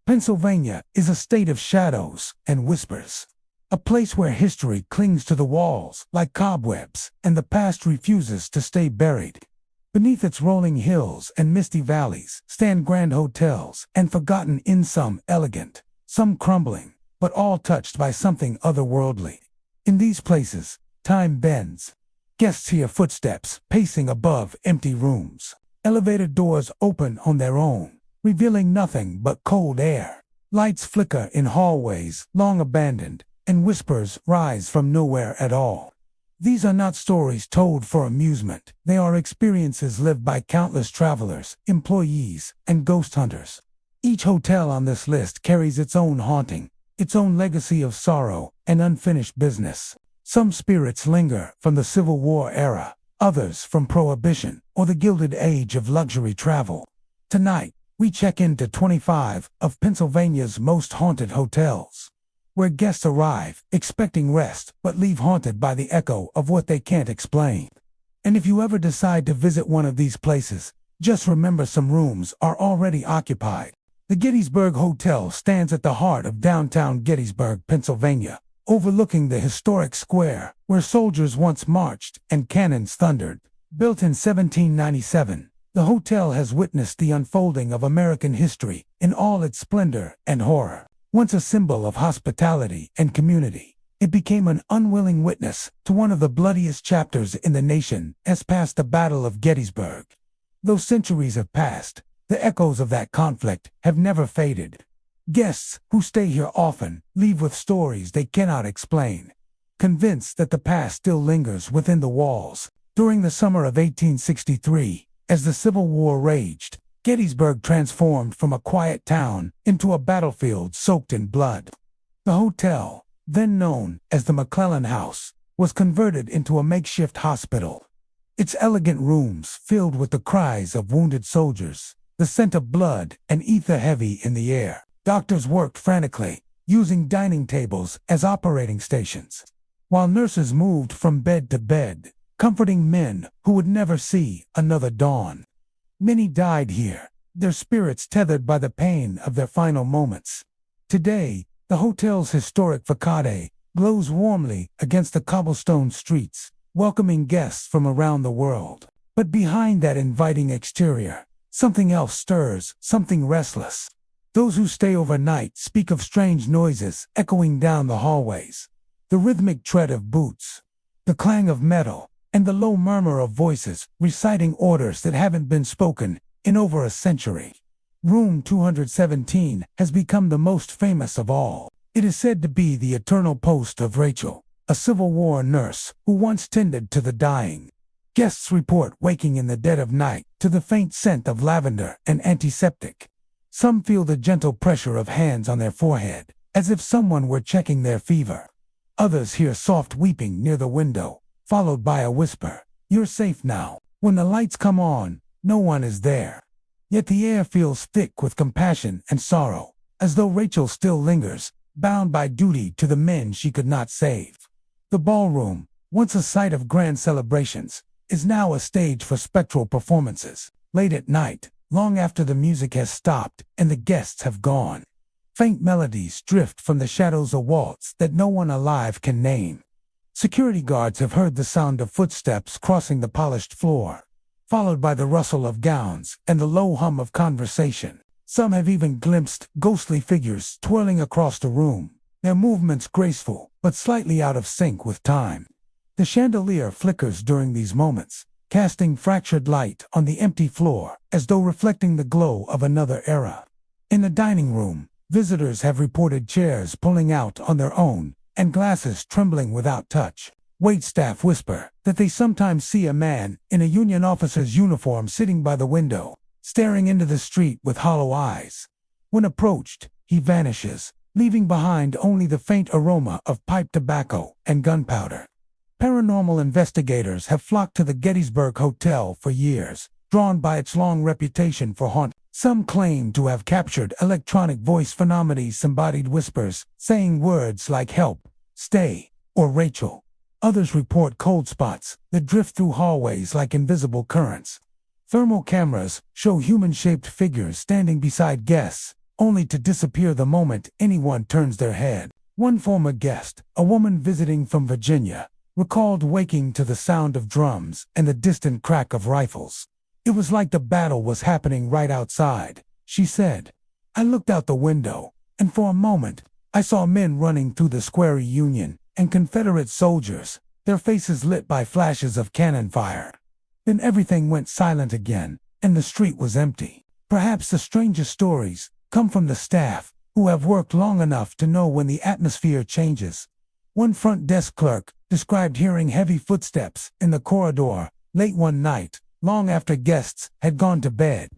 Pennsylvania is a state of shadows and whispers. A place where history clings to the walls like cobwebs and the past refuses to stay buried. Beneath its rolling hills and misty valleys stand grand hotels and forgotten inns, some elegant, some crumbling, but all touched by something otherworldly. In these places, time bends. Guests hear footsteps pacing above empty rooms. Elevator doors open on their own, revealing nothing but cold air. Lights flicker in hallways long abandoned, and whispers rise from nowhere at all. These are not stories told for amusement. They are experiences lived by countless travelers, employees, and ghost hunters. Each hotel on this list carries its own haunting, its own legacy of sorrow and unfinished business. Some spirits linger from the Civil War era, others from Prohibition or the Gilded Age of luxury travel. Tonight, we check into 25 of Pennsylvania's most haunted hotels, where guests arrive expecting rest but leave haunted by the echo of what they can't explain. And if you ever decide to visit one of these places, just remember some rooms are already occupied. The Gettysburg Hotel stands at the heart of downtown Gettysburg, Pennsylvania, overlooking the historic square where soldiers once marched and cannons thundered. Built in 1797, the hotel has witnessed the unfolding of American history in all its splendor and horror. Once a symbol of hospitality and community, it became an unwilling witness to one of the bloodiest chapters in the nation as past the Battle of Gettysburg. Though centuries have passed, the echoes of that conflict have never faded. Guests who stay here often leave with stories they cannot explain, convinced that the past still lingers within the walls. During the summer of 1863, as the Civil War raged, Gettysburg transformed from a quiet town into a battlefield soaked in blood. The hotel, then known as the McClellan House, was converted into a makeshift hospital. Its elegant rooms filled with the cries of wounded soldiers, the scent of blood and ether heavy in the air. Doctors worked frantically, using dining tables as operating stations, while nurses moved from bed to bed, comforting men who would never see another dawn. Many died here, their spirits tethered by the pain of their final moments. Today, the hotel's historic facade glows warmly against the cobblestone streets, welcoming guests from around the world. But behind that inviting exterior, something else stirs, something restless. Those who stay overnight speak of strange noises echoing down the hallways, the rhythmic tread of boots, the clang of metal, and the low murmur of voices reciting orders that haven't been spoken in over a century. Room 217 has become the most famous of all. It is said to be the eternal post of Rachel, a Civil War nurse who once tended to the dying. Guests report waking in the dead of night to the faint scent of lavender and antiseptic. Some feel the gentle pressure of hands on their forehead, as if someone were checking their fever. Others hear soft weeping near the window, followed by a whisper, "You're safe now." When the lights come on, no one is there. Yet the air feels thick with compassion and sorrow, as though Rachel still lingers, bound by duty to the men she could not save. The ballroom, once a site of grand celebrations, is now a stage for spectral performances. Late at night, long after the music has stopped and the guests have gone, faint melodies drift from the shadows of waltz that no one alive can name. Security guards have heard the sound of footsteps crossing the polished floor, followed by the rustle of gowns and the low hum of conversation. Some have even glimpsed ghostly figures twirling across the room, their movements graceful but slightly out of sync with time. The chandelier flickers during these moments, casting fractured light on the empty floor as though reflecting the glow of another era. In the dining room, visitors have reported chairs pulling out on their own and glasses trembling without touch. Waitstaff whisper that they sometimes see a man in a Union officer's uniform sitting by the window, staring into the street with hollow eyes. When approached, he vanishes, leaving behind only the faint aroma of pipe tobacco and gunpowder. Paranormal investigators have flocked to the Gettysburg Hotel for years, drawn by its long reputation for haunting. Some claim to have captured electronic voice phenomena, disembodied whispers, saying words like help, stay, or Rachel. Others report cold spots that drift through hallways like invisible currents. Thermal cameras show human-shaped figures standing beside guests, only to disappear the moment anyone turns their head. One former guest, a woman visiting from Virginia, recalled waking to the sound of drums and the distant crack of rifles. It was like the battle was happening right outside, she said. I looked out the window, and for a moment, I saw men running through the square Union and Confederate soldiers, their faces lit by flashes of cannon fire. Then everything went silent again, and the street was empty. Perhaps the strangest stories come from the staff, who have worked long enough to know when the atmosphere changes. One front desk clerk described hearing heavy footsteps in the corridor late one night, long after guests had gone to bed.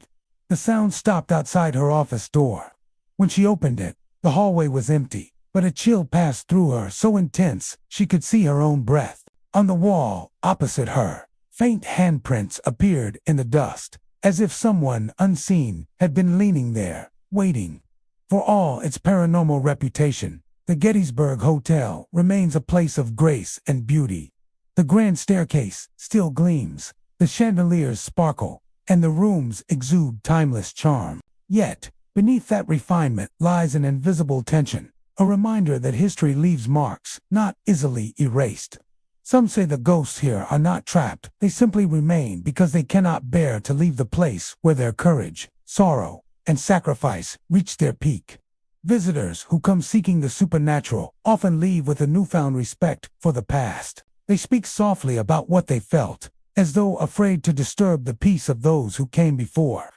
The sound stopped outside her office door. When she opened it, the hallway was empty, but a chill passed through her so intense she could see her own breath. On the wall, opposite her, faint handprints appeared in the dust, as if someone unseen had been leaning there, waiting. For all its paranormal reputation, the Gettysburg Hotel remains a place of grace and beauty. The grand staircase still gleams, the chandeliers sparkle, and the rooms exude timeless charm. Yet, beneath that refinement lies an invisible tension, a reminder that history leaves marks, not easily erased. Some say the ghosts here are not trapped, they simply remain because they cannot bear to leave the place where their courage, sorrow, and sacrifice reached their peak. Visitors who come seeking the supernatural often leave with a newfound respect for the past. They speak softly about what they felt, as though afraid to disturb the peace of those who came before.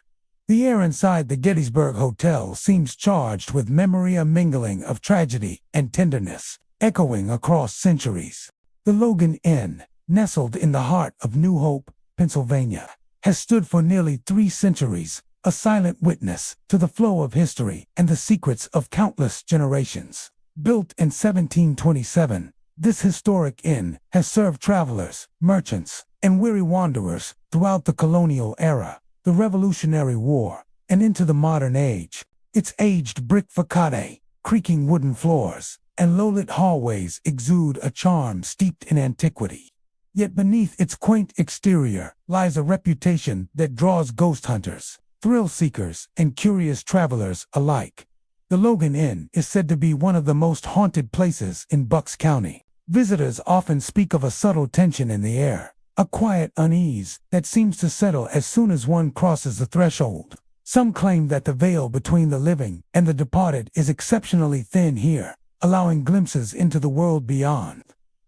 The air inside the Gettysburg Hotel seems charged with memory, a mingling of tragedy and tenderness, echoing across centuries. The Logan Inn, nestled in the heart of New Hope, Pennsylvania, has stood for nearly 3 centuries, a silent witness to the flow of history and the secrets of countless generations. Built in 1727, this historic inn has served travelers, merchants, and weary wanderers throughout the colonial era, the Revolutionary War, and into the modern age. Its aged brick facade, creaking wooden floors, and low-lit hallways exude a charm steeped in antiquity. Yet beneath its quaint exterior lies a reputation that draws ghost hunters, thrill seekers, and curious travelers alike. The Logan Inn is said to be one of the most haunted places in Bucks County. Visitors often speak of a subtle tension in the air, a quiet unease that seems to settle as soon as one crosses the threshold. Some claim that the veil between the living and the departed is exceptionally thin here, allowing glimpses into the world beyond.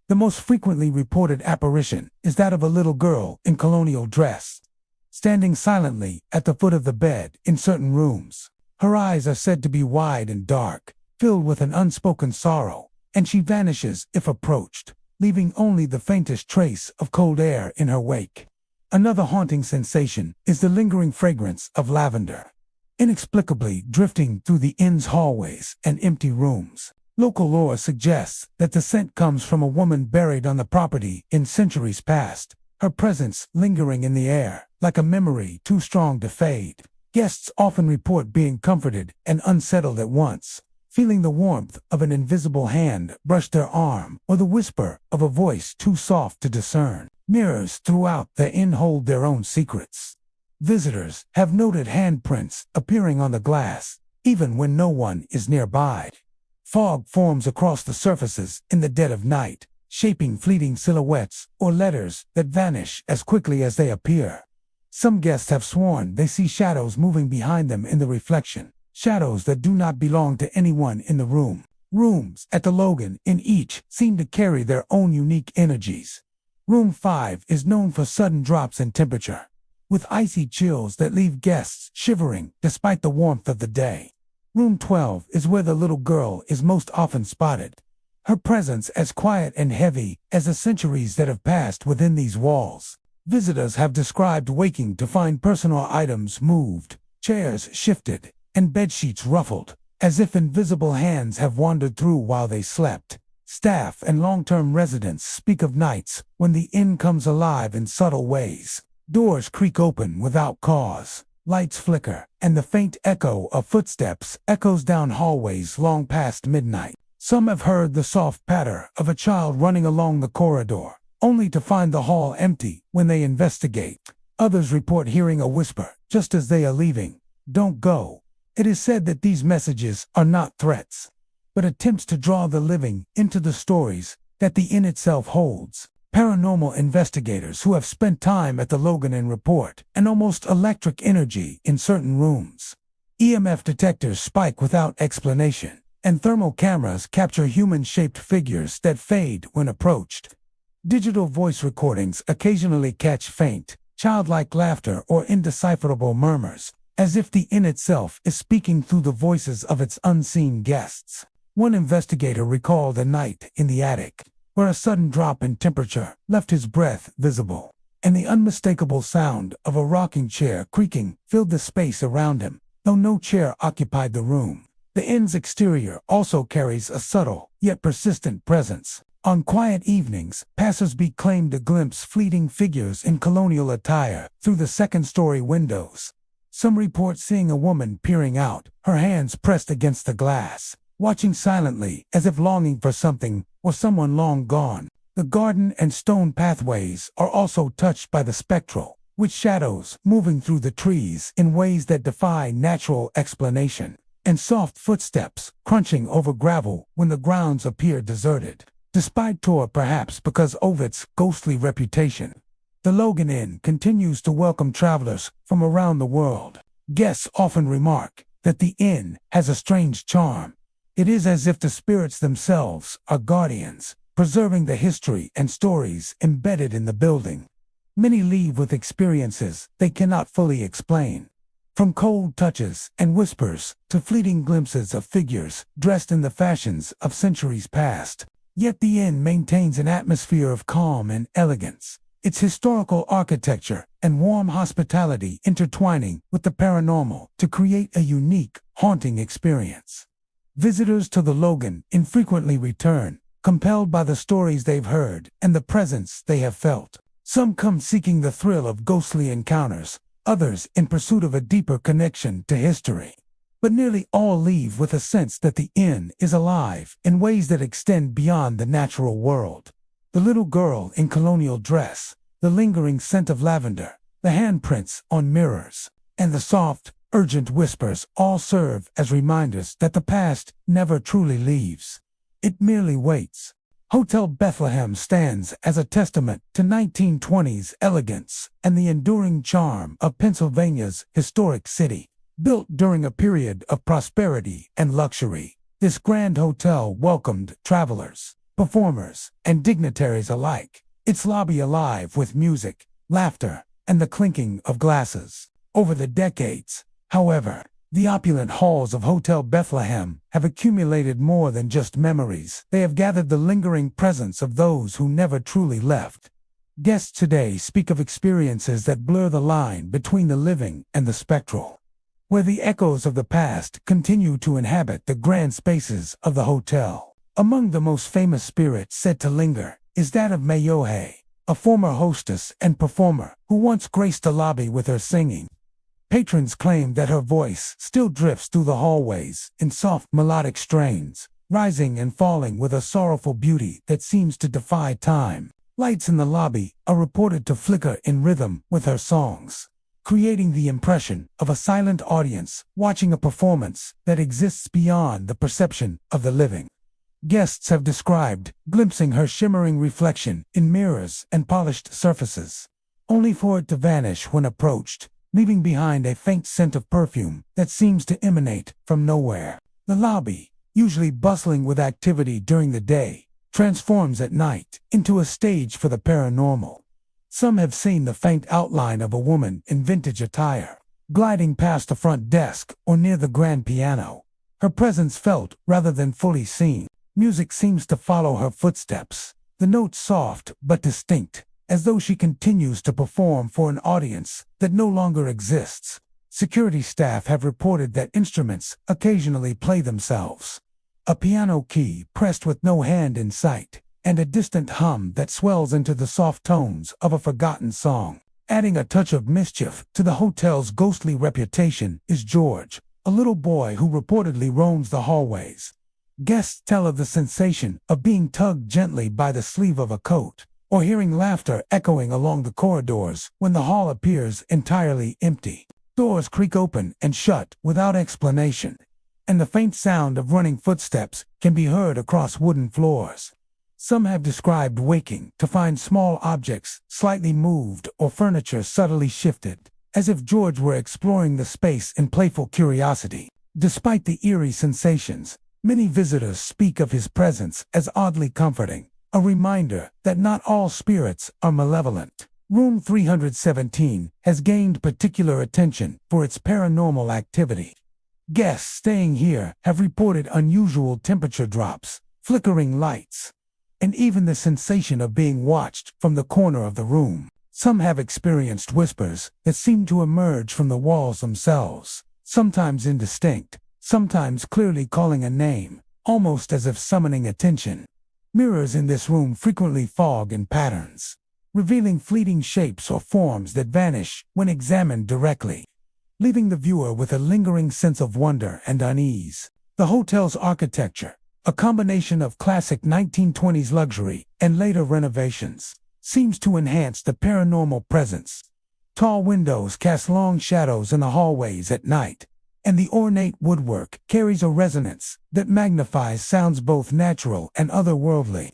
The most frequently reported apparition is that of a little girl in colonial dress, standing silently at the foot of the bed in certain rooms. Her eyes are said to be wide and dark, filled with an unspoken sorrow, and she vanishes if approached, leaving only the faintest trace of cold air in her wake. Another haunting sensation is the lingering fragrance of lavender, inexplicably drifting through the inn's hallways and empty rooms. Local lore suggests that the scent comes from a woman buried on the property in centuries past, her presence lingering in the air, like a memory too strong to fade. Guests often report being comforted and unsettled at once, feeling the warmth of an invisible hand brush their arm, or the whisper of a voice too soft to discern. Mirrors throughout the inn hold their own secrets. Visitors have noted handprints appearing on the glass, even when no one is nearby. Fog forms across the surfaces in the dead of night, shaping fleeting silhouettes or letters that vanish as quickly as they appear. Some guests have sworn they see shadows moving behind them in the reflection, shadows that do not belong to anyone in the room. Rooms at the Logan Inn each seem to carry their own unique energies. Room 5 is known for sudden drops in temperature, with icy chills that leave guests shivering despite the warmth of the day. Room 12 is where the little girl is most often spotted, her presence as quiet and heavy as the centuries that have passed within these walls. Visitors have described waking to find personal items moved, chairs shifted, and bedsheets ruffled, as if invisible hands have wandered through while they slept. Staff and long-term residents speak of nights when the inn comes alive in subtle ways. Doors creak open without cause, lights flicker, and the faint echo of footsteps echoes down hallways long past midnight. Some have heard the soft patter of a child running along the corridor, only to find the hall empty when they investigate. Others report hearing a whisper just as they are leaving, "Don't go." It is said that these messages are not threats, but attempts to draw the living into the stories that the inn itself holds. Paranormal investigators who have spent time at the Logan Inn report an almost electric energy in certain rooms. EMF detectors spike without explanation, and thermal cameras capture human-shaped figures that fade when approached. Digital voice recordings occasionally catch faint, childlike laughter or indecipherable murmurs, as if the inn itself is speaking through the voices of its unseen guests. One investigator recalled a night in the attic, where a sudden drop in temperature left his breath visible, and the unmistakable sound of a rocking chair creaking filled the space around him, though no chair occupied the room. The inn's exterior also carries a subtle, yet persistent presence. On quiet evenings, passers-by claim to glimpse fleeting figures in colonial attire through the second-story windows. Some report seeing a woman peering out, her hands pressed against the glass, watching silently as if longing for something or someone long gone. The garden and stone pathways are also touched by the spectral, with shadows moving through the trees in ways that defy natural explanation, and soft footsteps crunching over gravel when the grounds appear deserted. Despite tour perhaps because of its ghostly reputation, the Logan Inn continues to welcome travelers from around the world. Guests often remark that the inn has a strange charm. It is as if the spirits themselves are guardians, preserving the history and stories embedded in the building. Many leave with experiences they cannot fully explain, from cold touches and whispers to fleeting glimpses of figures dressed in the fashions of centuries past. Yet the inn maintains an atmosphere of calm and elegance, its historical architecture and warm hospitality intertwining with the paranormal to create a unique, haunting experience. Visitors to the Logan Inn frequently return, compelled by the stories they've heard and the presence they have felt. Some come seeking the thrill of ghostly encounters, others in pursuit of a deeper connection to history. But nearly all leave with a sense that the inn is alive in ways that extend beyond the natural world. The little girl in colonial dress, the lingering scent of lavender, the handprints on mirrors, and the soft, urgent whispers all serve as reminders that the past never truly leaves. It merely waits. Hotel Bethlehem stands as a testament to 1920s elegance and the enduring charm of Pennsylvania's historic city. Built during a period of prosperity and luxury, this grand hotel welcomed travelers, performers, and dignitaries alike, its lobby alive with music, laughter, and the clinking of glasses. Over the decades, however, the opulent halls of Hotel Bethlehem have accumulated more than just memories. They have gathered the lingering presence of those who never truly left. Guests today speak of experiences that blur the line between the living and the spectral, where the echoes of the past continue to inhabit the grand spaces of the hotel. Among the most famous spirits said to linger is that of Mayohe, a former hostess and performer who once graced the lobby with her singing. Patrons claim that her voice still drifts through the hallways in soft melodic strains, rising and falling with a sorrowful beauty that seems to defy time. Lights in the lobby are reported to flicker in rhythm with her songs, creating the impression of a silent audience watching a performance that exists beyond the perception of the living. Guests have described glimpsing her shimmering reflection in mirrors and polished surfaces, only for it to vanish when approached, leaving behind a faint scent of perfume that seems to emanate from nowhere. The lobby, usually bustling with activity during the day, transforms at night into a stage for the paranormal. Some have seen the faint outline of a woman in vintage attire, gliding past the front desk or near the grand piano, her presence felt rather than fully seen. Music seems to follow her footsteps, the notes soft but distinct, as though she continues to perform for an audience that no longer exists. Security staff have reported that instruments occasionally play themselves. A piano key pressed with no hand in sight, and a distant hum that swells into the soft tones of a forgotten song. Adding a touch of mischief to the hotel's ghostly reputation is George, a little boy who reportedly roams the hallways. Guests tell of the sensation of being tugged gently by the sleeve of a coat, or hearing laughter echoing along the corridors when the hall appears entirely empty. Doors creak open and shut without explanation, and the faint sound of running footsteps can be heard across wooden floors. Some have described waking to find small objects slightly moved or furniture subtly shifted, as if George were exploring the space in playful curiosity. Despite the eerie sensations, many visitors speak of his presence as oddly comforting, a reminder that not all spirits are malevolent. Room 317 has gained particular attention for its paranormal activity. Guests staying here have reported unusual temperature drops, flickering lights, and even the sensation of being watched from the corner of the room. Some have experienced whispers that seem to emerge from the walls themselves, sometimes indistinct, sometimes clearly calling a name, almost as if summoning attention. Mirrors in this room frequently fog in patterns, revealing fleeting shapes or forms that vanish when examined directly, leaving the viewer with a lingering sense of wonder and unease. The hotel's architecture, a combination of classic 1920s luxury and later renovations, seems to enhance the paranormal presence. Tall windows cast long shadows in the hallways at night, and the ornate woodwork carries a resonance that magnifies sounds both natural and otherworldly.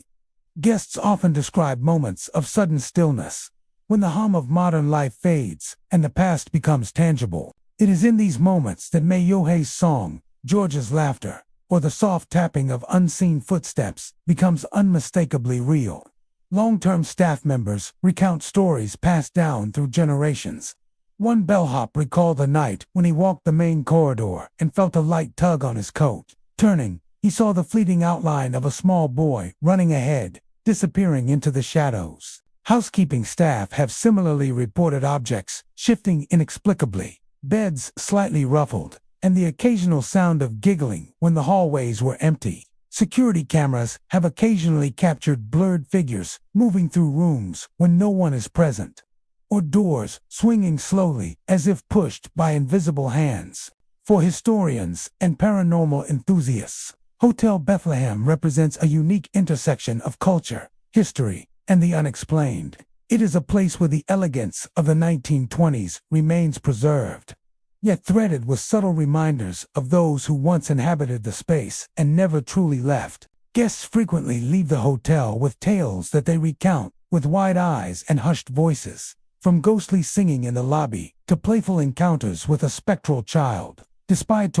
Guests often describe moments of sudden stillness, when the hum of modern life fades and the past becomes tangible. It is in these moments that May Yohei's song, George's laughter, or the soft tapping of unseen footsteps becomes unmistakably real. Long-term staff members recount stories passed down through generations. One bellhop recalled the night when he walked the main corridor and felt a light tug on his coat. Turning, he saw the fleeting outline of a small boy running ahead, disappearing into the shadows. Housekeeping staff have similarly reported objects shifting inexplicably, beds slightly ruffled, and the occasional sound of giggling when the hallways were empty. Security cameras have occasionally captured blurred figures moving through rooms when no one is present, or doors swinging slowly as if pushed by invisible hands. For historians and paranormal enthusiasts, Hotel Bethlehem represents a unique intersection of culture, history, and the unexplained. It is a place where the elegance of the 1920s remains preserved, yet threaded with subtle reminders of those who once inhabited the space and never truly left. Guests frequently leave the hotel with tales that they recount with wide eyes and hushed voices, from ghostly singing in the lobby to playful encounters with a spectral child. Despite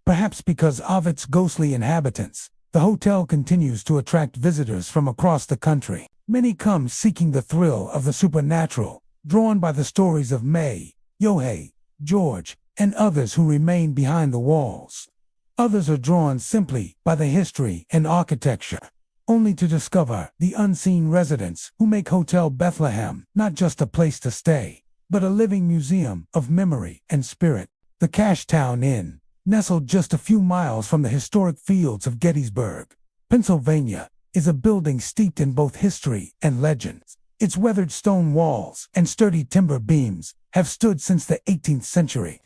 perhaps because of its ghostly inhabitants, the hotel continues to attract visitors from across the country. Many come seeking the thrill of the supernatural, drawn by the stories of May, Yohei, George, and others who remain behind the walls. Others are drawn simply by the history and architecture, only to discover the unseen residents who make Hotel Bethlehem not just a place to stay, but a living museum of memory and spirit. The Cashtown Inn, nestled just a few miles from the historic fields of Gettysburg, Pennsylvania, is a building steeped in both history and legend. Its weathered stone walls and sturdy timber beams have stood since the 18th century,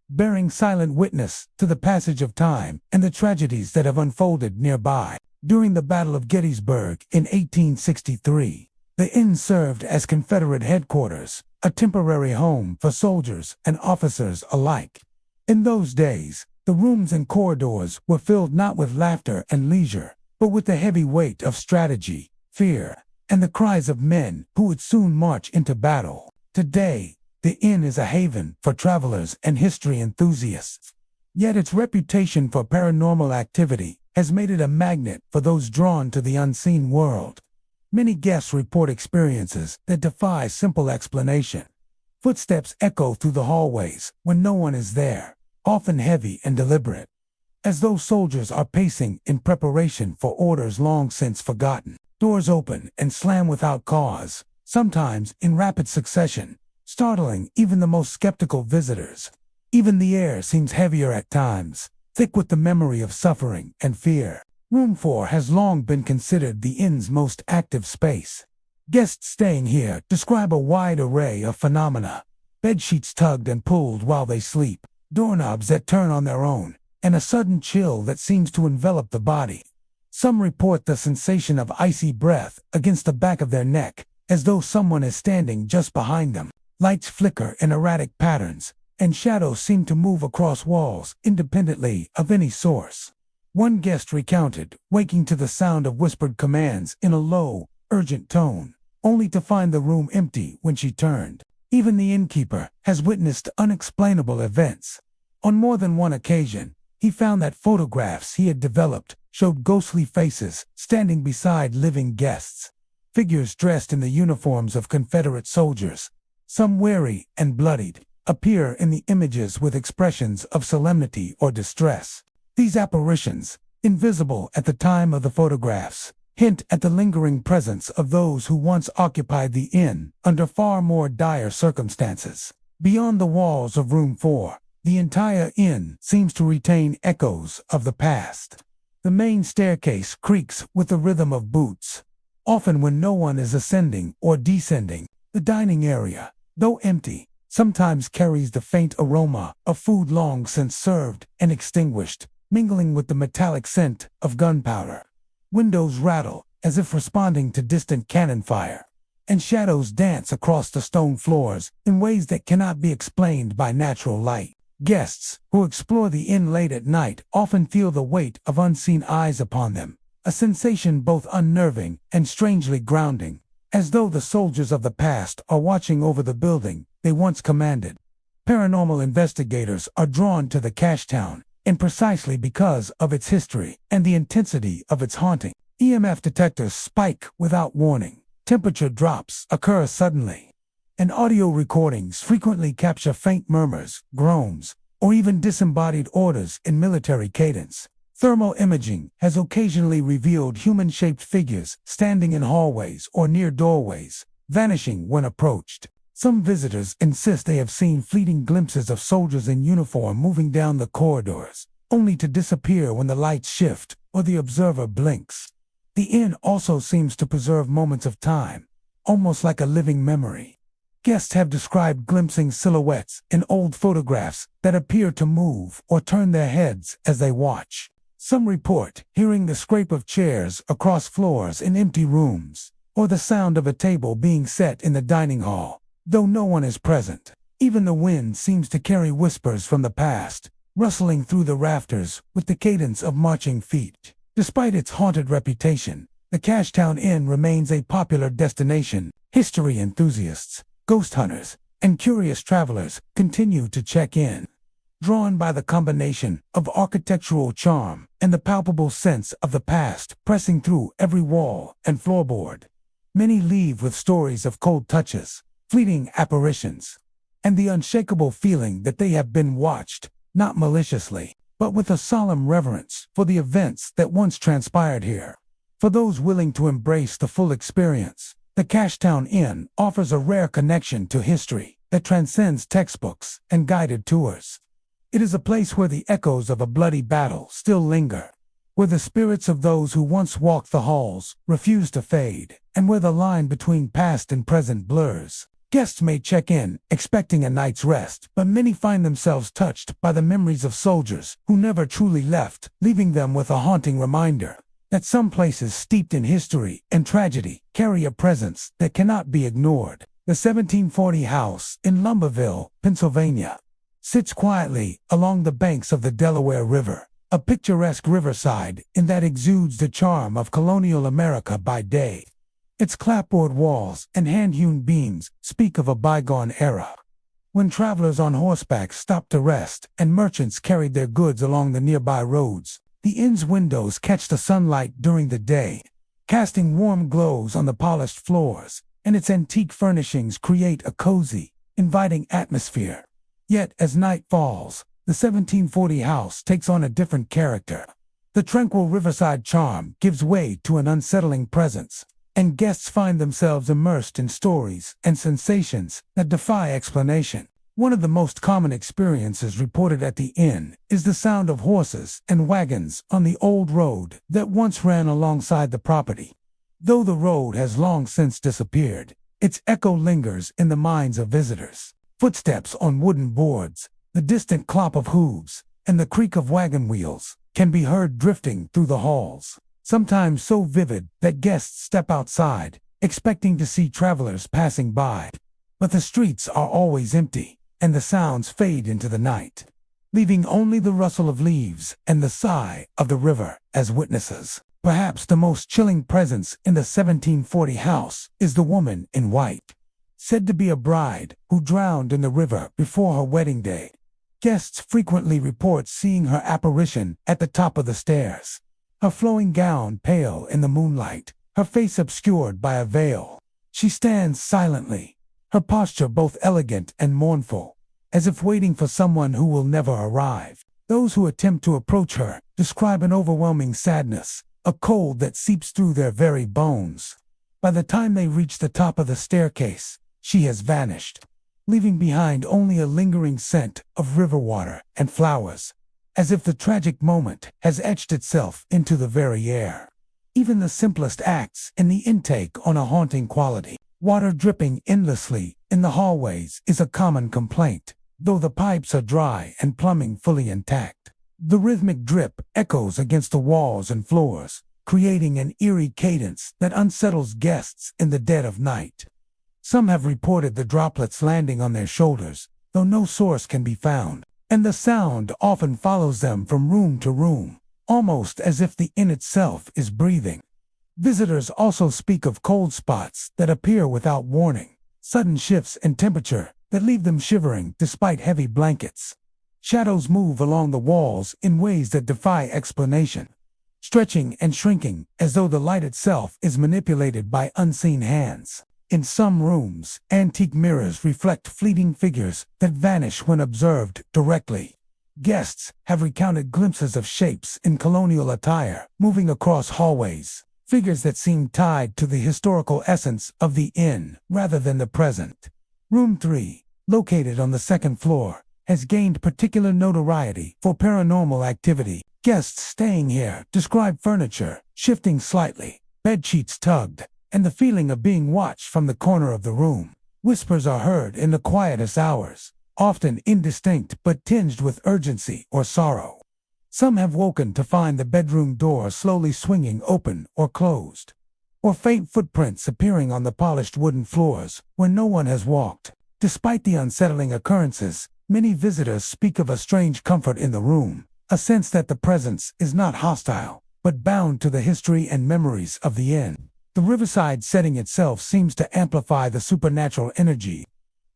bearing silent witness to the passage of time and the tragedies that have unfolded nearby. During the Battle of Gettysburg in 1863, the inn served as Confederate headquarters, a temporary home for soldiers and officers alike. In those days, the rooms and corridors were filled not with laughter and leisure, but with the heavy weight of strategy, fear, and the cries of men who would soon march into battle. Today, the inn is a haven for travelers and history enthusiasts. Yet its reputation for paranormal activity has made it a magnet for those drawn to the unseen world. Many guests report experiences that defy simple explanation. Footsteps echo through the hallways when no one is there, often heavy and deliberate, as though soldiers are pacing in preparation for orders long since forgotten. Doors open and slam without cause, sometimes in rapid succession, startling even the most skeptical visitors. Even the air seems heavier at times, thick with the memory of suffering and fear. Room 4 has long been considered the inn's most active space. Guests staying here describe a wide array of phenomena: bedsheets tugged and pulled while they sleep, doorknobs that turn on their own, and a sudden chill that seems to envelop the body. Some report the sensation of icy breath against the back of their neck, as though someone is standing just behind them. Lights flicker in erratic patterns, and shadows seem to move across walls independently of any source. One guest recounted waking to the sound of whispered commands in a low, urgent tone, only to find the room empty when she turned. Even the innkeeper has witnessed unexplainable events. On more than one occasion, he found that photographs he had developed showed ghostly faces standing beside living guests. Figures dressed in the uniforms of Confederate soldiers, some weary and bloodied, appear in the images with expressions of solemnity or distress. These apparitions, invisible at the time of the photographs, hint at the lingering presence of those who once occupied the inn under far more dire circumstances. Beyond the walls of room 4, the entire inn seems to retain echoes of the past. The main staircase creaks with the rhythm of boots, often when no one is ascending or descending. The dining area, though empty, sometimes carries the faint aroma of food long since served and extinguished, mingling with the metallic scent of gunpowder. Windows rattle as if responding to distant cannon fire, and shadows dance across the stone floors in ways that cannot be explained by natural light. Guests who explore the inn late at night often feel the weight of unseen eyes upon them, a sensation both unnerving and strangely grounding, as though the soldiers of the past are watching over the building they once commanded. Paranormal investigators are drawn to the cash town, and precisely because of its history and the intensity of its haunting. EMF detectors spike without warning, temperature drops occur suddenly, and audio recordings frequently capture faint murmurs, groans, or even disembodied orders in military cadence. Thermal imaging has occasionally revealed human-shaped figures standing in hallways or near doorways, vanishing when approached. Some visitors insist they have seen fleeting glimpses of soldiers in uniform moving down the corridors, only to disappear when the lights shift or the observer blinks. The inn also seems to preserve moments of time, almost like a living memory. Guests have described glimpsing silhouettes in old photographs that appear to move or turn their heads as they watch. Some report hearing the scrape of chairs across floors in empty rooms, or the sound of a table being set in the dining hall, though no one is present. Even the wind seems to carry whispers from the past, rustling through the rafters with the cadence of marching feet. Despite its haunted reputation, the Cashtown Inn remains a popular destination. History enthusiasts, ghost hunters, and curious travelers continue to check in, drawn by the combination of architectural charm and the palpable sense of the past pressing through every wall and floorboard. Many leave with stories of cold touches, fleeting apparitions, and the unshakable feeling that they have been watched, not maliciously, but with a solemn reverence for the events that once transpired here. For those willing to embrace the full experience, the Cashtown Inn offers a rare connection to history that transcends textbooks and guided tours. It is a place where the echoes of a bloody battle still linger, where the spirits of those who once walked the halls refuse to fade, and where the line between past and present blurs. Guests may check in expecting a night's rest, but many find themselves touched by the memories of soldiers who never truly left, leaving them with a haunting reminder that some places steeped in history and tragedy carry a presence that cannot be ignored. The 1740 house in Lumberville, Pennsylvania, sits quietly along the banks of the Delaware River, a picturesque riverside that exudes the charm of colonial America by day. Its clapboard walls and hand-hewn beams speak of a bygone era, when travelers on horseback stopped to rest and merchants carried their goods along the nearby roads. The inn's windows catch the sunlight during the day, casting warm glows on the polished floors, and its antique furnishings create a cozy, inviting atmosphere. Yet, as night falls, the 1740 house takes on a different character. The tranquil riverside charm gives way to an unsettling presence, and guests find themselves immersed in stories and sensations that defy explanation. One of the most common experiences reported at the inn is the sound of horses and wagons on the old road that once ran alongside the property. Though the road has long since disappeared, its echo lingers in the minds of visitors. Footsteps on wooden boards, the distant clop of hooves, and the creak of wagon wheels can be heard drifting through the halls, sometimes so vivid that guests step outside, expecting to see travelers passing by. But the streets are always empty, and the sounds fade into the night, leaving only the rustle of leaves and the sigh of the river as witnesses. Perhaps the most chilling presence in the 1740 house is the woman in white, said to be a bride who drowned in the river before her wedding day. Guests frequently report seeing her apparition at the top of the stairs, her flowing gown pale in the moonlight, her face obscured by a veil. She stands silently, her posture both elegant and mournful, as if waiting for someone who will never arrive. Those who attempt to approach her describe an overwhelming sadness, a cold that seeps through their very bones. By the time they reach the top of the staircase, she has vanished, leaving behind only a lingering scent of river water and flowers, as if the tragic moment has etched itself into the very air. Even the simplest acts in the intake on a haunting quality. Water dripping endlessly in the hallways is a common complaint, though the pipes are dry and plumbing fully intact. The rhythmic drip echoes against the walls and floors, creating an eerie cadence that unsettles guests in the dead of night. Some have reported the droplets landing on their shoulders, though no source can be found, and the sound often follows them from room to room, almost as if the inn itself is breathing. Visitors also speak of cold spots that appear without warning, sudden shifts in temperature that leave them shivering despite heavy blankets. Shadows move along the walls in ways that defy explanation, stretching and shrinking as though the light itself is manipulated by unseen hands. In some rooms, antique mirrors reflect fleeting figures that vanish when observed directly. Guests have recounted glimpses of shapes in colonial attire moving across hallways, figures that seem tied to the historical essence of the inn rather than the present. Room 3, located on the second floor, has gained particular notoriety for paranormal activity. Guests staying here describe furniture shifting slightly, bedsheets tugged, and the feeling of being watched from the corner of the room. Whispers are heard in the quietest hours, often indistinct but tinged with urgency or sorrow. Some have woken to find the bedroom door slowly swinging open or closed, or faint footprints appearing on the polished wooden floors where no one has walked. Despite the unsettling occurrences, many visitors speak of a strange comfort in the room, a sense that the presence is not hostile, but bound to the history and memories of the inn. The riverside setting itself seems to amplify the supernatural energy.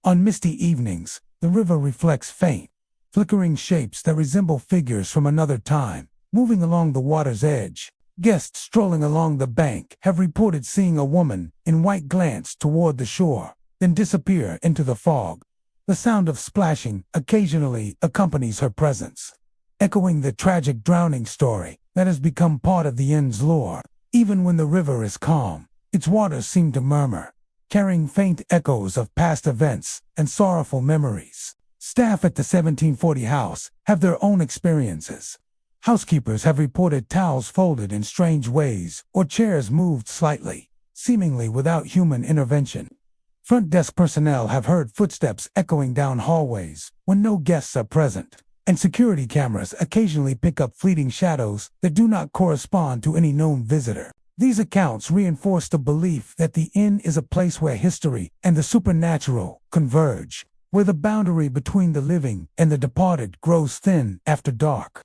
On misty evenings, the river reflects faint, flickering shapes that resemble figures from another time, moving along the water's edge. Guests strolling along the bank have reported seeing a woman in white glance toward the shore, then disappear into the fog. The sound of splashing occasionally accompanies her presence, echoing the tragic drowning story that has become part of the inn's lore. Even when the river is calm, its waters seem to murmur, carrying faint echoes of past events and sorrowful memories. Staff at the 1740 house have their own experiences. Housekeepers have reported towels folded in strange ways or chairs moved slightly, seemingly without human intervention. Front desk personnel have heard footsteps echoing down hallways when no guests are present, and security cameras occasionally pick up fleeting shadows that do not correspond to any known visitor. These accounts reinforce the belief that the inn is a place where history and the supernatural converge, where the boundary between the living and the departed grows thin after dark.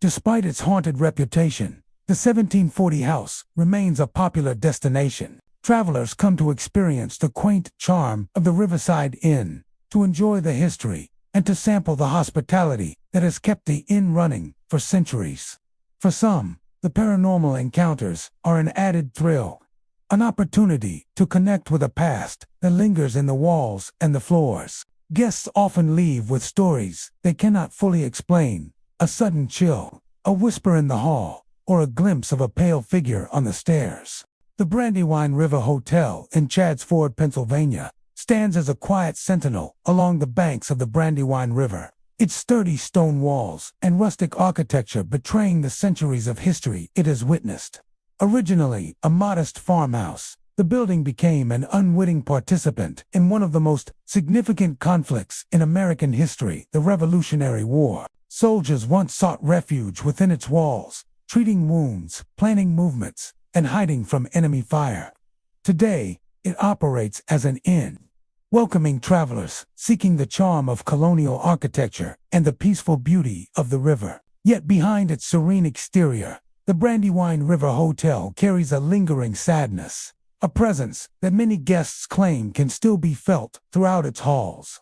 Despite its haunted reputation, the 1740 house remains a popular destination. Travelers come to experience the quaint charm of the Riverside Inn, to enjoy the history, and to sample the hospitality that has kept the inn running for centuries. For some, the paranormal encounters are an added thrill, an opportunity to connect with a past that lingers in the walls and the floors. Guests often leave with stories they cannot fully explain, a sudden chill, a whisper in the hall, or a glimpse of a pale figure on the stairs. The Brandywine River Hotel in Chadds Ford, Pennsylvania, stands as a quiet sentinel along the banks of the Brandywine River, its sturdy stone walls and rustic architecture betraying the centuries of history it has witnessed. Originally a modest farmhouse, the building became an unwitting participant in one of the most significant conflicts in American history, the Revolutionary War. Soldiers once sought refuge within its walls, treating wounds, planning movements, and hiding from enemy fire. Today, it operates as an inn, welcoming travelers seeking the charm of colonial architecture and the peaceful beauty of the river. Yet behind its serene exterior, the Brandywine River Hotel carries a lingering sadness, a presence that many guests claim can still be felt throughout its halls.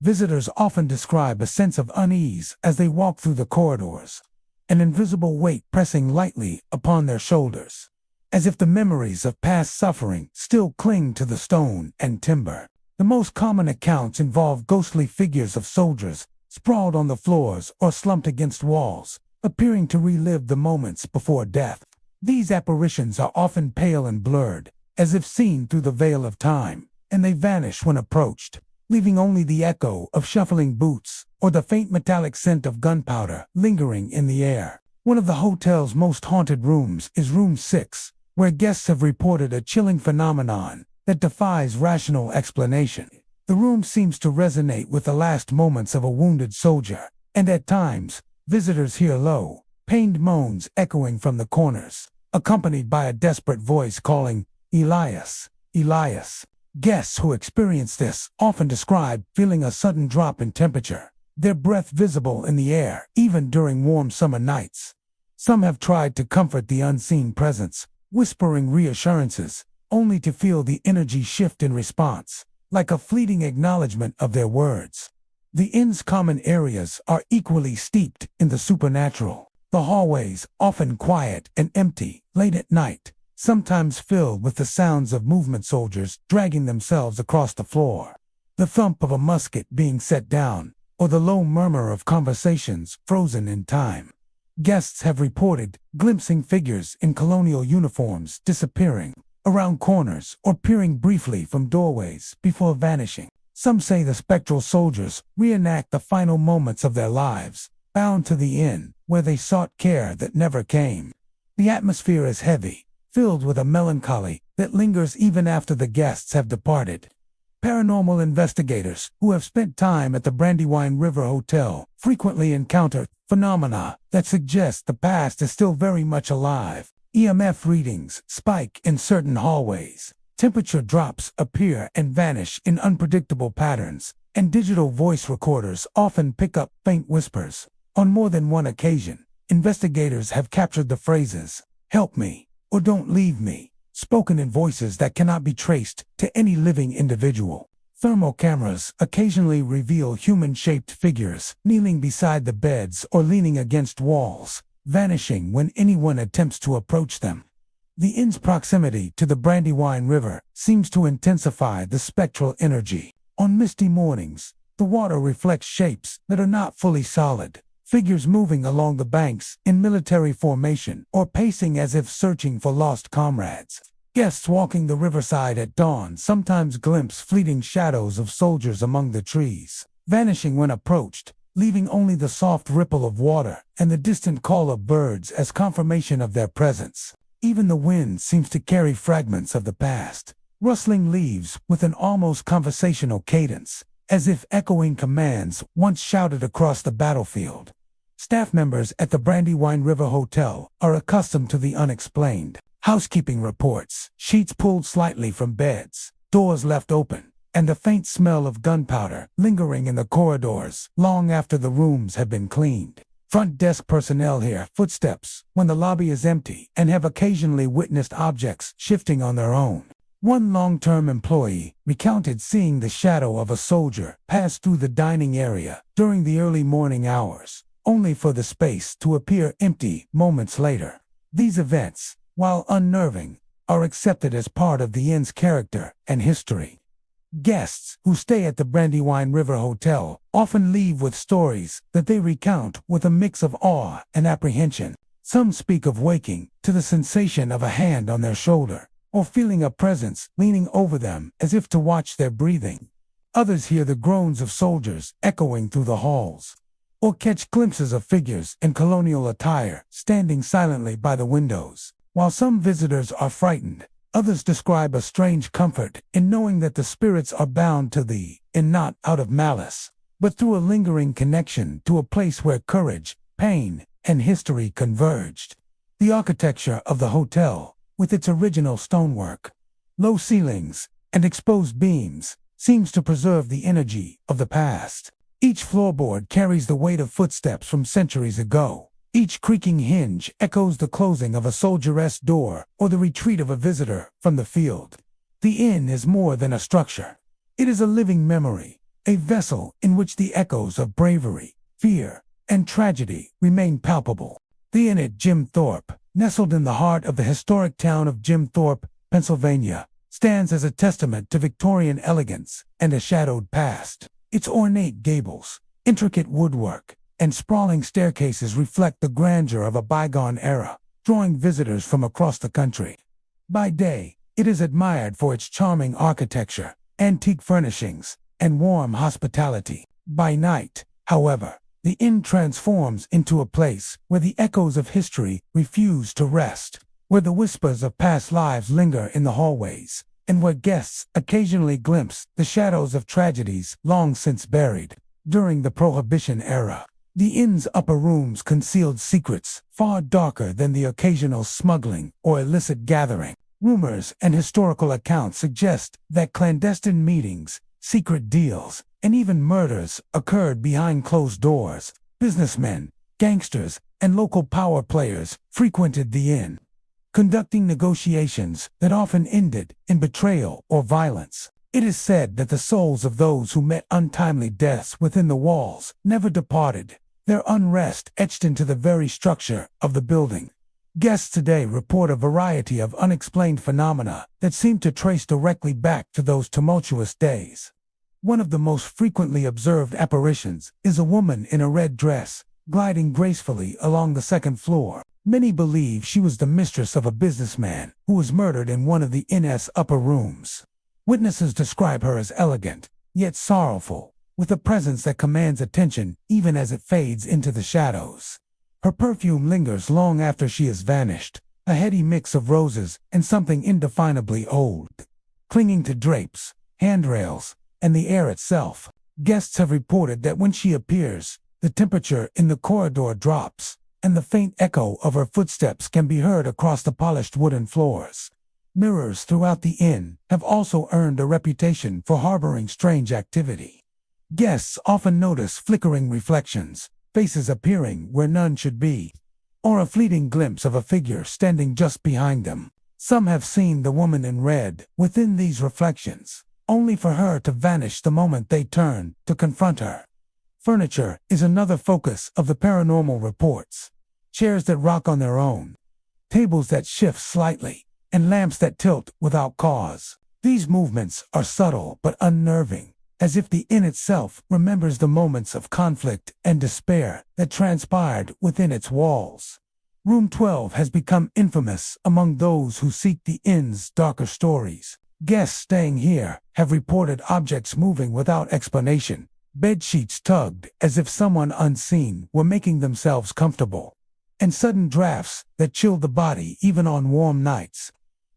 Visitors often describe a sense of unease as they walk through the corridors, an invisible weight pressing lightly upon their shoulders, as if the memories of past suffering still cling to the stone and timber. The most common accounts involve ghostly figures of soldiers sprawled on the floors or slumped against walls, appearing to relive the moments before death. These apparitions are often pale and blurred, as if seen through the veil of time, and they vanish when approached, leaving only the echo of shuffling boots or the faint metallic scent of gunpowder lingering in the air. One of the hotel's most haunted rooms is Room 6, where guests have reported a chilling phenomenon that defies rational explanation. The room seems to resonate with the last moments of a wounded soldier, and at times, visitors hear low, pained moans echoing from the corners, accompanied by a desperate voice calling, "Elias, Elias." Guests who experience this often describe feeling a sudden drop in temperature, their breath visible in the air even during warm summer nights. Some have tried to comfort the unseen presence, whispering reassurances, only to feel the energy shift in response, like a fleeting acknowledgement of their words. The inn's common areas are equally steeped in the supernatural. The hallways, often quiet and empty late at night, sometimes filled with the sounds of movement soldiers dragging themselves across the floor, the thump of a musket being set down, or the low murmur of conversations frozen in time. Guests have reported glimpsing figures in colonial uniforms disappearing around corners or peering briefly from doorways before vanishing. Some say the spectral soldiers reenact the final moments of their lives, bound to the inn where they sought care that never came. The atmosphere is heavy, filled with a melancholy that lingers even after the guests have departed. Paranormal investigators who have spent time at the Brandywine River Hotel frequently encounter phenomena that suggest the past is still very much alive. EMF readings spike in certain hallways, temperature drops appear and vanish in unpredictable patterns, and digital voice recorders often pick up faint whispers. On more than one occasion, investigators have captured the phrases, "Help me," or "Don't leave me," spoken in voices that cannot be traced to any living individual. Thermal cameras occasionally reveal human-shaped figures kneeling beside the beds or leaning against walls, vanishing when anyone attempts to approach them. The inn's proximity to the Brandywine River seems to intensify the spectral energy. On misty mornings, the water reflects shapes that are not fully solid, figures moving along the banks in military formation or pacing as if searching for lost comrades. Guests walking the riverside at dawn sometimes glimpse fleeting shadows of soldiers among the trees, vanishing when approached, leaving only the soft ripple of water and the distant call of birds as confirmation of their presence. Even the wind seems to carry fragments of the past, rustling leaves with an almost conversational cadence, as if echoing commands once shouted across the battlefield. Staff members at the Brandywine River Hotel are accustomed to the unexplained. Housekeeping reports, sheets pulled slightly from beds, doors left open, and the faint smell of gunpowder lingering in the corridors long after the rooms have been cleaned. Front desk personnel hear footsteps when the lobby is empty and have occasionally witnessed objects shifting on their own. One long-term employee recounted seeing the shadow of a soldier pass through the dining area during the early morning hours, only for the space to appear empty moments later. These events, while unnerving, are accepted as part of the inn's character and history. Guests who stay at the Brandywine River Hotel often leave with stories that they recount with a mix of awe and apprehension. Some speak of waking to the sensation of a hand on their shoulder, or feeling a presence leaning over them as if to watch their breathing. Others hear the groans of soldiers echoing through the halls, or catch glimpses of figures in colonial attire standing silently by the windows. While some visitors are frightened, others describe a strange comfort in knowing that the spirits are bound to the inn not out of malice, but through a lingering connection to a place where courage, pain, and history converged. The architecture of the hotel, with its original stonework, low ceilings, and exposed beams, seems to preserve the energy of the past. Each floorboard carries the weight of footsteps from centuries ago. Each creaking hinge echoes the closing of a soldier's door or the retreat of a visitor from the field. The inn is more than a structure. It is a living memory, a vessel in which the echoes of bravery, fear, and tragedy remain palpable. The inn at Jim Thorpe, nestled in the heart of the historic town of Jim Thorpe, Pennsylvania, stands as a testament to Victorian elegance and a shadowed past. Its ornate gables, intricate woodwork, and sprawling staircases reflect the grandeur of a bygone era, drawing visitors from across the country. By day, it is admired for its charming architecture, antique furnishings, and warm hospitality. By night, however, the inn transforms into a place where the echoes of history refuse to rest, where the whispers of past lives linger in the hallways, and where guests occasionally glimpse the shadows of tragedies long since buried. During the Prohibition era, the inn's upper rooms concealed secrets far darker than the occasional smuggling or illicit gathering. Rumors and historical accounts suggest that clandestine meetings, secret deals, and even murders occurred behind closed doors. Businessmen, gangsters, and local power players frequented the inn, conducting negotiations that often ended in betrayal or violence. It is said that the souls of those who met untimely deaths within the walls never departed, their unrest etched into the very structure of the building. Guests today report a variety of unexplained phenomena that seem to trace directly back to those tumultuous days. One of the most frequently observed apparitions is a woman in a red dress, gliding gracefully along the second floor. Many believe she was the mistress of a businessman who was murdered in one of the inn's upper rooms. Witnesses describe her as elegant, yet sorrowful, with a presence that commands attention even as it fades into the shadows. Her perfume lingers long after she has vanished, a heady mix of roses and something indefinably old. Clinging to drapes, handrails, and the air itself, guests have reported that when she appears, the temperature in the corridor drops, and the faint echo of her footsteps can be heard across the polished wooden floors. Mirrors throughout the inn have also earned a reputation for harboring strange activity. Guests often notice flickering reflections, faces appearing where none should be, or a fleeting glimpse of a figure standing just behind them. Some have seen the woman in red within these reflections, only for her to vanish the moment they turn to confront her. Furniture is another focus of the paranormal reports. Chairs that rock on their own, tables that shift slightly, and lamps that tilt without cause. These movements are subtle but unnerving, as if the inn itself remembers the moments of conflict and despair that transpired within its walls. Room 12 has become infamous among those who seek the inn's darker stories. Guests staying here have reported objects moving without explanation, bed sheets tugged as if someone unseen were making themselves comfortable, and sudden drafts that chill the body even on warm nights.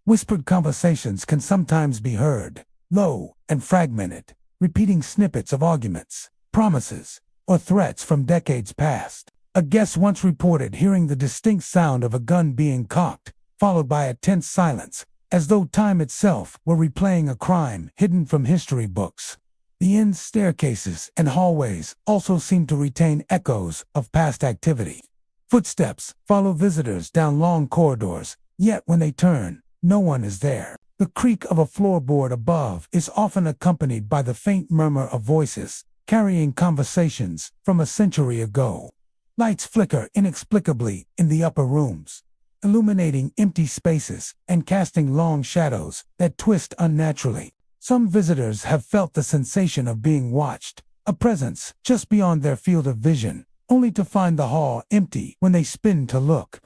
Whispered conversations can sometimes be heard, low and fragmented, repeating snippets of arguments, promises, or threats from decades past. A guest once reported hearing the distinct sound of a gun being cocked, followed by a tense silence, as though time itself were replaying a crime hidden from history books. The inn's staircases and hallways also seem to retain echoes of past activity. Footsteps follow visitors down long corridors, yet when they turn, no one is there. The creak of a floorboard above is often accompanied by the faint murmur of voices, carrying conversations from a century ago. Lights flicker inexplicably in the upper rooms, illuminating empty spaces and casting long shadows that twist unnaturally. Some visitors have felt the sensation of being watched, a presence just beyond their field of vision, only to find the hall empty when they spin to look.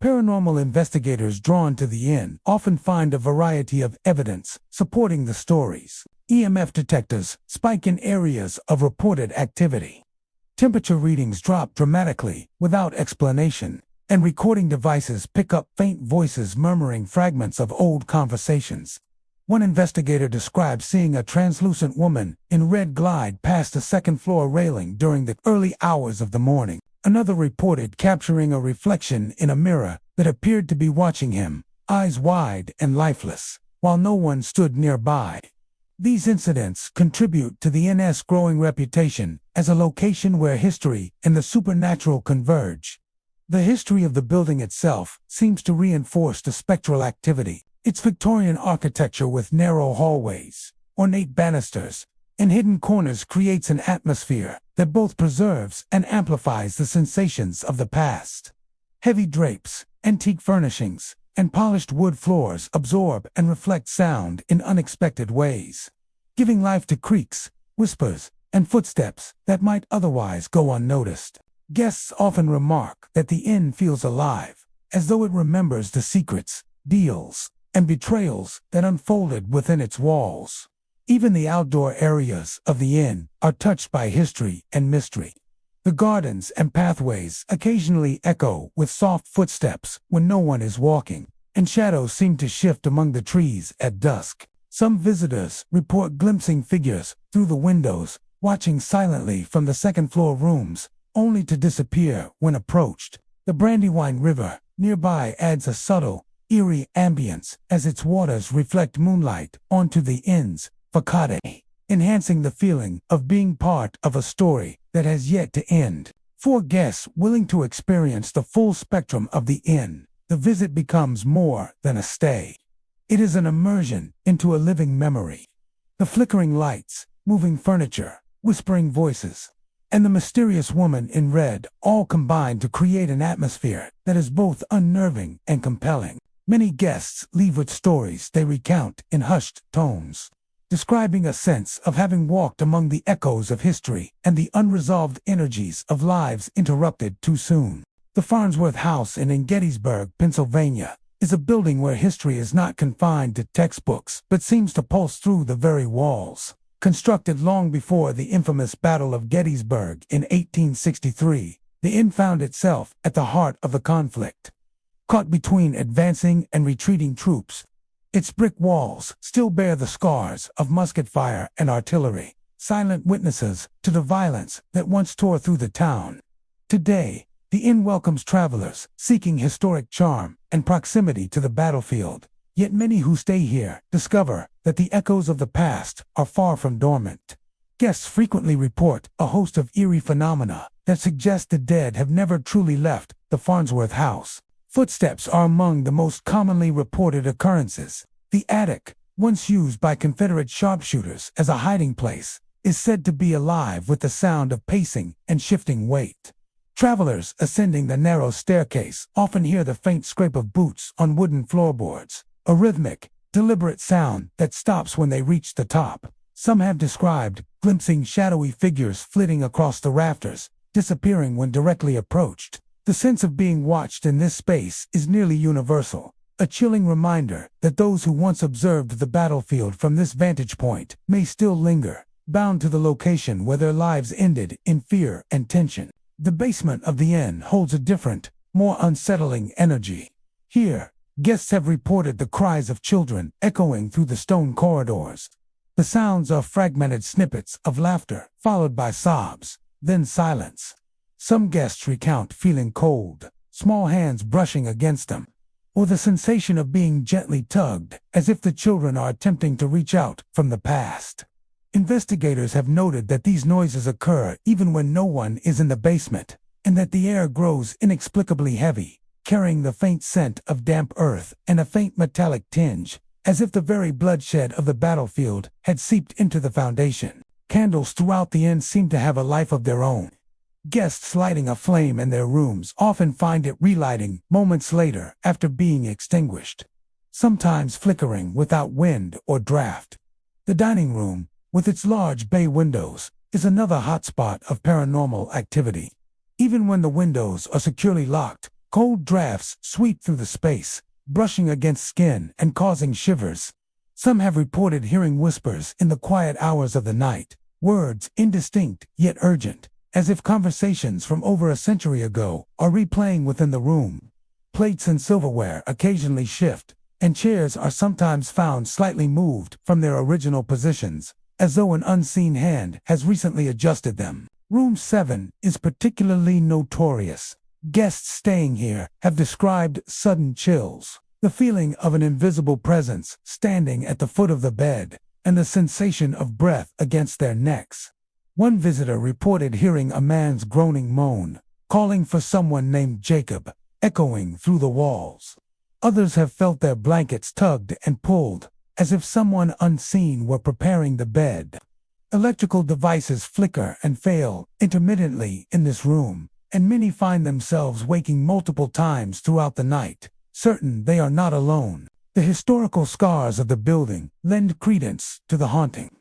Paranormal investigators drawn to the inn often find a variety of evidence supporting the stories. EMF detectors spike in areas of reported activity. Temperature readings drop dramatically without explanation, and recording devices pick up faint voices murmuring fragments of old conversations. One investigator described seeing a translucent woman in red glide past the second-floor railing during the early hours of the morning. Another reported capturing a reflection in a mirror that appeared to be watching him, eyes wide and lifeless, while no one stood nearby. These incidents contribute to the inn's growing reputation as a location where history and the supernatural converge. The history of the building itself seems to reinforce the spectral activity. Its Victorian architecture with narrow hallways, ornate banisters, and hidden corners creates an atmosphere that both preserves and amplifies the sensations of the past. Heavy drapes, antique furnishings, and polished wood floors absorb and reflect sound in unexpected ways, giving life to creaks, whispers, and footsteps that might otherwise go unnoticed. Guests often remark that the inn feels alive, as though it remembers the secrets, deals, and betrayals that unfolded within its walls. Even the outdoor areas of the inn are touched by history and mystery. The gardens and pathways occasionally echo with soft footsteps when no one is walking, and shadows seem to shift among the trees at dusk. Some visitors report glimpsing figures through the windows, watching silently from the second-floor rooms, only to disappear when approached. The Brandywine River nearby adds a subtle, eerie ambience as its waters reflect moonlight onto the inn's facade, enhancing the feeling of being part of a story that has yet to end. For guests willing to experience the full spectrum of the inn, the visit becomes more than a stay. It is an immersion into a living memory. The flickering lights, moving furniture, whispering voices, and the mysterious woman in red all combine to create an atmosphere that is both unnerving and compelling. Many guests leave with stories they recount in hushed tones, describing a sense of having walked among the echoes of history and the unresolved energies of lives interrupted too soon. The Farnsworth House in Gettysburg, Pennsylvania, is a building where history is not confined to textbooks but seems to pulse through the very walls. Constructed long before the infamous Battle of Gettysburg in 1863, the inn found itself at the heart of the conflict. Caught between advancing and retreating troops, its brick walls still bear the scars of musket fire and artillery, silent witnesses to the violence that once tore through the town. Today, the inn welcomes travelers seeking historic charm and proximity to the battlefield, yet many who stay here discover that the echoes of the past are far from dormant. Guests frequently report a host of eerie phenomena that suggest the dead have never truly left the Farnsworth house. Footsteps are among the most commonly reported occurrences. The attic, once used by Confederate sharpshooters as a hiding place, is said to be alive with the sound of pacing and shifting weight. Travelers ascending the narrow staircase often hear the faint scrape of boots on wooden floorboards, a rhythmic, deliberate sound that stops when they reach the top. Some have described glimpsing shadowy figures flitting across the rafters, disappearing when directly approached. The sense of being watched in this space is nearly universal, a chilling reminder that those who once observed the battlefield from this vantage point may still linger, bound to the location where their lives ended in fear and tension. The basement of the inn holds a different, more unsettling energy. Here, guests have reported the cries of children echoing through the stone corridors. The sounds are fragmented snippets of laughter, followed by sobs, then silence. Some guests recount feeling cold, small hands brushing against them, or the sensation of being gently tugged, as if the children are attempting to reach out from the past. Investigators have noted that these noises occur even when no one is in the basement, and that the air grows inexplicably heavy, carrying the faint scent of damp earth and a faint metallic tinge, as if the very bloodshed of the battlefield had seeped into the foundation. Candles throughout the inn seem to have a life of their own. Guests lighting a flame in their rooms often find it relighting moments later after being extinguished, sometimes flickering without wind or draft. The dining room, with its large bay windows, is another hotspot of paranormal activity. Even when the windows are securely locked, cold drafts sweep through the space, brushing against skin and causing shivers. Some have reported hearing whispers in the quiet hours of the night, words indistinct yet urgent, as if conversations from over a century ago are replaying within the room. Plates and silverware occasionally shift, and chairs are sometimes found slightly moved from their original positions, as though an unseen hand has recently adjusted them. Room 7 is particularly notorious. Guests staying here have described sudden chills, the feeling of an invisible presence standing at the foot of the bed, and the sensation of breath against their necks. One visitor reported hearing a man's groaning moan, calling for someone named Jacob, echoing through the walls. Others have felt their blankets tugged and pulled, as if someone unseen were preparing the bed. Electrical devices flicker and fail intermittently in this room, and many find themselves waking multiple times throughout the night, certain they are not alone. The historical scars of the building lend credence to the haunting.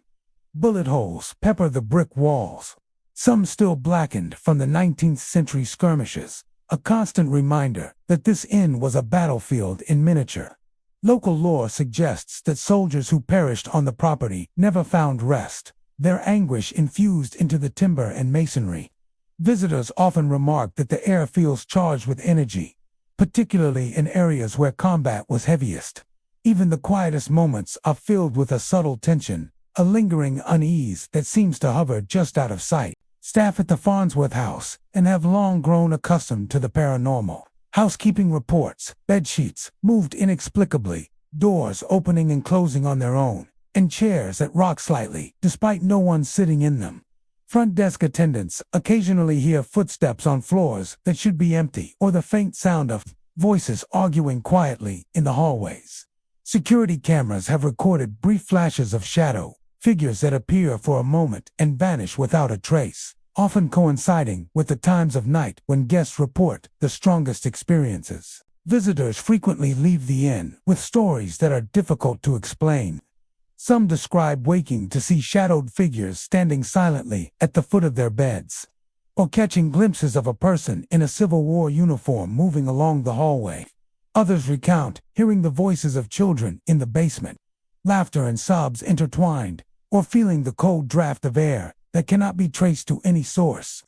Bullet holes pepper the brick walls, some still blackened from the 19th century skirmishes, a constant reminder that this inn was a battlefield in miniature. Local lore suggests that soldiers who perished on the property never found rest, their anguish infused into the timber and masonry. Visitors often remark that the air feels charged with energy, particularly in areas where combat was heaviest. Even the quietest moments are filled with a subtle tension, a lingering unease that seems to hover just out of sight. Staff at the Farnsworth House and have long grown accustomed to the paranormal. Housekeeping reports, bedsheets moved inexplicably, doors opening and closing on their own, and chairs that rock slightly despite no one sitting in them. Front desk attendants occasionally hear footsteps on floors that should be empty, or the faint sound of voices arguing quietly in the hallways. Security cameras have recorded brief flashes of shadow, figures that appear for a moment and vanish without a trace, often coinciding with the times of night when guests report the strongest experiences. Visitors frequently leave the inn with stories that are difficult to explain. Some describe waking to see shadowed figures standing silently at the foot of their beds, or catching glimpses of a person in a Civil War uniform moving along the hallway. Others recount hearing the voices of children in the basement, laughter and sobs intertwined, or feeling the cold draft of air that cannot be traced to any source.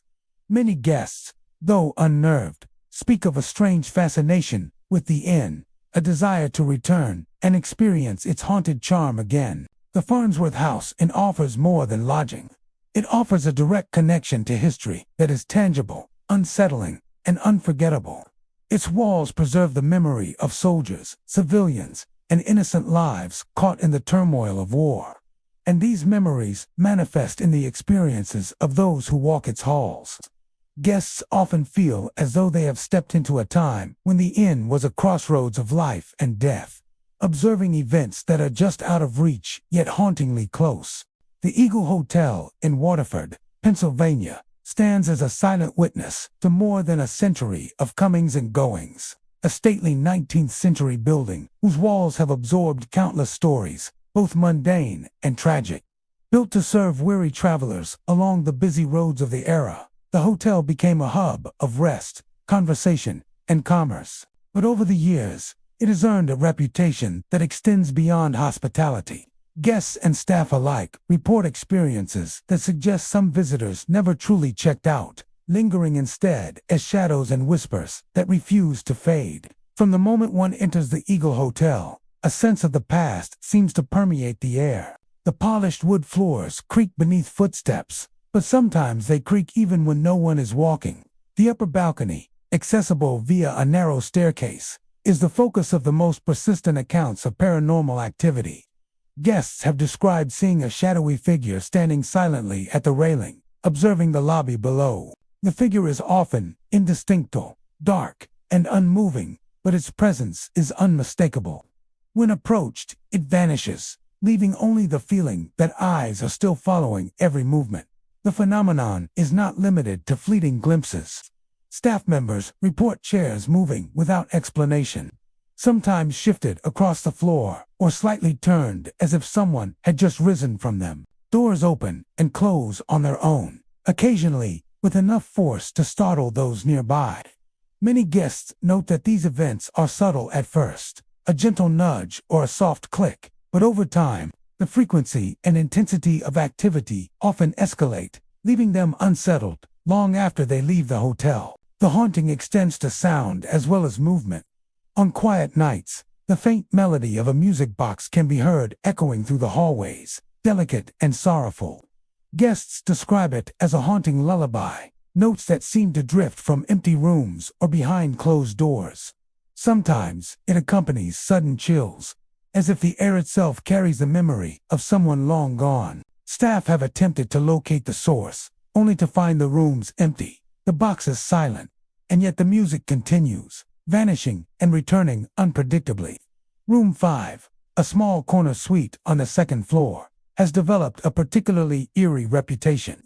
Many guests, though unnerved, speak of a strange fascination with the inn, a desire to return and experience its haunted charm again. The Farnsworth House Inn offers more than lodging. It offers a direct connection to history that is tangible, unsettling, and unforgettable. Its walls preserve the memory of soldiers, civilians, and innocent lives caught in the turmoil of war. And these memories manifest in the experiences of those who walk its halls. Guests often feel as though they have stepped into a time when the inn was a crossroads of life and death, observing events that are just out of reach yet hauntingly close. The Eagle Hotel in Waterford, Pennsylvania, stands as a silent witness to more than a century of comings and goings. A stately 19th century building whose walls have absorbed countless stories, both mundane and tragic. Built to serve weary travelers along the busy roads of the era, the hotel became a hub of rest, conversation, and commerce. But over the years, it has earned a reputation that extends beyond hospitality. Guests and staff alike report experiences that suggest some visitors never truly checked out, lingering instead as shadows and whispers that refuse to fade. From the moment one enters the Eagle Hotel, a sense of the past seems to permeate the air. The polished wood floors creak beneath footsteps, but sometimes they creak even when no one is walking. The upper balcony, accessible via a narrow staircase, is the focus of the most persistent accounts of paranormal activity. Guests have described seeing a shadowy figure standing silently at the railing, observing the lobby below. The figure is often indistinctable, dark, and unmoving, but its presence is unmistakable. When approached, it vanishes, leaving only the feeling that eyes are still following every movement. The phenomenon is not limited to fleeting glimpses. Staff members report chairs moving without explanation, sometimes shifted across the floor or slightly turned as if someone had just risen from them. Doors open and close on their own, occasionally with enough force to startle those nearby. Many guests note that these events are subtle at first, a gentle nudge or a soft click, but over time, the frequency and intensity of activity often escalate, leaving them unsettled long after they leave the hotel. The haunting extends to sound as well as movement. On quiet nights, the faint melody of a music box can be heard echoing through the hallways, delicate and sorrowful. Guests describe it as a haunting lullaby, notes that seem to drift from empty rooms or behind closed doors. Sometimes it accompanies sudden chills, as if the air itself carries the memory of someone long gone. Staff have attempted to locate the source, only to find the rooms empty. The box is silent, and yet the music continues, vanishing and returning unpredictably. Room 5, a small corner suite on the second floor, has developed a particularly eerie reputation.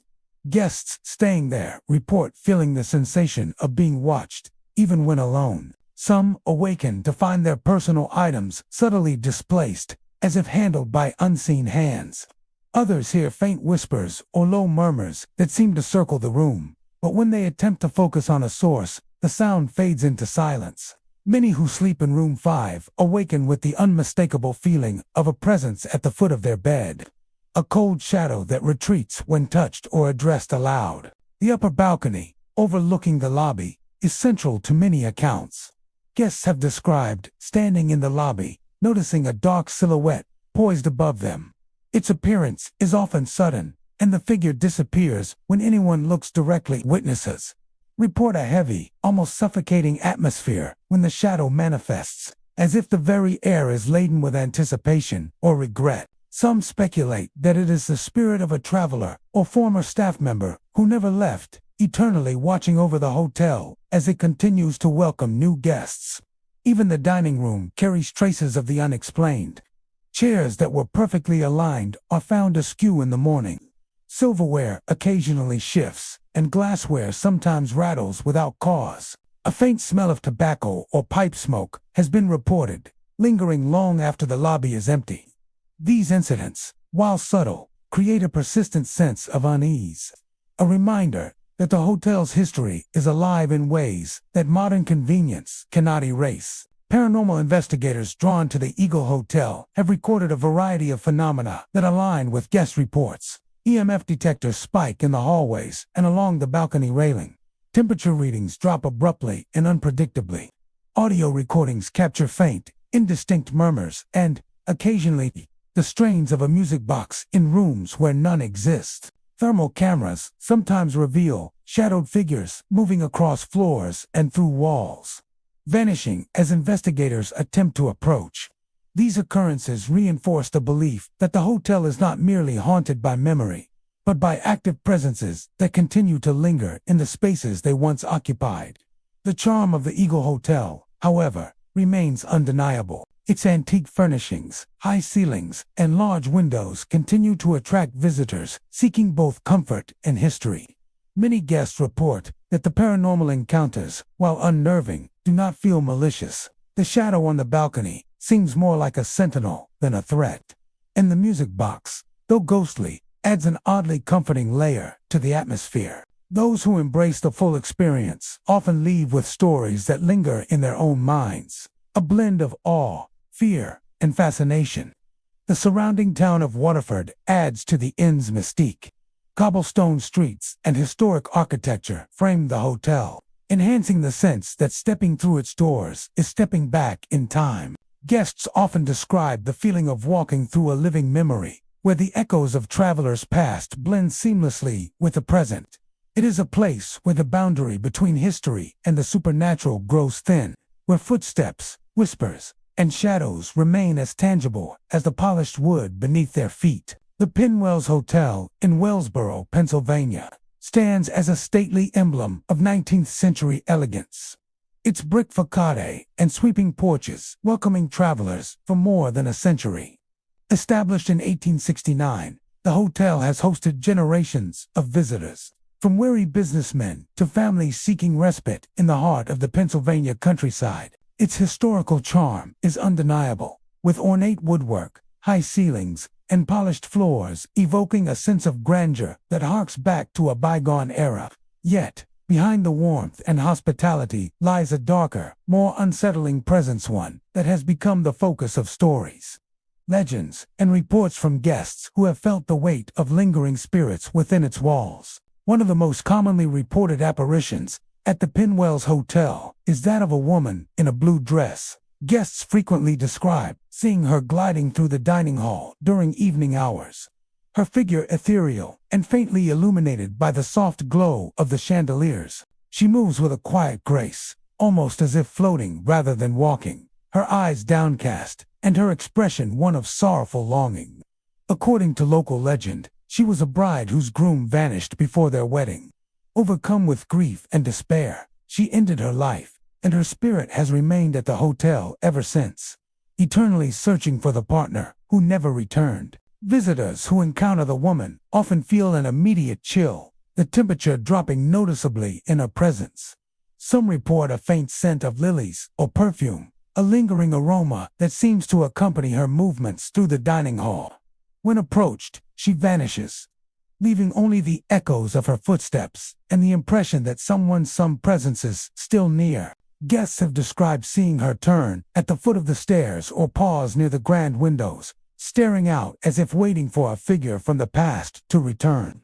Guests staying there report feeling the sensation of being watched, even when alone. Some awaken to find their personal items subtly displaced, as if handled by unseen hands. Others hear faint whispers or low murmurs that seem to circle the room, but when they attempt to focus on a source, the sound fades into silence. Many who sleep in room 5 awaken with the unmistakable feeling of a presence at the foot of their bed. A cold shadow that retreats when touched or addressed aloud. The upper balcony, overlooking the lobby, is central to many accounts. Guests have described standing in the lobby, noticing a dark silhouette poised above them. Its appearance is often sudden, and the figure disappears when anyone looks directly. Witnesses report a heavy, almost suffocating atmosphere when the shadow manifests, as if the very air is laden with anticipation or regret. Some speculate that it is the spirit of a traveler or former staff member who never left, eternally watching over the hotel as it continues to welcome new guests. Even the dining room carries traces of the unexplained. Chairs that were perfectly aligned are found askew in the morning. Silverware occasionally shifts, and glassware sometimes rattles without cause. A faint smell of tobacco or pipe smoke has been reported, lingering long after the lobby is empty. These incidents, while subtle, create a persistent sense of unease. A reminder that the hotel's history is alive in ways that modern convenience cannot erase. Paranormal investigators drawn to the Eagle Hotel have recorded a variety of phenomena that align with guest reports. EMF detectors spike in the hallways and along the balcony railing. Temperature readings drop abruptly and unpredictably. Audio recordings capture faint, indistinct murmurs and, occasionally, the strains of a music box in rooms where none exist. Thermal cameras sometimes reveal shadowed figures moving across floors and through walls, vanishing as investigators attempt to approach. These occurrences reinforce the belief that the hotel is not merely haunted by memory, but by active presences that continue to linger in the spaces they once occupied. The charm of the Eagle Hotel, however, remains undeniable. Its antique furnishings, high ceilings, and large windows continue to attract visitors seeking both comfort and history. Many guests report that the paranormal encounters, while unnerving, do not feel malicious. The shadow on the balcony seems more like a sentinel than a threat. And the music box, though ghostly, adds an oddly comforting layer to the atmosphere. Those who embrace the full experience often leave with stories that linger in their own minds, a blend of awe, fear, and fascination. The surrounding town of Waterford adds to the inn's mystique. Cobblestone streets and historic architecture frame the hotel, enhancing the sense that stepping through its doors is stepping back in time. Guests often describe the feeling of walking through a living memory, where the echoes of travelers' past blend seamlessly with the present. It is a place where the boundary between history and the supernatural grows thin, where footsteps, whispers, and shadows remain as tangible as the polished wood beneath their feet. The Pinwells Hotel in Wellsboro, Pennsylvania, stands as a stately emblem of 19th-century elegance. Its brick facade and sweeping porches welcoming travelers for more than a century. Established in 1869, the hotel has hosted generations of visitors, from weary businessmen to families seeking respite in the heart of the Pennsylvania countryside. Its historical charm is undeniable, with ornate woodwork, high ceilings, and polished floors evoking a sense of grandeur that harks back to a bygone era. Yet, behind the warmth and hospitality lies a darker, more unsettling presence, one that has become the focus of stories, legends, and reports from guests who have felt the weight of lingering spirits within its walls. One of the most commonly reported apparitions at the Pinwells Hotel is that of a woman in a blue dress. Guests frequently describe seeing her gliding through the dining hall during evening hours. Her figure ethereal and faintly illuminated by the soft glow of the chandeliers. She moves with a quiet grace, almost as if floating rather than walking, her eyes downcast, and her expression one of sorrowful longing. According to local legend, she was a bride whose groom vanished before their wedding. Overcome with grief and despair, she ended her life, and her spirit has remained at the hotel ever since, eternally searching for the partner who never returned. Visitors who encounter the woman often feel an immediate chill, the temperature dropping noticeably in her presence. Some report a faint scent of lilies or perfume, a lingering aroma that seems to accompany her movements through the dining hall. When approached, she vanishes, leaving only the echoes of her footsteps and the impression that some presence is still near. Guests have described seeing her turn at the foot of the stairs or pause near the grand windows, staring out as if waiting for a figure from the past to return.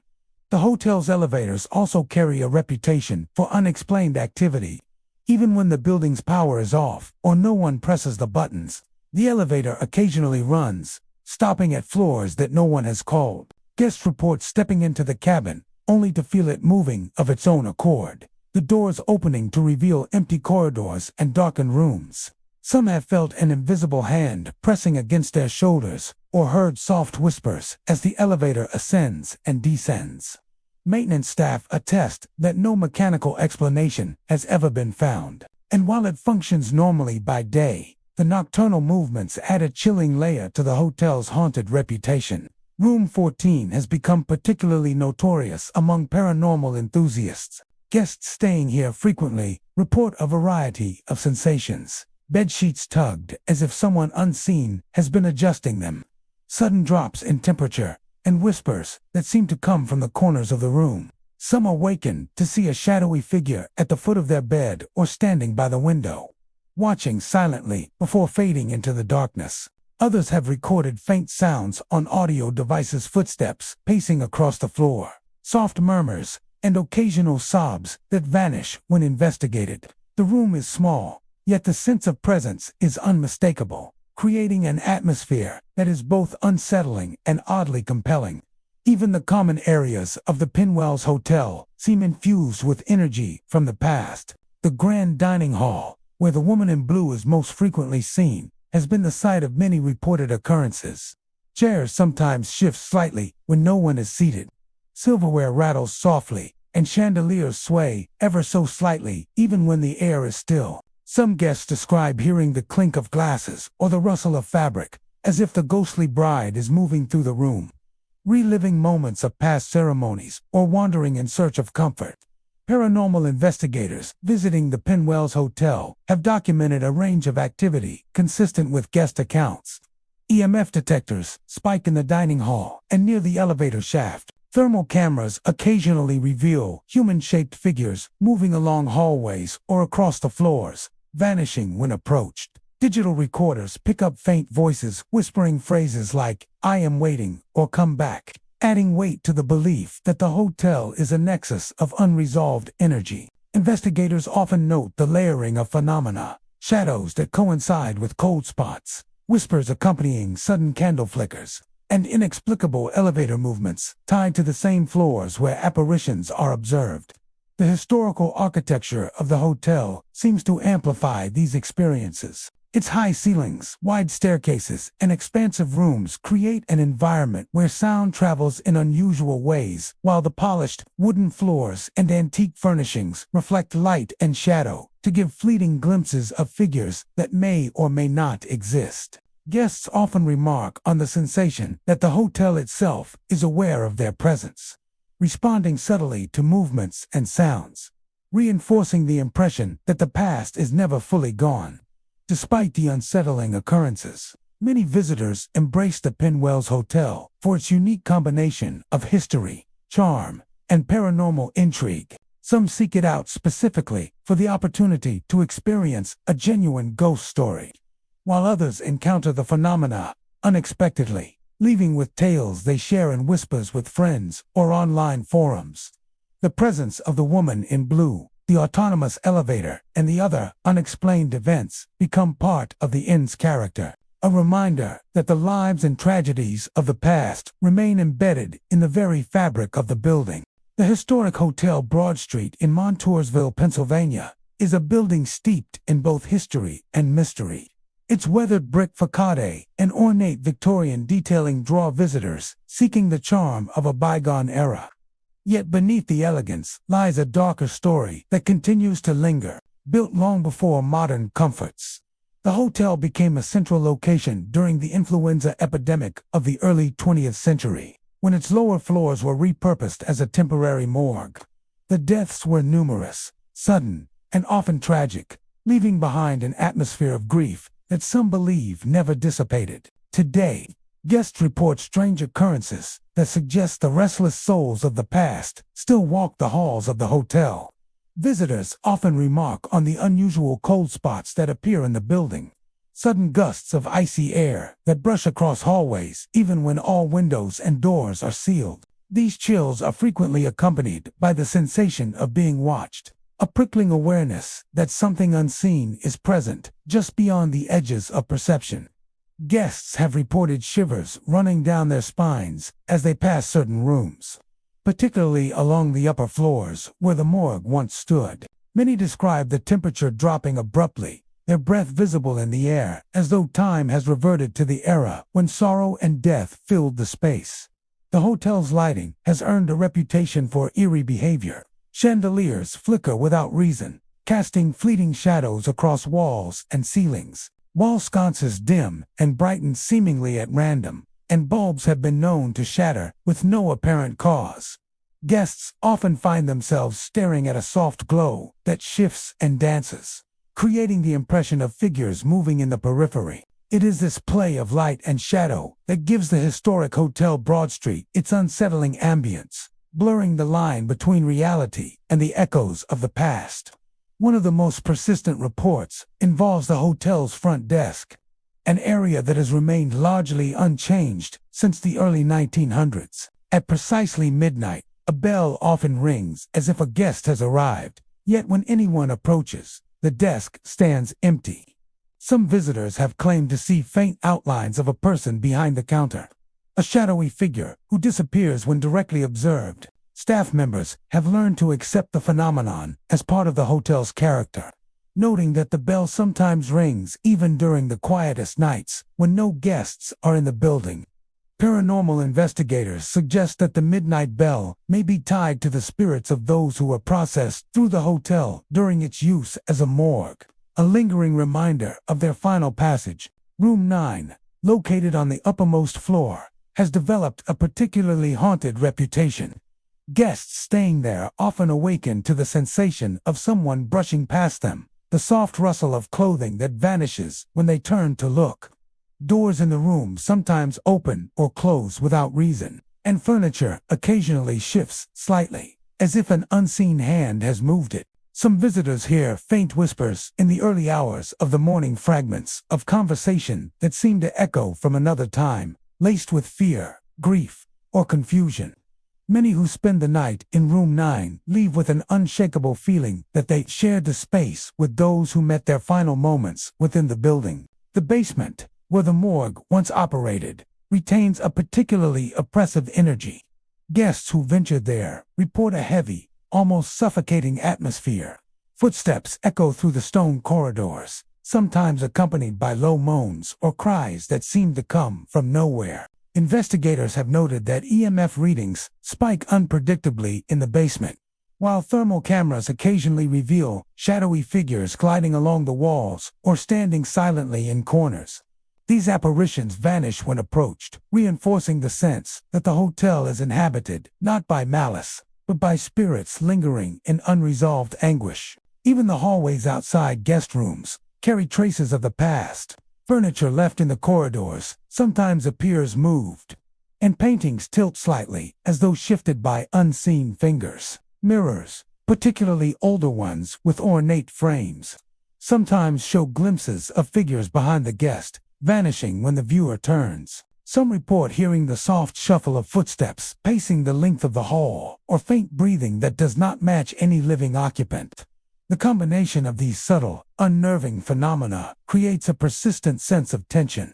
The hotel's elevators also carry a reputation for unexplained activity. Even when the building's power is off or no one presses the buttons, the elevator occasionally runs, stopping at floors that no one has called. Guests report stepping into the cabin, only to feel it moving of its own accord, the doors opening to reveal empty corridors and darkened rooms. Some have felt an invisible hand pressing against their shoulders, or heard soft whispers as the elevator ascends and descends. Maintenance staff attest that no mechanical explanation has ever been found, and while it functions normally by day, the nocturnal movements add a chilling layer to the hotel's haunted reputation. Room 14 has become particularly notorious among paranormal enthusiasts. Guests staying here frequently report a variety of sensations. Bedsheets tugged as if someone unseen has been adjusting them, sudden drops in temperature, and whispers that seem to come from the corners of the room. Some awaken to see a shadowy figure at the foot of their bed or standing by the window, watching silently before fading into the darkness. Others have recorded faint sounds on audio devices, footsteps pacing across the floor, soft murmurs, and occasional sobs that vanish when investigated. The room is small, yet the sense of presence is unmistakable, creating an atmosphere that is both unsettling and oddly compelling. Even the common areas of the Penwells Hotel seem infused with energy from the past. The grand dining hall, where the woman in blue is most frequently seen, has been the site of many reported occurrences. Chairs sometimes shift slightly when no one is seated. Silverware rattles softly, and chandeliers sway ever so slightly even when the air is still. Some guests describe hearing the clink of glasses or the rustle of fabric, as if the ghostly bride is moving through the room, reliving moments of past ceremonies or wandering in search of comfort. Paranormal investigators visiting the Penwells Hotel have documented a range of activity consistent with guest accounts. EMF detectors spike in the dining hall and near the elevator shaft. Thermal cameras occasionally reveal human-shaped figures moving along hallways or across the floors, vanishing when approached. Digital recorders pick up faint voices whispering phrases like, "I am waiting," or "come back," adding weight to the belief that the hotel is a nexus of unresolved energy. Investigators often note the layering of phenomena, shadows that coincide with cold spots, whispers accompanying sudden candle flickers, and inexplicable elevator movements tied to the same floors where apparitions are observed. The historical architecture of the hotel seems to amplify these experiences. Its high ceilings, wide staircases, and expansive rooms create an environment where sound travels in unusual ways, while the polished wooden floors and antique furnishings reflect light and shadow to give fleeting glimpses of figures that may or may not exist. Guests often remark on the sensation that the hotel itself is aware of their presence, responding subtly to movements and sounds, reinforcing the impression that the past is never fully gone. Despite the unsettling occurrences, many visitors embrace the Penwells Hotel for its unique combination of history, charm, and paranormal intrigue. Some seek it out specifically for the opportunity to experience a genuine ghost story, while others encounter the phenomena unexpectedly, leaving with tales they share in whispers with friends or online forums. The presence of the woman in blue, the autonomous elevator, and the other unexplained events become part of the inn's character, a reminder that the lives and tragedies of the past remain embedded in the very fabric of the building. The historic Hotel Broad Street in Montoursville, Pennsylvania, is a building steeped in both history and mystery. Its weathered brick facade and ornate Victorian detailing draw visitors seeking the charm of a bygone era. Yet beneath the elegance lies a darker story that continues to linger, built long before modern comforts. The hotel became a central location during the influenza epidemic of the early 20th century, when its lower floors were repurposed as a temporary morgue. The deaths were numerous, sudden, and often tragic, leaving behind an atmosphere of grief that some believe never dissipated. Today, guests report strange occurrences that suggest the restless souls of the past still walk the halls of the hotel. Visitors often remark on the unusual cold spots that appear in the building, sudden gusts of icy air that brush across hallways even when all windows and doors are sealed. These chills are frequently accompanied by the sensation of being watched, a prickling awareness that something unseen is present just beyond the edges of perception. Guests have reported shivers running down their spines as they pass certain rooms, particularly along the upper floors where the morgue once stood. Many describe the temperature dropping abruptly, their breath visible in the air, as though time has reverted to the era when sorrow and death filled the space. The hotel's lighting has earned a reputation for eerie behavior. Chandeliers flicker without reason, casting fleeting shadows across walls and ceilings. Wall sconces dim and brighten seemingly at random, and bulbs have been known to shatter with no apparent cause. Guests often find themselves staring at a soft glow that shifts and dances, creating the impression of figures moving in the periphery. It is this play of light and shadow that gives the historic Hotel Broad Street its unsettling ambience, blurring the line between reality and the echoes of the past. One of the most persistent reports involves the hotel's front desk, an area that has remained largely unchanged since the early 1900s. At precisely midnight, a bell often rings as if a guest has arrived, yet when anyone approaches, the desk stands empty. Some visitors have claimed to see faint outlines of a person behind the counter, a shadowy figure who disappears when directly observed. Staff members have learned to accept the phenomenon as part of the hotel's character, noting that the bell sometimes rings even during the quietest nights when no guests are in the building. Paranormal investigators suggest that the midnight bell may be tied to the spirits of those who were processed through the hotel during its use as a morgue, a lingering reminder of their final passage. Room 9, located on the uppermost floor, has developed a particularly haunted reputation. Guests staying there often awaken to the sensation of someone brushing past them, the soft rustle of clothing that vanishes when they turn to look. Doors in the room sometimes open or close without reason, and furniture occasionally shifts slightly, as if an unseen hand has moved it. Some visitors hear faint whispers in the early hours of the morning, fragments of conversation that seem to echo from another time, laced with fear, grief, or confusion. Many who spend the night in room 9 leave with an unshakable feeling that they shared the space with those who met their final moments within the building. The basement, where the morgue once operated, retains a particularly oppressive energy. Guests who venture there report a heavy, almost suffocating atmosphere. Footsteps echo through the stone corridors, sometimes accompanied by low moans or cries that seem to come from nowhere. Investigators have noted that EMF readings spike unpredictably in the basement, while thermal cameras occasionally reveal shadowy figures gliding along the walls or standing silently in corners. These apparitions vanish when approached, reinforcing the sense that the hotel is inhabited not by malice, but by spirits lingering in unresolved anguish. Even the hallways outside guest rooms carry traces of the past. Furniture left in the corridors sometimes appears moved, and paintings tilt slightly as though shifted by unseen fingers. Mirrors, particularly older ones with ornate frames, sometimes show glimpses of figures behind the guest, vanishing when the viewer turns. Some report hearing the soft shuffle of footsteps pacing the length of the hall, or faint breathing that does not match any living occupant. The combination of these subtle, unnerving phenomena creates a persistent sense of tension,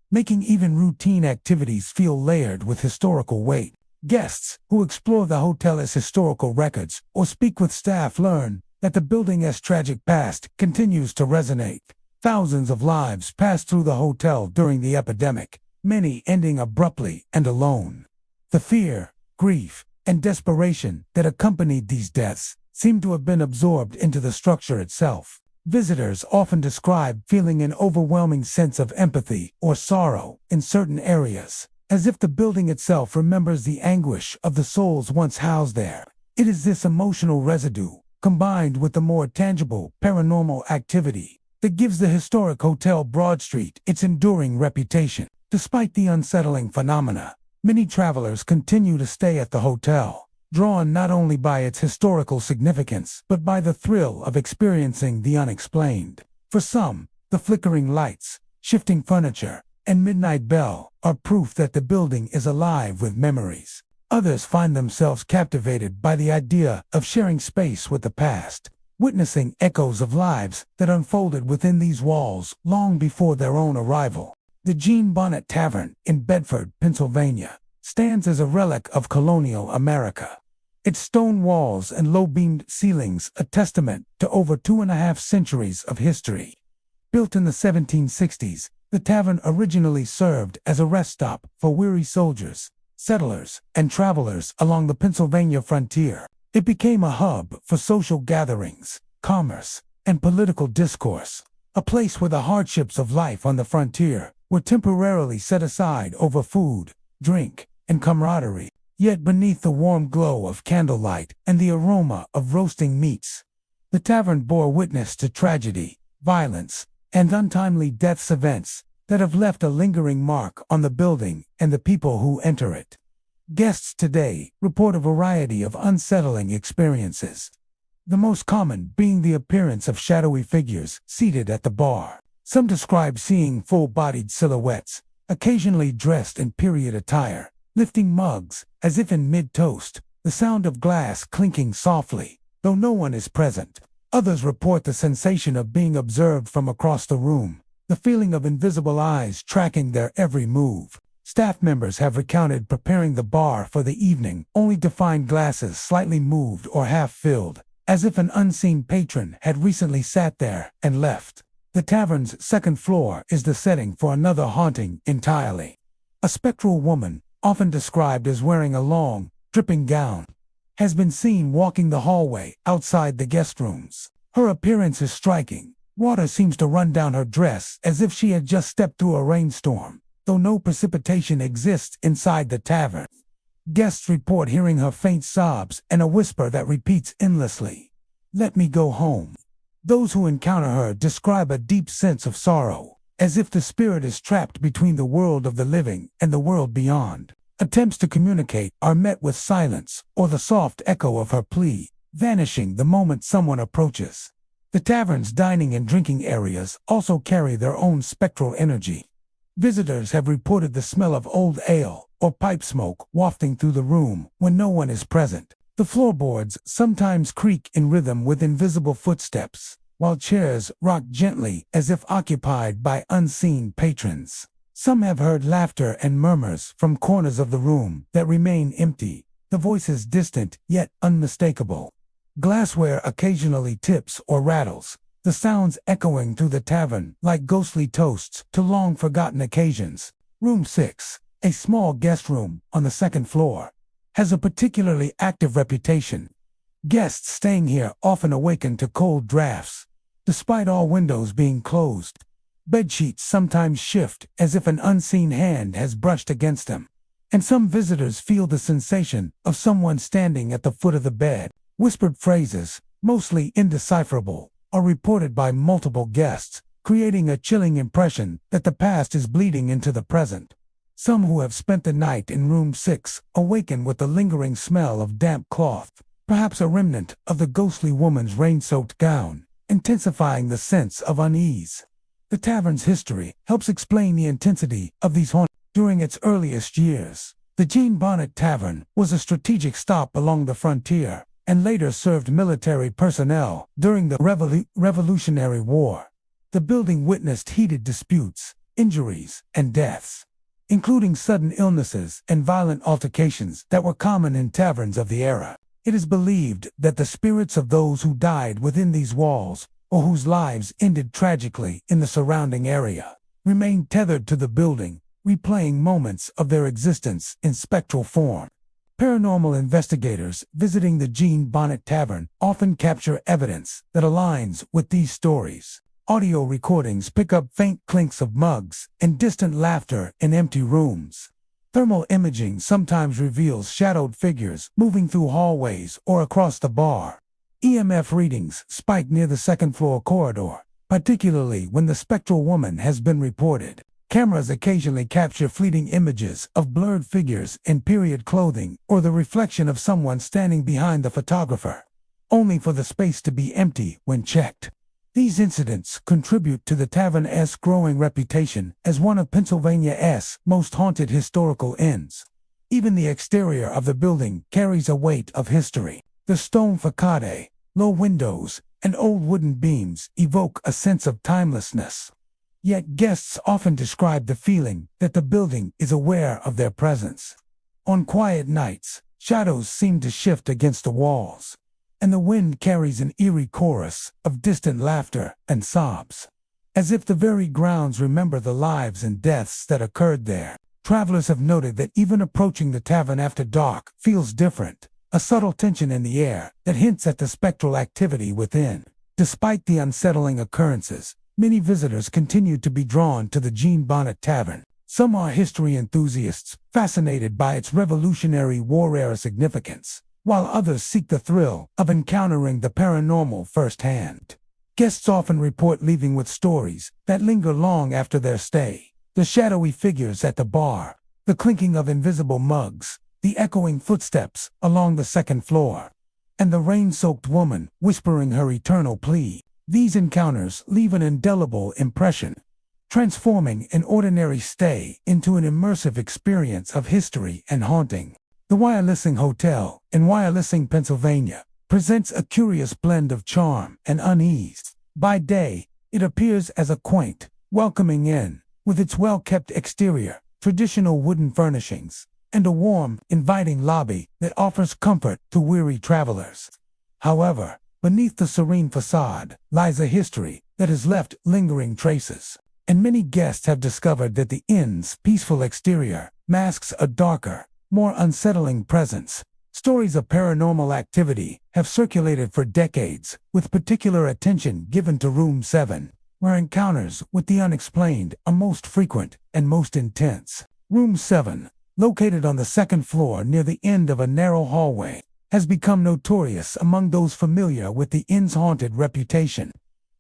making even routine activities feel layered with historical weight. Guests who explore the hotel's historical records or speak with staff learn that the building's tragic past continues to resonate, Thousands of lives passed through the hotel during the epidemic, many ending abruptly and alone. The fear, grief, and desperation that accompanied these deaths seem to have been absorbed into the structure itself. Visitors often describe feeling an overwhelming sense of empathy or sorrow in certain areas, as if the building itself remembers the anguish of the souls once housed there. It is this emotional residue, combined with the more tangible paranormal activity, that gives the historic Hotel Broad Street its enduring reputation. Despite the unsettling phenomena, many travelers continue to stay at the hotel, drawn not only by its historical significance but by the thrill of experiencing the unexplained. For some, the flickering lights, shifting furniture, and midnight bell are proof that the building is alive with memories. Others find themselves captivated by the idea of sharing space with the past, witnessing echoes of lives that unfolded within these walls long before their own arrival. The Jean Bonnet Tavern in Bedford, Pennsylvania, stands as a relic of colonial America. Its stone walls and low-beamed ceilings a testament to over 2.5 centuries of history. Built in the 1760s, the tavern originally served as a rest stop for weary soldiers, settlers, and travelers along the Pennsylvania frontier. It became a hub for social gatherings, commerce, and political discourse, a place where the hardships of life on the frontier were temporarily set aside over food, drink, and camaraderie. Yet beneath the warm glow of candlelight and the aroma of roasting meats, the tavern bore witness to tragedy, violence, and untimely deaths, events that have left a lingering mark on the building and the people who enter it. Guests today report a variety of unsettling experiences, the most common being the appearance of shadowy figures seated at the bar. Some describe seeing full-bodied silhouettes, occasionally dressed in period attire, lifting mugs as if in mid-toast, the sound of glass clinking softly, though no one is present. Others report the sensation of being observed from across the room, the feeling of invisible eyes tracking their every move. Staff members have recounted preparing the bar for the evening, only to find glasses slightly moved or half-filled, as if an unseen patron had recently sat there and left. The tavern's second floor is the setting for another haunting entirely. A spectral woman, often described as wearing a long, dripping gown, has been seen walking the hallway outside the guest rooms. Her appearance is striking. Water seems to run down her dress as if she had just stepped through a rainstorm, though no precipitation exists inside the tavern. Guests report hearing her faint sobs and a whisper that repeats endlessly, "Let me go home." Those who encounter her describe a deep sense of sorrow, as if the spirit is trapped between the world of the living and the world beyond. Attempts to communicate are met with silence or the soft echo of her plea, vanishing the moment someone approaches. The tavern's dining and drinking areas also carry their own spectral energy. Visitors have reported the smell of old ale or pipe smoke wafting through the room when no one is present. The floorboards sometimes creak in rhythm with invisible footsteps, while chairs rock gently as if occupied by unseen patrons. Some have heard laughter and murmurs from corners of the room that remain empty, the voices distant yet unmistakable. Glassware occasionally tips or rattles, the sounds echoing through the tavern like ghostly toasts to long-forgotten occasions. Room 6, a small guest room on the second floor, has a particularly active reputation. Guests staying here often awaken to cold drafts, despite all windows being closed. Bedsheets sometimes shift as if an unseen hand has brushed against them, and some visitors feel the sensation of someone standing at the foot of the bed. Whispered phrases, mostly indecipherable, are reported by multiple guests, creating a chilling impression that the past is bleeding into the present. Some who have spent the night in room 6 awaken with the lingering smell of damp cloth, perhaps a remnant of the ghostly woman's rain-soaked gown, intensifying the sense of unease. The tavern's history helps explain the intensity of these hauntings. During its earliest years, the Jean Bonnet Tavern was a strategic stop along the frontier, and later served military personnel during the Revolutionary War. The building witnessed heated disputes, injuries, and deaths, including sudden illnesses and violent altercations that were common in taverns of the era. It is believed that the spirits of those who died within these walls or whose lives ended tragically in the surrounding area, remain tethered to the building, replaying moments of their existence in spectral form. Paranormal investigators visiting the Jean Bonnet Tavern often capture evidence that aligns with these stories. Audio recordings pick up faint clinks of mugs and distant laughter in empty rooms. Thermal imaging sometimes reveals shadowed figures moving through hallways or across the bar. EMF readings spike near the second-floor corridor, particularly when the spectral woman has been reported. Cameras occasionally capture fleeting images of blurred figures in period clothing or the reflection of someone standing behind the photographer, only for the space to be empty when checked. These incidents contribute to the tavern's growing reputation as one of Pennsylvania's most haunted historical inns. Even the exterior of the building carries a weight of history. The stone facade, low windows, and old wooden beams evoke a sense of timelessness. Yet guests often describe the feeling that the building is aware of their presence. On quiet nights, shadows seem to shift against the walls, and the wind carries an eerie chorus of distant laughter and sobs. As if the very grounds remember the lives and deaths that occurred there. Travelers have noted that even approaching the tavern after dark feels different, a subtle tension in the air that hints at the spectral activity within. Despite the unsettling occurrences, many visitors continue to be drawn to the Jean Bonnet Tavern. Some are history enthusiasts, fascinated by its Revolutionary War-era significance, while others seek the thrill of encountering the paranormal firsthand. Guests often report leaving with stories that linger long after their stay. The shadowy figures at the bar, the clinking of invisible mugs, the echoing footsteps along the second floor, and the rain-soaked woman whispering her eternal plea. These encounters leave an indelible impression, transforming an ordinary stay into an immersive experience of history and haunting. The Wirelessing Hotel in Wirelessing, Pennsylvania, presents a curious blend of charm and unease. By day, it appears as a quaint, welcoming inn, with its well-kept exterior, traditional wooden furnishings, and a warm, inviting lobby that offers comfort to weary travelers. However, beneath the serene facade lies a history that has left lingering traces, and many guests have discovered that the inn's peaceful exterior masks a darker, more unsettling presence. Stories of paranormal activity have circulated for decades, with particular attention given to Room 7, where encounters with the unexplained are most frequent and most intense. Room 7, located on the second floor near the end of a narrow hallway, has become notorious among those familiar with the inn's haunted reputation.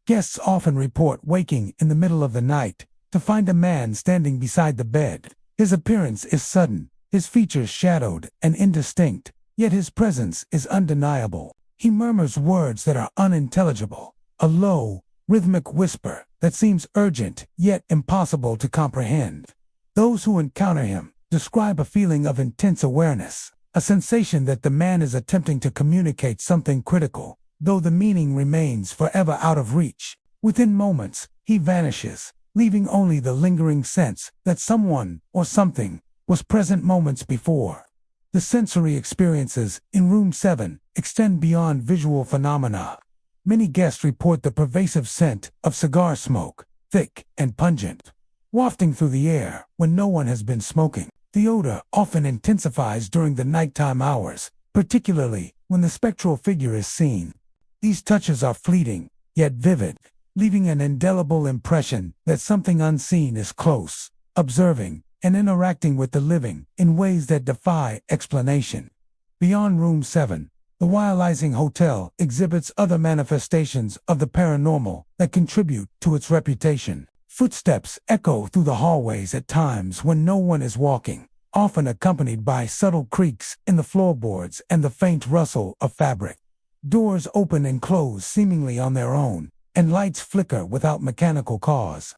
Guests often report waking in the middle of the night to find a man standing beside the bed. His appearance is sudden, his features shadowed and indistinct, yet his presence is undeniable. He murmurs words that are unintelligible, a low, rhythmic whisper that seems urgent yet impossible to comprehend. Those who encounter him describe a feeling of intense awareness, a sensation that the man is attempting to communicate something critical, though the meaning remains forever out of reach. Within moments, he vanishes, leaving only the lingering sense that someone or something was present moments before. The sensory experiences in Room 7 extend beyond visual phenomena. Many guests report the pervasive scent of cigar smoke, thick and pungent, wafting through the air when no one has been smoking. The odor often intensifies during the nighttime hours, particularly when the spectral figure is seen. These touches are fleeting, yet vivid, leaving an indelible impression that something unseen is close, observing, and interacting with the living in ways that defy explanation. Beyond Room 7, the Wirelessing Hotel exhibits other manifestations of the paranormal that contribute to its reputation. Footsteps echo through the hallways at times when no one is walking, often accompanied by subtle creaks in the floorboards and the faint rustle of fabric. Doors open and close seemingly on their own, and lights flicker without mechanical cause.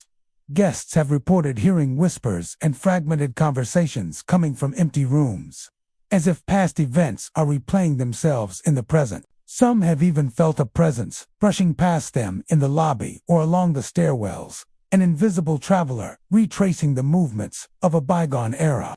Guests have reported hearing whispers and fragmented conversations coming from empty rooms, as if past events are replaying themselves in the present. Some have even felt a presence brushing past them in the lobby or along the stairwells, an invisible traveler retracing the movements of a bygone era.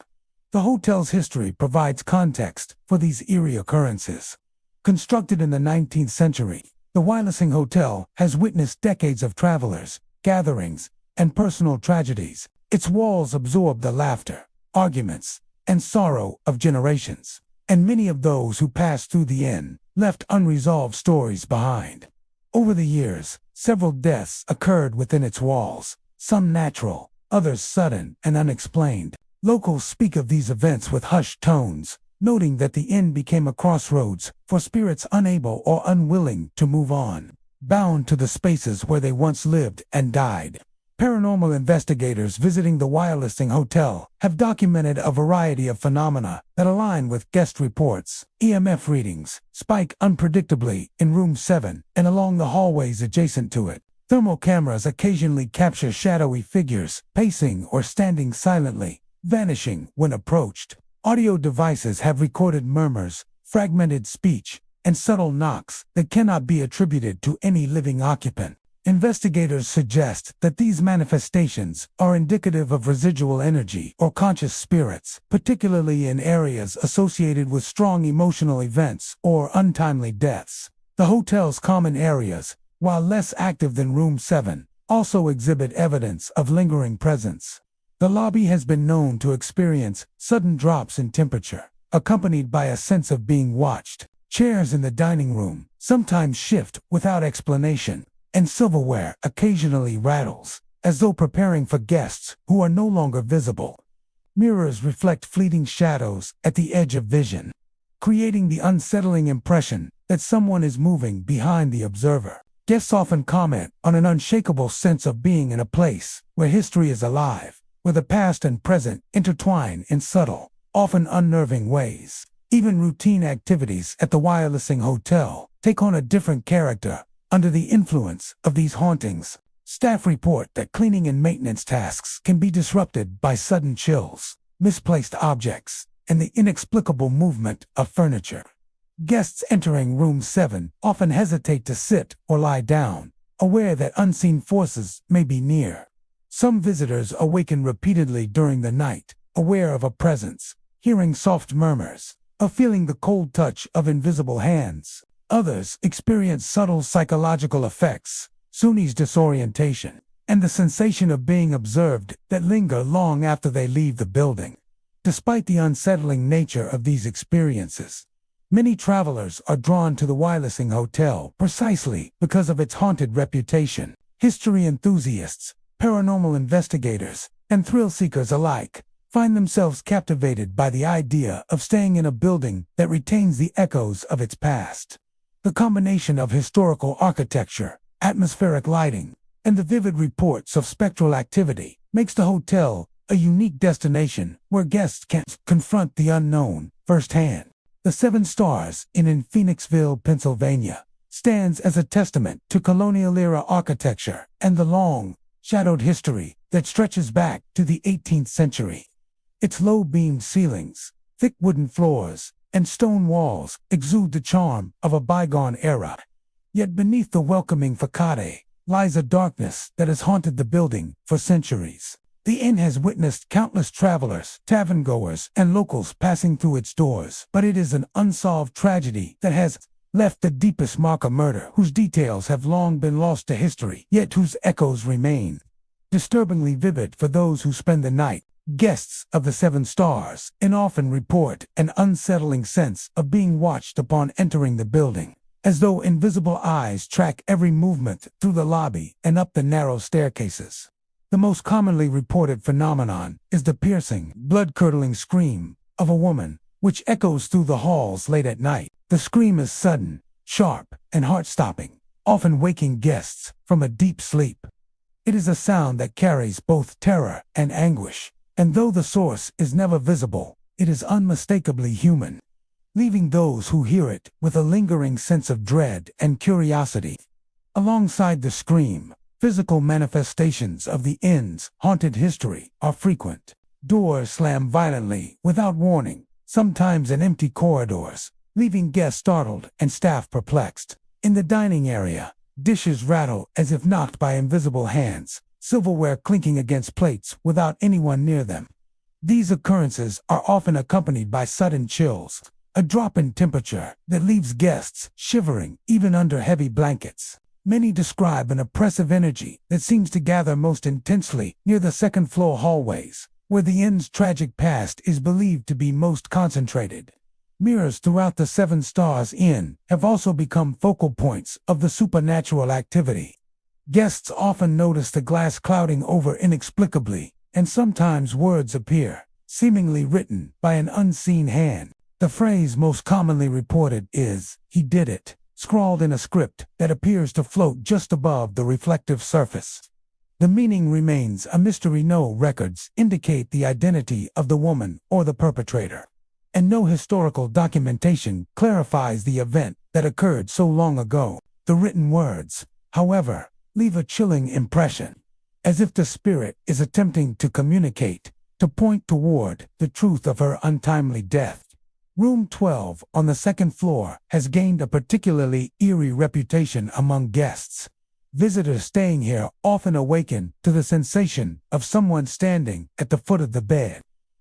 The hotel's history provides context for these eerie occurrences. Constructed in the 19th century, The Wylesing Hotel has witnessed decades of travelers, gatherings, and personal tragedies. Its walls absorb the laughter, arguments, and sorrow of generations, and many of those who passed through the inn left unresolved stories behind. Over the years, several deaths occurred within its walls, some natural, others sudden and unexplained. Locals speak of these events with hushed tones, noting that the inn became a crossroads for spirits unable or unwilling to move on, bound to the spaces where they once lived and died. Paranormal investigators visiting the Wylesing Hotel have documented a variety of phenomena that align with guest reports. EMF readings spike unpredictably in room 7 and along the hallways adjacent to it. Thermal cameras occasionally capture shadowy figures, pacing or standing silently, vanishing when approached. Audio devices have recorded murmurs, fragmented speech, and subtle knocks that cannot be attributed to any living occupant. Investigators suggest that these manifestations are indicative of residual energy or conscious spirits, particularly in areas associated with strong emotional events or untimely deaths. The hotel's common areas, while less active than Room 7, also exhibit evidence of lingering presence. The lobby has been known to experience sudden drops in temperature, accompanied by a sense of being watched. Chairs in the dining room sometimes shift without explanation, and silverware occasionally rattles, as though preparing for guests who are no longer visible. Mirrors reflect fleeting shadows at the edge of vision, creating the unsettling impression that someone is moving behind the observer. Guests often comment on an unshakable sense of being in a place where history is alive, where the past and present intertwine in subtle, often unnerving ways. Even routine activities at the Wylesing Hotel take on a different character under the influence of these hauntings. Staff report that cleaning and maintenance tasks can be disrupted by sudden chills, misplaced objects, and the inexplicable movement of furniture. Guests entering Room 7 often hesitate to sit or lie down, aware that unseen forces may be near. Some visitors awaken repeatedly during the night, aware of a presence, hearing soft murmurs, or feeling the cold touch of invisible hands. Others experience subtle psychological effects, Sunni's disorientation, and the sensation of being observed that linger long after they leave the building. Despite the unsettling nature of these experiences, many travelers are drawn to the Wylesing Hotel precisely because of its haunted reputation. History enthusiasts, paranormal investigators, and thrill-seekers alike find themselves captivated by the idea of staying in a building that retains the echoes of its past. The combination of historical architecture, atmospheric lighting, and the vivid reports of spectral activity makes the hotel a unique destination where guests can confront the unknown firsthand. The 7 Stars Inn in Phoenixville, Pennsylvania, stands as a testament to colonial-era architecture and the long, shadowed history that stretches back to the 18th century. Its low-beamed ceilings, thick wooden floors, and stone walls exude the charm of a bygone era. Yet beneath the welcoming facade lies a darkness that has haunted the building for centuries. The inn has witnessed countless travelers, tavern-goers, and locals passing through its doors, but it is an unsolved tragedy that has left the deepest mark of murder, whose details have long been lost to history, yet whose echoes remain disturbingly vivid for those who spend the night. Guests of the 7 Stars Inn often report an unsettling sense of being watched upon entering the building, as though invisible eyes track every movement through the lobby and up the narrow staircases. The most commonly reported phenomenon is the piercing, blood-curdling scream of a woman, which echoes through the halls late at night. The scream is sudden, sharp, and heart-stopping, often waking guests from a deep sleep. It is a sound that carries both terror and anguish, and though the source is never visible, it is unmistakably human, leaving those who hear it with a lingering sense of dread and curiosity. Alongside the scream, physical manifestations of the inn's haunted history are frequent. Doors slam violently without warning, sometimes in empty corridors, leaving guests startled and staff perplexed. In the dining area, dishes rattle as if knocked by invisible hands, silverware clinking against plates without anyone near them. These occurrences are often accompanied by sudden chills, a drop in temperature that leaves guests shivering even under heavy blankets. Many describe an oppressive energy that seems to gather most intensely near the second-floor hallways, where the inn's tragic past is believed to be most concentrated. Mirrors throughout the Seven Stars Inn have also become focal points of the supernatural activity. Guests often notice the glass clouding over inexplicably, and sometimes words appear, seemingly written by an unseen hand. The phrase most commonly reported is, "He did it," scrawled in a script that appears to float just above the reflective surface. The meaning remains a mystery. No records indicate the identity of the woman or the perpetrator, and no historical documentation clarifies the event that occurred so long ago. The written words, however, leave a chilling impression, as if the spirit is attempting to communicate, to point toward the truth of her untimely death. Room 12 on the second floor has gained a particularly eerie reputation among guests. Visitors staying here often awaken to the sensation of someone standing at the foot of the bed.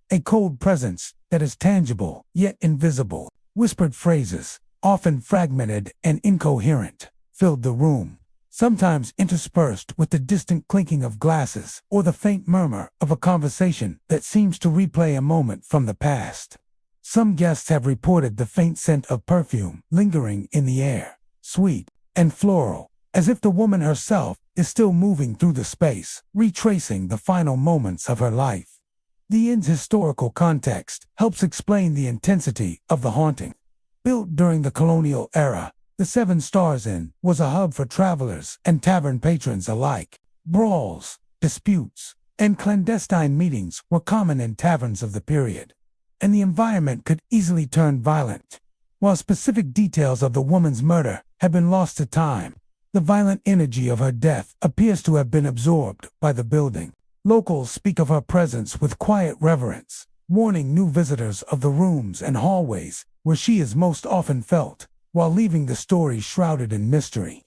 A cold presence that is tangible yet invisible. Whispered phrases, often fragmented and incoherent, filled the room, sometimes interspersed with the distant clinking of glasses or the faint murmur of a conversation that seems to replay a moment from the past. Some guests have reported the faint scent of perfume lingering in the air, sweet and floral, as if the woman herself is still moving through the space, retracing the final moments of her life. The inn's historical context helps explain the intensity of the haunting. Built during the colonial era, the Seven Stars Inn was a hub for travelers and tavern patrons alike. Brawls, disputes, and clandestine meetings were common in taverns of the period, and the environment could easily turn violent. While specific details of the woman's murder have been lost to time, the violent energy of her death appears to have been absorbed by the building. Locals speak of her presence with quiet reverence, warning new visitors of the rooms and hallways where she is most often felt, while leaving the story shrouded in mystery.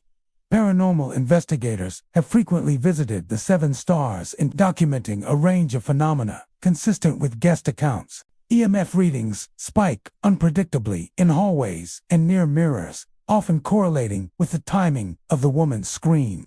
Paranormal investigators have frequently visited the Seven Stars in documenting a range of phenomena consistent with guest accounts. EMF readings spike unpredictably in hallways and near mirrors, often correlating with the timing of the woman's scream.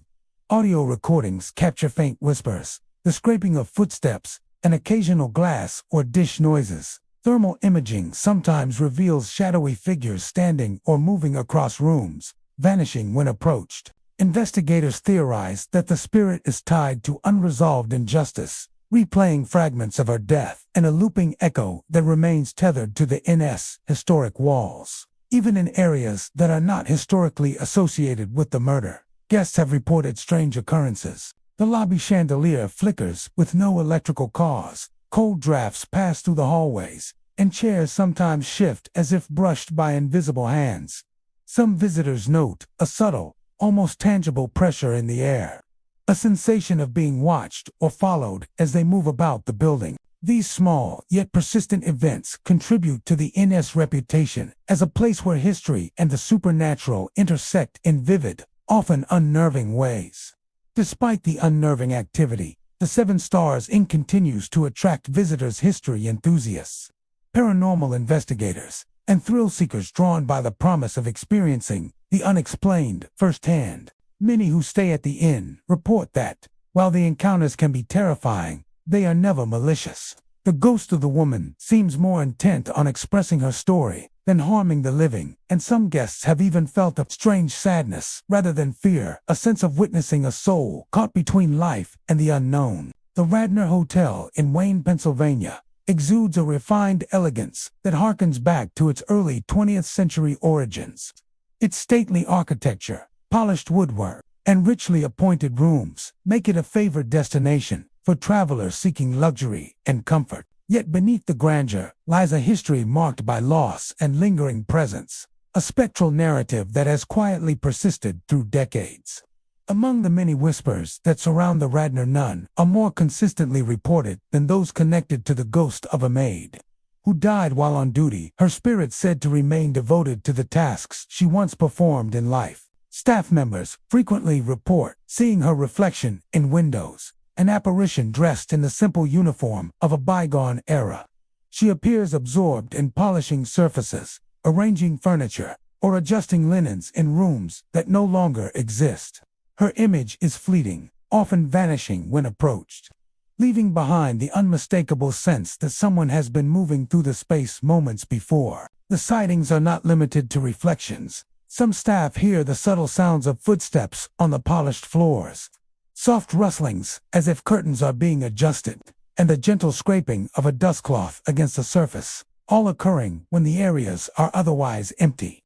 Audio recordings capture faint whispers, the scraping of footsteps, and occasional glass or dish noises. Thermal imaging sometimes reveals shadowy figures standing or moving across rooms, vanishing when approached. Investigators theorize that the spirit is tied to unresolved injustice, replaying fragments of her death and a looping echo that remains tethered to the inn's historic walls. Even in areas that are not historically associated with the murder, guests have reported strange occurrences. The lobby chandelier flickers with no electrical cause, cold drafts pass through the hallways, and chairs sometimes shift as if brushed by invisible hands. Some visitors note a subtle, almost tangible pressure in the air, a sensation of being watched or followed as they move about the building. These small yet persistent events contribute to the inn's reputation as a place where history and the supernatural intersect in vivid, often unnerving ways. Despite the unnerving activity, the Seven Stars Inn continues to attract visitors, history enthusiasts, paranormal investigators, and thrill seekers drawn by the promise of experiencing the unexplained firsthand. Many who stay at the inn report that, while the encounters can be terrifying, they are never malicious. The ghost of the woman seems more intent on expressing her story than harming the living, and some guests have even felt a strange sadness rather than fear, a sense of witnessing a soul caught between life and the unknown. The Radnor Hotel in Wayne, Pennsylvania, exudes a refined elegance that harkens back to its early 20th century origins. Its stately architecture, polished woodwork, and richly appointed rooms make it a favored destination for travelers seeking luxury and comfort. Yet beneath the grandeur lies a history marked by loss and lingering presence, a spectral narrative that has quietly persisted through decades. Among the many whispers that surround the Radnor, none are more consistently reported than those connected to the ghost of a maid who died while on duty, her spirit said to remain devoted to the tasks she once performed in life. Staff members frequently report seeing her reflection in windows, an apparition dressed in the simple uniform of a bygone era. She appears absorbed in polishing surfaces, arranging furniture, or adjusting linens in rooms that no longer exist. Her image is fleeting, often vanishing when approached, leaving behind the unmistakable sense that someone has been moving through the space moments before. The sightings are not limited to reflections. Some staff hear the subtle sounds of footsteps on the polished floors, soft rustlings as if curtains are being adjusted, and the gentle scraping of a dustcloth against the surface, all occurring when the areas are otherwise empty.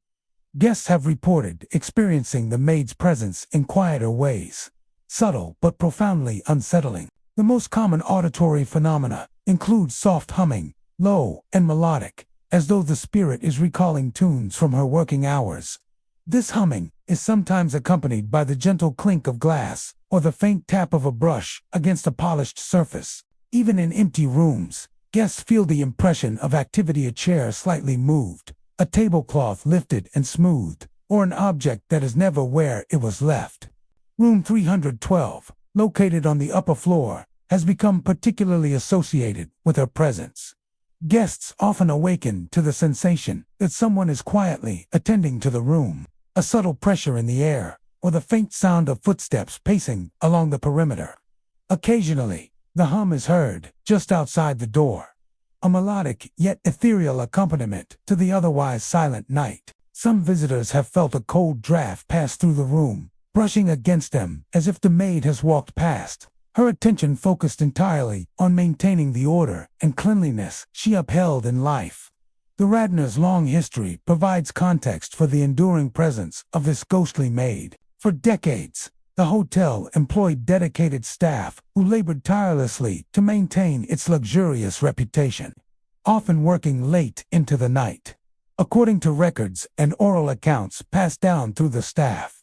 Guests have reported experiencing the maid's presence in quieter ways, subtle but profoundly unsettling. The most common auditory phenomena include soft humming, low and melodic, as though the spirit is recalling tunes from her working hours. This humming is sometimes accompanied by the gentle clink of glass or the faint tap of a brush against a polished surface. Even in empty rooms, guests feel the impression of activity: a chair slightly moved, a tablecloth lifted and smoothed, or an object that is never where it was left. Room 312, located on the upper floor, has become particularly associated with her presence. Guests often awaken to the sensation that someone is quietly attending to the room, a subtle pressure in the air, or the faint sound of footsteps pacing along the perimeter. Occasionally, the hum is heard just outside the door, a melodic yet ethereal accompaniment to the otherwise silent night. Some visitors have felt a cold draft pass through the room, brushing against them as if the maid has walked past, her attention focused entirely on maintaining the order and cleanliness she upheld in life. The Radners' long history provides context for the enduring presence of this ghostly maid. For decades, the hotel employed dedicated staff who labored tirelessly to maintain its luxurious reputation, often working late into the night. According to records and oral accounts passed down through the staff,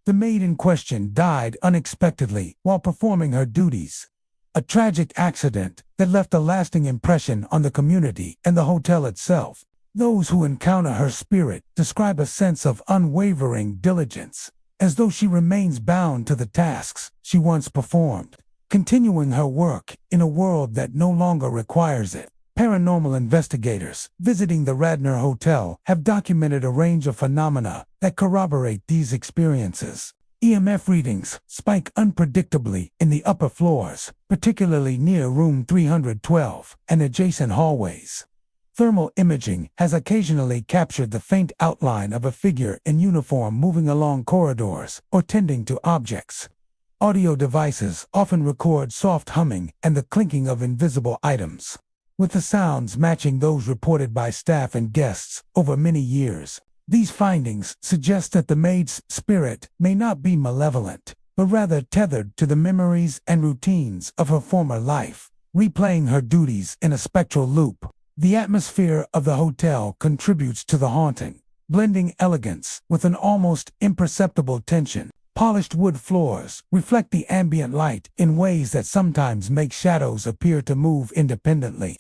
the maid in question died unexpectedly while performing her duties, a tragic accident that left a lasting impression on the community and the hotel itself. Those who encounter her spirit describe a sense of unwavering diligence, as though she remains bound to the tasks she once performed, continuing her work in a world that no longer requires it. Paranormal investigators visiting the Radnor Hotel have documented a range of phenomena that corroborate these experiences. EMF readings spike unpredictably in the upper floors, particularly near room 312 and adjacent hallways. Thermal imaging has occasionally captured the faint outline of a figure in uniform moving along corridors or tending to objects. Audio devices often record soft humming and the clinking of invisible items, with the sounds matching those reported by staff and guests over many years. These findings suggest that the maid's spirit may not be malevolent, but rather tethered to the memories and routines of her former life, replaying her duties in a spectral loop. The atmosphere of the hotel contributes to the haunting, blending elegance with an almost imperceptible tension. Polished wood floors reflect the ambient light in ways that sometimes make shadows appear to move independently.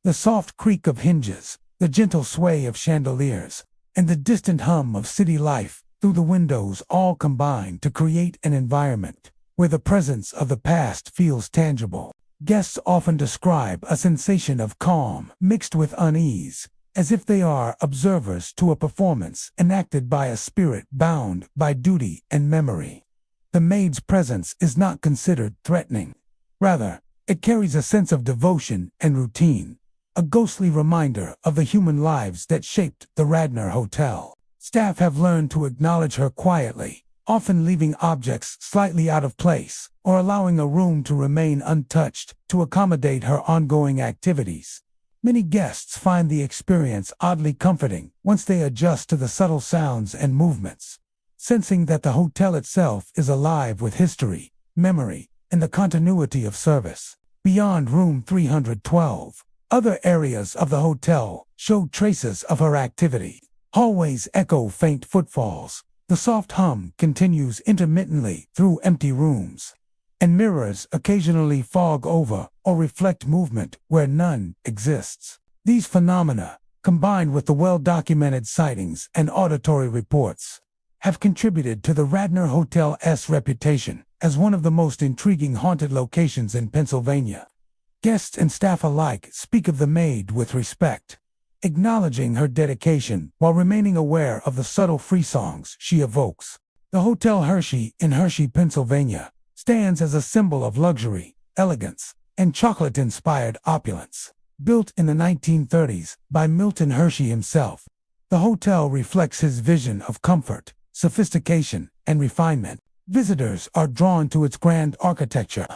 The soft creak of hinges, the gentle sway of chandeliers, and the distant hum of city life through the windows all combine to create an environment where the presence of the past feels tangible. Guests often describe a sensation of calm mixed with unease, as if they are observers to a performance enacted by a spirit bound by duty and memory. The maid's presence is not considered threatening. Rather, it carries a sense of devotion and routine, a ghostly reminder of the human lives that shaped the Radnor Hotel. Staff have learned to acknowledge her quietly, often leaving objects slightly out of place or allowing a room to remain untouched to accommodate her ongoing activities. Many guests find the experience oddly comforting once they adjust to the subtle sounds and movements, sensing that the hotel itself is alive with history, memory, and the continuity of service. Beyond room 312, other areas of the hotel show traces of her activity. Hallways echo faint footfalls. The soft hum continues intermittently through empty rooms, and mirrors occasionally fog over or reflect movement where none exists. These phenomena, combined with the well-documented sightings and auditory reports, have contributed to the Radnor Hotel's reputation as one of the most intriguing haunted locations in Pennsylvania. Guests and staff alike speak of the maid with respect, acknowledging her dedication while remaining aware of the subtle frisons she evokes. The Hotel Hershey in Hershey, Pennsylvania, stands as a symbol of luxury, elegance, and chocolate-inspired opulence. Built in the 1930s by Milton Hershey himself, the hotel reflects his vision of comfort, sophistication, and refinement. Visitors are drawn to its grand architecture,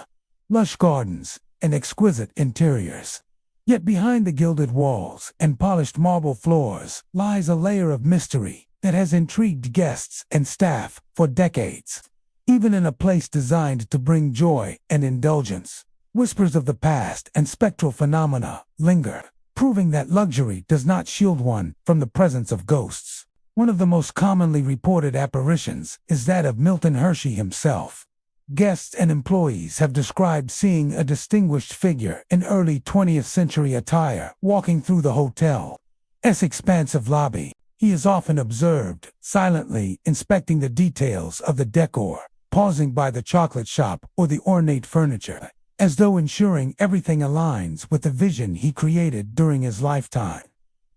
lush gardens, and exquisite interiors. Yet behind the gilded walls and polished marble floors lies a layer of mystery that has intrigued guests and staff for decades. Even in a place designed to bring joy and indulgence, whispers of the past and spectral phenomena linger, proving that luxury does not shield one from the presence of ghosts. One of the most commonly reported apparitions is that of Milton Hershey himself. Guests and employees have described seeing a distinguished figure in early 20th century attire walking through the hotel's expansive lobby. He is often observed silently inspecting the details of the decor, pausing by the chocolate shop or the ornate furniture, as though ensuring everything aligns with the vision he created during his lifetime.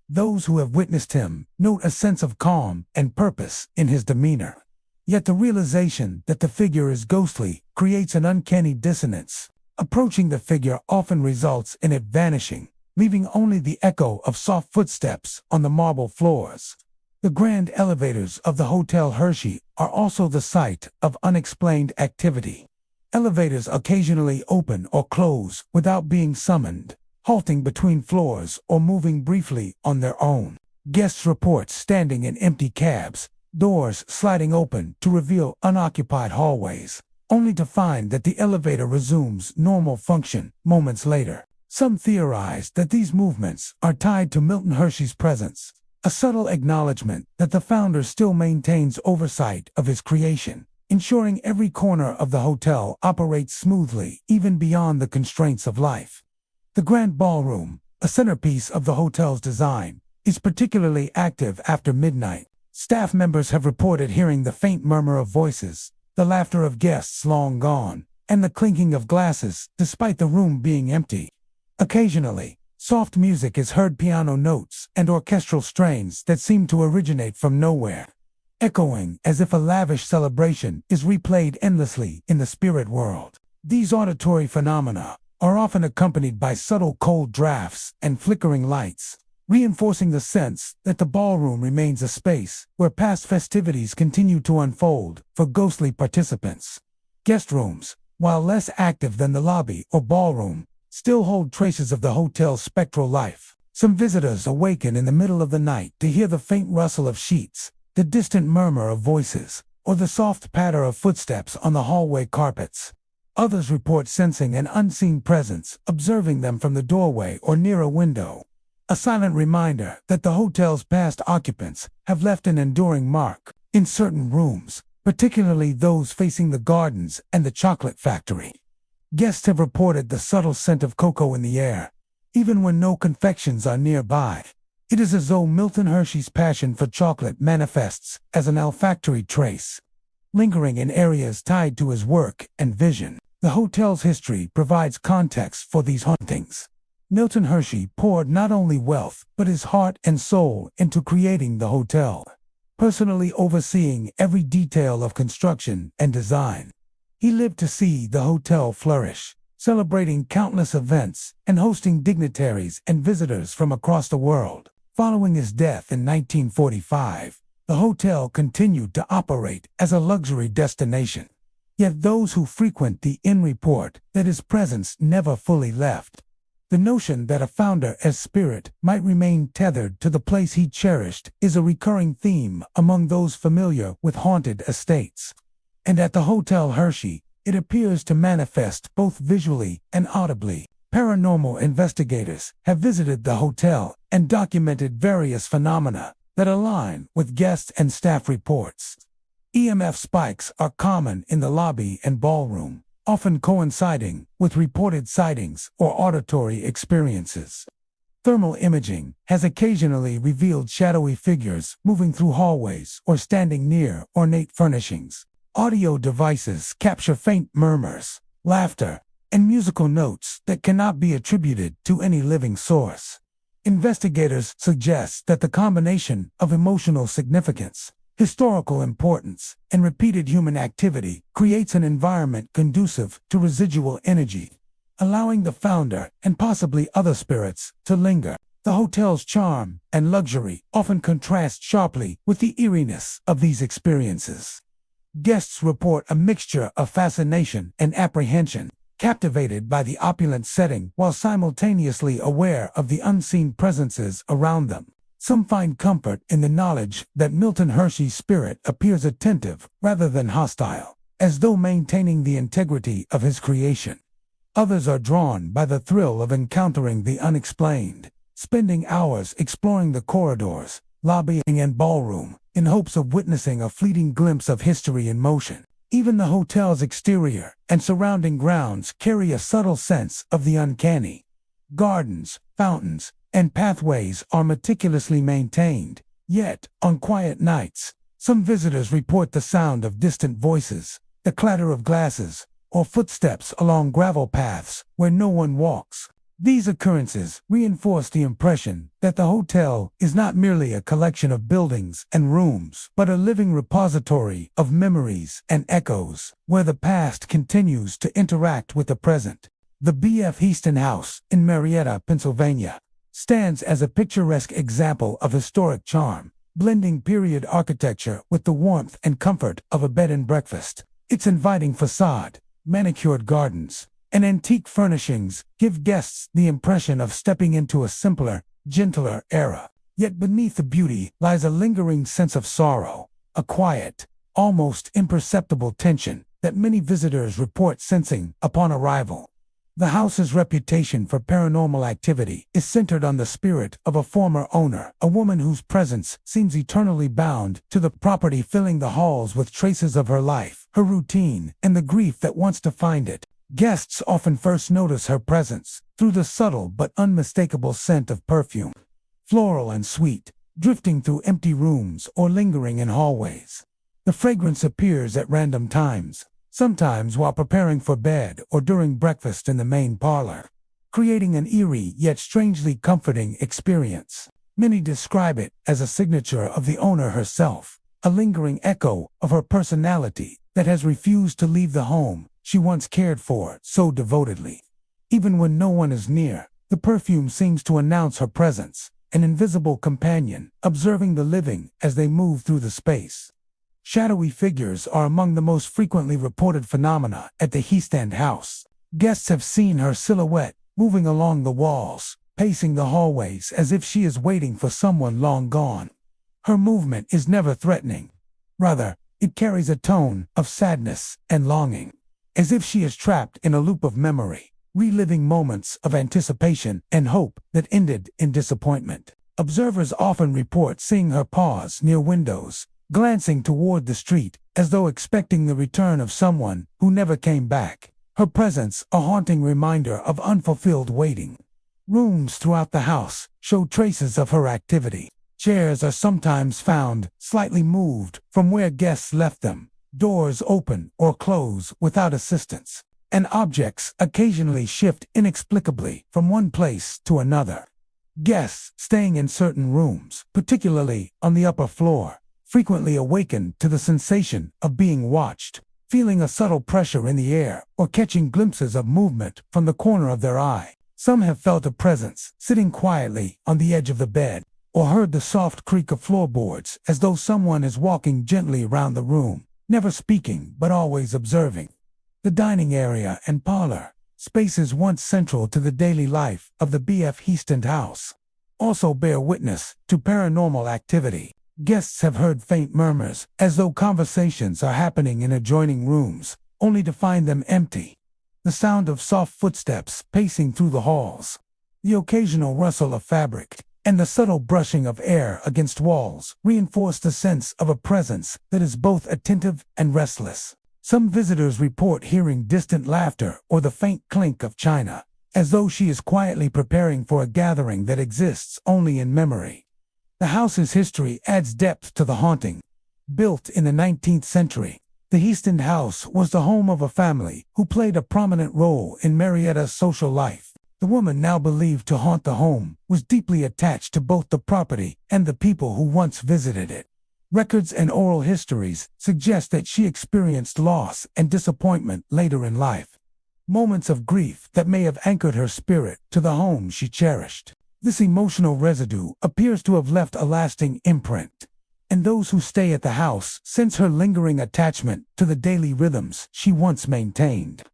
Those who have witnessed him note a sense of calm and purpose in his demeanor. Yet the realization that the figure is ghostly creates an uncanny dissonance. Approaching the figure often results in it vanishing, leaving only the echo of soft footsteps on the marble floors. The grand elevators of the Hotel Hershey are also the site of unexplained activity. Elevators occasionally open or close without being summoned, halting between floors or moving briefly on their own. Guests report standing in empty cabs, doors sliding open to reveal unoccupied hallways, only to find that the elevator resumes normal function moments later. Some theorize that these movements are tied to Milton Hershey's presence, a subtle acknowledgement that the founder still maintains oversight of his creation, ensuring every corner of the hotel operates smoothly even beyond the constraints of life. The Grand Ballroom, a centerpiece of the hotel's design, is particularly active after midnight. Staff members have reported hearing the faint murmur of voices, the laughter of guests long gone, and the clinking of glasses despite the room being empty. Occasionally, soft music is heard, piano notes and orchestral strains that seem to originate from nowhere, echoing as if a lavish celebration is replayed endlessly in the spirit world. These auditory phenomena are often accompanied by subtle cold drafts and flickering lights, reinforcing the sense that the ballroom remains a space where past festivities continue to unfold for ghostly participants. Guest rooms, while less active than the lobby or ballroom, still hold traces of the hotel's spectral life. Some visitors awaken in the middle of the night to hear the faint rustle of sheets, the distant murmur of voices, or the soft patter of footsteps on the hallway carpets. Others report sensing an unseen presence, observing them from the doorway or near a window. A silent reminder that the hotel's past occupants have left an enduring mark. In certain rooms, particularly those facing the gardens and the chocolate factory, guests have reported the subtle scent of cocoa in the air, even when no confections are nearby. It is as though Milton Hershey's passion for chocolate manifests as an olfactory trace, lingering in areas tied to his work and vision. The hotel's history provides context for these hauntings. Milton Hershey poured not only wealth but his heart and soul into creating the hotel, personally overseeing every detail of construction and design. He lived to see the hotel flourish, celebrating countless events and hosting dignitaries and visitors from across the world. Following his death in 1945, the hotel continued to operate as a luxury destination. Yet those who frequent the inn report that his presence never fully left. The notion that a founder's spirit might remain tethered to the place he cherished is a recurring theme among those familiar with haunted estates. And at the Hotel Hershey, it appears to manifest both visually and audibly. Paranormal investigators have visited the hotel and documented various phenomena that align with guest and staff reports. EMF spikes are common in the lobby and ballroom, often coinciding with reported sightings or auditory experiences. Thermal imaging has occasionally revealed shadowy figures moving through hallways or standing near ornate furnishings. Audio devices capture faint murmurs, laughter, and musical notes that cannot be attributed to any living source. Investigators suggest that the combination of emotional significance, historical importance, and repeated human activity creates an environment conducive to residual energy, allowing the founder and possibly other spirits to linger. The hotel's charm and luxury often contrast sharply with the eeriness of these experiences. Guests report a mixture of fascination and apprehension, captivated by the opulent setting while simultaneously aware of the unseen presences around them. Some find comfort in the knowledge that Milton Hershey's spirit appears attentive rather than hostile, as though maintaining the integrity of his creation. Others are drawn by the thrill of encountering the unexplained, spending hours exploring the corridors, lobby, and ballroom in hopes of witnessing a fleeting glimpse of history in motion. Even the hotel's exterior and surrounding grounds carry a subtle sense of the uncanny. Gardens, fountains, and pathways are meticulously maintained, yet, on quiet nights, some visitors report the sound of distant voices, the clatter of glasses, or footsteps along gravel paths where no one walks. These occurrences reinforce the impression that the hotel is not merely a collection of buildings and rooms, but a living repository of memories and echoes, where the past continues to interact with the present. The B.F. Heaston House in Marietta, Pennsylvania, stands as a picturesque example of historic charm, blending period architecture with the warmth and comfort of a bed and breakfast. Its inviting facade, manicured gardens, and antique furnishings give guests the impression of stepping into a simpler, gentler era. Yet beneath the beauty lies a lingering sense of sorrow, a quiet, almost imperceptible tension that many visitors report sensing upon arrival. The house's reputation for paranormal activity is centered on the spirit of a former owner, a woman whose presence seems eternally bound to the property, filling the halls with traces of her life, her routine, and the grief that once defined it. Guests often first notice her presence through the subtle but unmistakable scent of perfume, floral and sweet, drifting through empty rooms or lingering in hallways. The fragrance appears at random times, sometimes while preparing for bed or during breakfast in the main parlor, creating an eerie yet strangely comforting experience. Many describe it as a signature of the owner herself, a lingering echo of her personality that has refused to leave the home she once cared for so devotedly. Even when no one is near, the perfume seems to announce her presence, an invisible companion, observing the living as they move through the space. Shadowy figures are among the most frequently reported phenomena at the Heaston House. Guests have seen her silhouette moving along the walls, pacing the hallways as if she is waiting for someone long gone. Her movement is never threatening. Rather, it carries a tone of sadness and longing, as if she is trapped in a loop of memory, reliving moments of anticipation and hope that ended in disappointment. Observers often report seeing her pause near windows, glancing toward the street as though expecting the return of someone who never came back. Her presence a haunting reminder of unfulfilled waiting. Rooms throughout the house show traces of her activity. Chairs are sometimes found slightly moved from where guests left them. Doors open or close without assistance, and objects occasionally shift inexplicably from one place to another. Guests staying in certain rooms, particularly on the upper floor, frequently awaken to the sensation of being watched, feeling a subtle pressure in the air or catching glimpses of movement from the corner of their eye. Some have felt a presence sitting quietly on the edge of the bed, or heard the soft creak of floorboards as though someone is walking gently around the room, never speaking but always observing. The dining area and parlor, spaces once central to the daily life of the B.F. Heaston House, also bear witness to paranormal activity. Guests have heard faint murmurs, as though conversations are happening in adjoining rooms, only to find them empty. The sound of soft footsteps pacing through the halls, the occasional rustle of fabric, and the subtle brushing of air against walls reinforce the sense of a presence that is both attentive and restless. Some visitors report hearing distant laughter or the faint clink of china, as though she is quietly preparing for a gathering that exists only in memory. The house's history adds depth to the haunting. Built in the 19th century, the Heaston House was the home of a family who played a prominent role in Marietta's social life. The woman, now believed to haunt the home, was deeply attached to both the property and the people who once visited it. Records and oral histories suggest that she experienced loss and disappointment later in life, moments of grief that may have anchored her spirit to the home she cherished. This emotional residue appears to have left a lasting imprint, and those who stay at the house sense her lingering attachment to the daily rhythms she once maintained.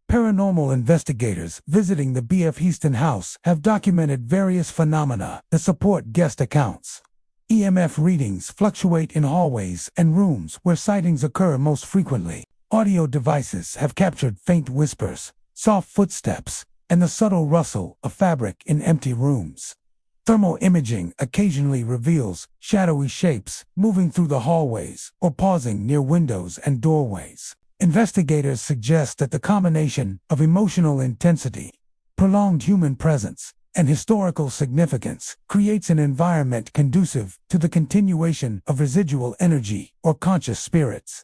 Paranormal investigators visiting the B.F. Heaston house have documented various phenomena that support guest accounts. EMF readings fluctuate in hallways and rooms where sightings occur most frequently. Audio devices have captured faint whispers, soft footsteps, and the subtle rustle of fabric in empty rooms. Thermal imaging occasionally reveals shadowy shapes moving through the hallways or pausing near windows and doorways. Investigators suggest that the combination of emotional intensity, prolonged human presence, and historical significance creates an environment conducive to the continuation of residual energy or conscious spirits.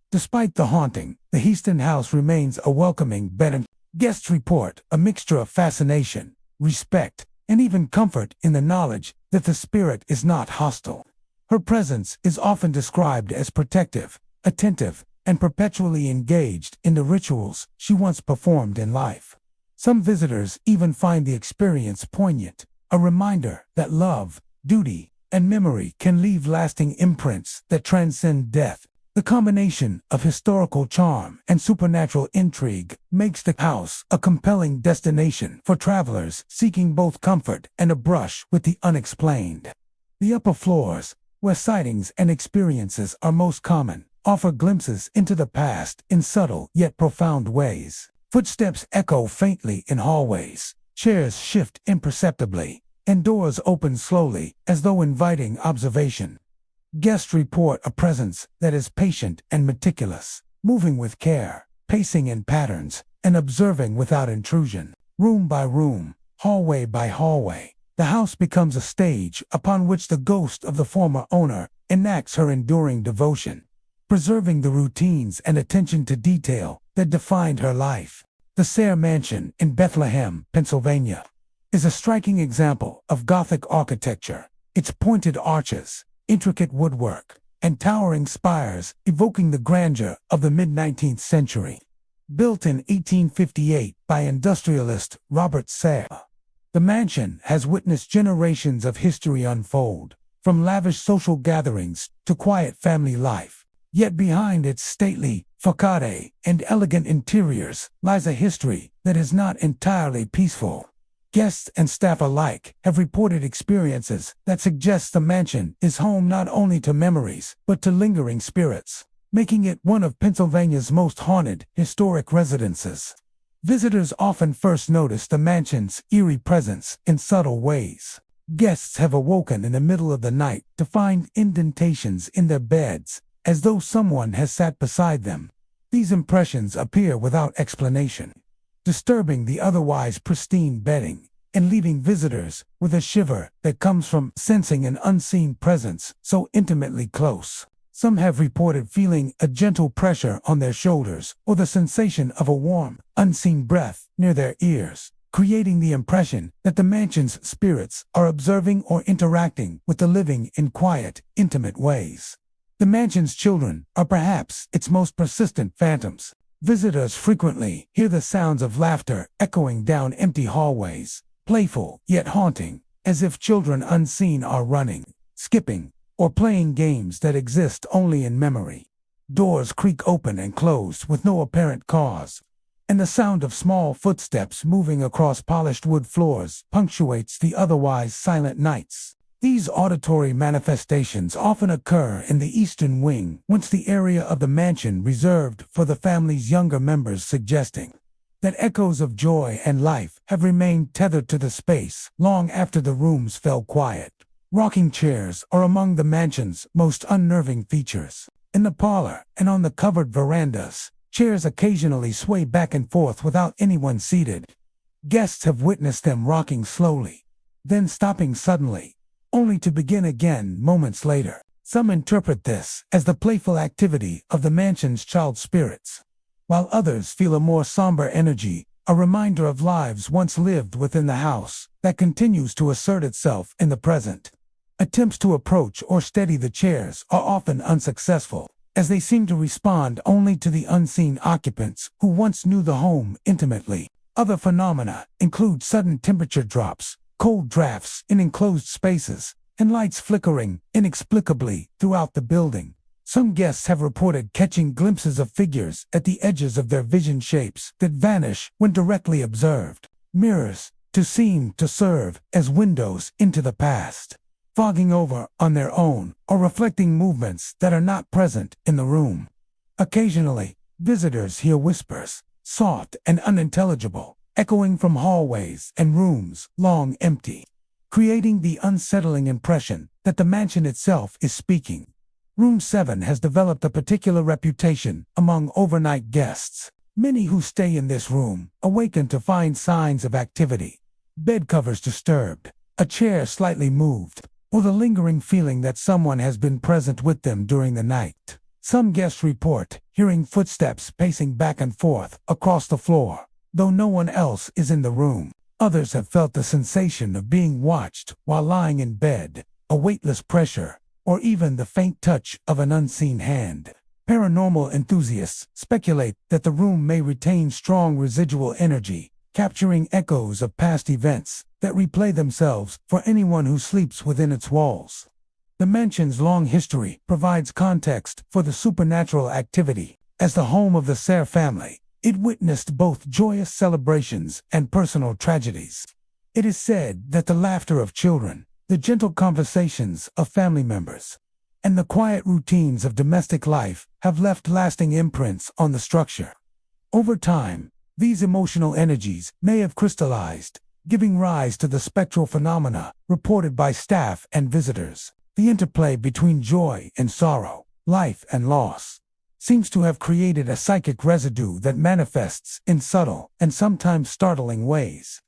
Despite the haunting, the Heaston house remains a welcoming bed, and guests report a mixture of fascination, respect, and even comfort in the knowledge that the spirit is not hostile. Her presence is often described as protective, attentive, and perpetually engaged in the rituals she once performed in life. Some visitors even find the experience poignant, a reminder that love, duty, and memory can leave lasting imprints that transcend death. The combination of historical charm and supernatural intrigue makes the house a compelling destination for travelers seeking both comfort and a brush with the unexplained. The upper floors, where sightings and experiences are most common, offer glimpses into the past in subtle yet profound ways. Footsteps echo faintly in hallways, chairs shift imperceptibly, and doors open slowly as though inviting observation. Guests report a presence that is patient and meticulous, moving with care, pacing in patterns, and observing without intrusion. Room by room, hallway by hallway, the house becomes a stage upon which the ghost of the former owner enacts her enduring devotion, preserving the routines and attention to detail that defined her life. The Sayre Mansion in Bethlehem, Pennsylvania, is a striking example of Gothic architecture, its pointed arches, intricate woodwork, and towering spires evoking the grandeur of the mid-19th century. Built in 1858 by industrialist Robert Sayre, the mansion has witnessed generations of history unfold, from lavish social gatherings to quiet family life. Yet behind its stately facade and elegant interiors lies a history that is not entirely peaceful. Guests and staff alike have reported experiences that suggest the mansion is home not only to memories but to lingering spirits, making it one of Pennsylvania's most haunted historic residences. Visitors often first notice the mansion's eerie presence in subtle ways. Guests have awoken in the middle of the night to find indentations in their beds, as though someone has sat beside them. These impressions appear without explanation, disturbing the otherwise pristine bedding and leaving visitors with a shiver that comes from sensing an unseen presence so intimately close. Some have reported feeling a gentle pressure on their shoulders or the sensation of a warm, unseen breath near their ears, creating the impression that the mansion's spirits are observing or interacting with the living in quiet, intimate ways. The mansion's children are perhaps its most persistent phantoms. Visitors frequently hear the sounds of laughter echoing down empty hallways, playful yet haunting, as if children unseen are running, skipping, or playing games that exist only in memory. Doors creak open and close with no apparent cause, and the sound of small footsteps moving across polished wood floors punctuates the otherwise silent nights. These auditory manifestations often occur in the eastern wing, once the area of the mansion reserved for the family's younger members, suggesting that echoes of joy and life have remained tethered to the space long after the rooms fell quiet. Rocking chairs are among the mansion's most unnerving features. In the parlor and on the covered verandas, chairs occasionally sway back and forth without anyone seated. Guests have witnessed them rocking slowly, then stopping suddenly, only to begin again moments later. Some interpret this as the playful activity of the mansion's child spirits, while others feel a more somber energy a reminder of lives once lived within the house that continues to assert itself in the present. Attempts to approach or steady the chairs are often unsuccessful, as they seem to respond only to the unseen occupants who once knew the home intimately. Other phenomena include sudden temperature drops, cold drafts in enclosed spaces, and lights flickering inexplicably throughout the building. Some guests have reported catching glimpses of figures at the edges of their vision shapes that vanish when directly observed. Mirrors to seem to serve as windows into the past, fogging over on their own or reflecting movements that are not present in the room. Occasionally, visitors hear whispers, soft and unintelligible, echoing from hallways and rooms long empty, creating the unsettling impression that the mansion itself is speaking. Room 7 has developed a particular reputation among overnight guests. Many who stay in this room awaken to find signs of activity, bed covers disturbed, a chair slightly moved, or the lingering feeling that someone has been present with them during the night. Some guests report hearing footsteps pacing back and forth across the floor, though no one else is in the room. Others have felt the sensation of being watched while lying in bed, a weightless pressure, or even the faint touch of an unseen hand. Paranormal enthusiasts speculate that the room may retain strong residual energy, capturing echoes of past events that replay themselves for anyone who sleeps within its walls. The mansion's long history provides context for the supernatural activity. As the home of the Sayre family, it witnessed both joyous celebrations and personal tragedies. It is said that the laughter of children, the gentle conversations of family members, and the quiet routines of domestic life have left lasting imprints on the structure. Over time, these emotional energies may have crystallized, giving rise to the spectral phenomena reported by staff and visitors. The interplay between joy and sorrow, life and loss, seems to have created a psychic residue that manifests in subtle and sometimes startling ways.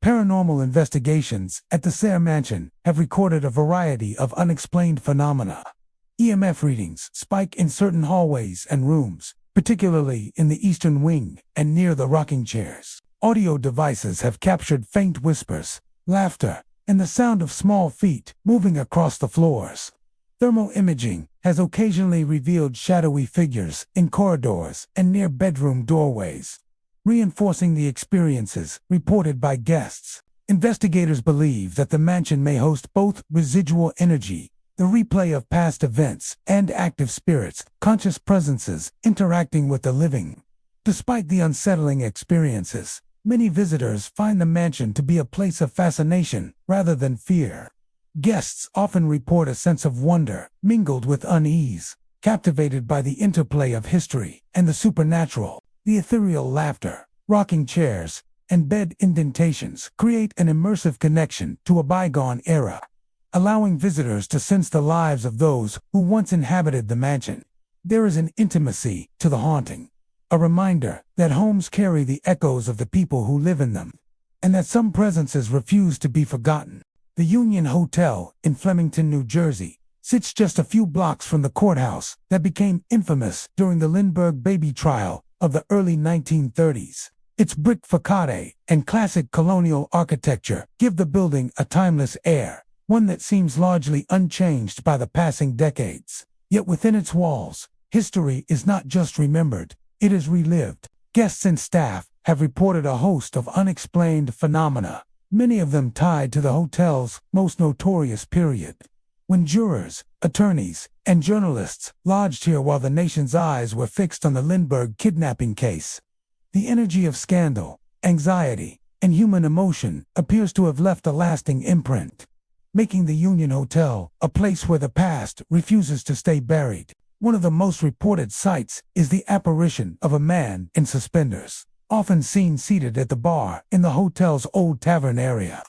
Paranormal investigations at the Sayre Mansion have recorded a variety of unexplained phenomena. EMF readings spike in certain hallways and rooms, particularly in the eastern wing and near the rocking chairs. Audio devices have captured faint whispers, laughter, and the sound of small feet moving across the floors. Thermal imaging has occasionally revealed shadowy figures in corridors and near bedroom doorways, reinforcing the experiences reported by guests. Investigators believe that the mansion may host both residual energy, the replay of past events, and active spirits, conscious presences interacting with the living. Despite the unsettling experiences, many visitors find the mansion to be a place of fascination rather than fear. Guests often report a sense of wonder mingled with unease, captivated by the interplay of history and the supernatural. The ethereal laughter, rocking chairs, and bed indentations create an immersive connection to a bygone era, allowing visitors to sense the lives of those who once inhabited the mansion. There is an intimacy to the haunting, a reminder that homes carry the echoes of the people who live in them, and that some presences refuse to be forgotten. The Union Hotel in Flemington, New Jersey, sits just a few blocks from the courthouse that became infamous during the Lindbergh baby trial of the early 1930s. Its brick facade and classic colonial architecture give the building a timeless air, one that seems largely unchanged by the passing decades. Yet within its walls, history is not just remembered, it is relived. Guests and staff have reported a host of unexplained phenomena, many of them tied to the hotel's most notorious period, when jurors, attorneys, and journalists lodged here while the nation's eyes were fixed on the Lindbergh kidnapping case. The energy of scandal, anxiety, and human emotion appears to have left a lasting imprint, making the Union Hotel a place where the past refuses to stay buried. One of the most reported sights is the apparition of a man in suspenders, often seen seated at the bar in the hotel's old tavern area.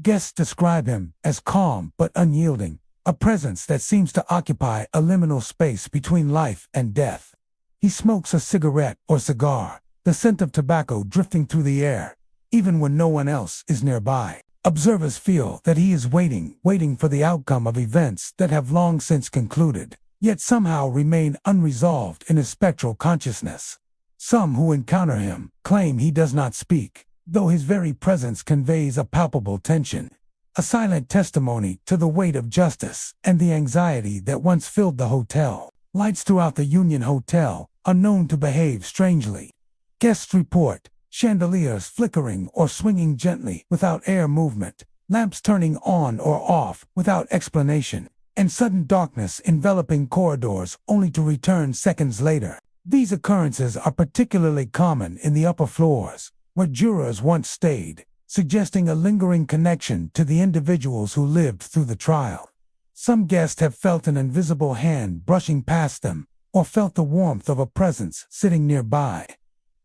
Guests describe him as calm but unyielding, a presence that seems to occupy a liminal space between life and death. He smokes a cigarette or cigar, the scent of tobacco drifting through the air, even when no one else is nearby. Observers feel that he is waiting for the outcome of events that have long since concluded, yet somehow remain unresolved in his spectral consciousness. Some who encounter him claim he does not speak, though his very presence conveys a palpable tension, a silent testimony to the weight of justice and the anxiety that once filled the hotel. Lights throughout the Union Hotel are known to behave strangely. Guests report chandeliers flickering or swinging gently without air movement, lamps turning on or off without explanation, and sudden darkness enveloping corridors only to return seconds later. These occurrences are particularly common in the upper floors, where jurors once stayed, suggesting a lingering connection to the individuals who lived through the trial. Some guests have felt an invisible hand brushing past them, or felt the warmth of a presence sitting nearby,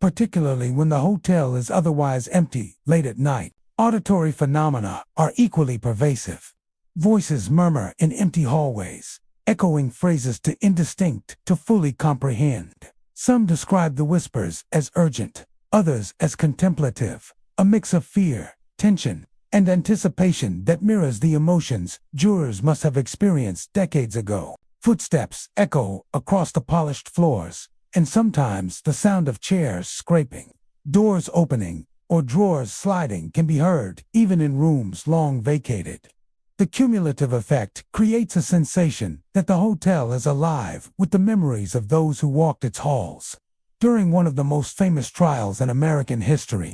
particularly when the hotel is otherwise empty late at night. Auditory phenomena are equally pervasive. Voices murmur in empty hallways, echoing phrases too indistinct to fully comprehend. Some describe the whispers as urgent, others as contemplative, a mix of fear, tension, and anticipation that mirrors the emotions jurors must have experienced decades ago. Footsteps echo across the polished floors, and sometimes the sound of chairs scraping, doors opening, or drawers sliding can be heard even in rooms long vacated. The cumulative effect creates a sensation that the hotel is alive with the memories of those who walked its halls. During one of the most famous trials in American history,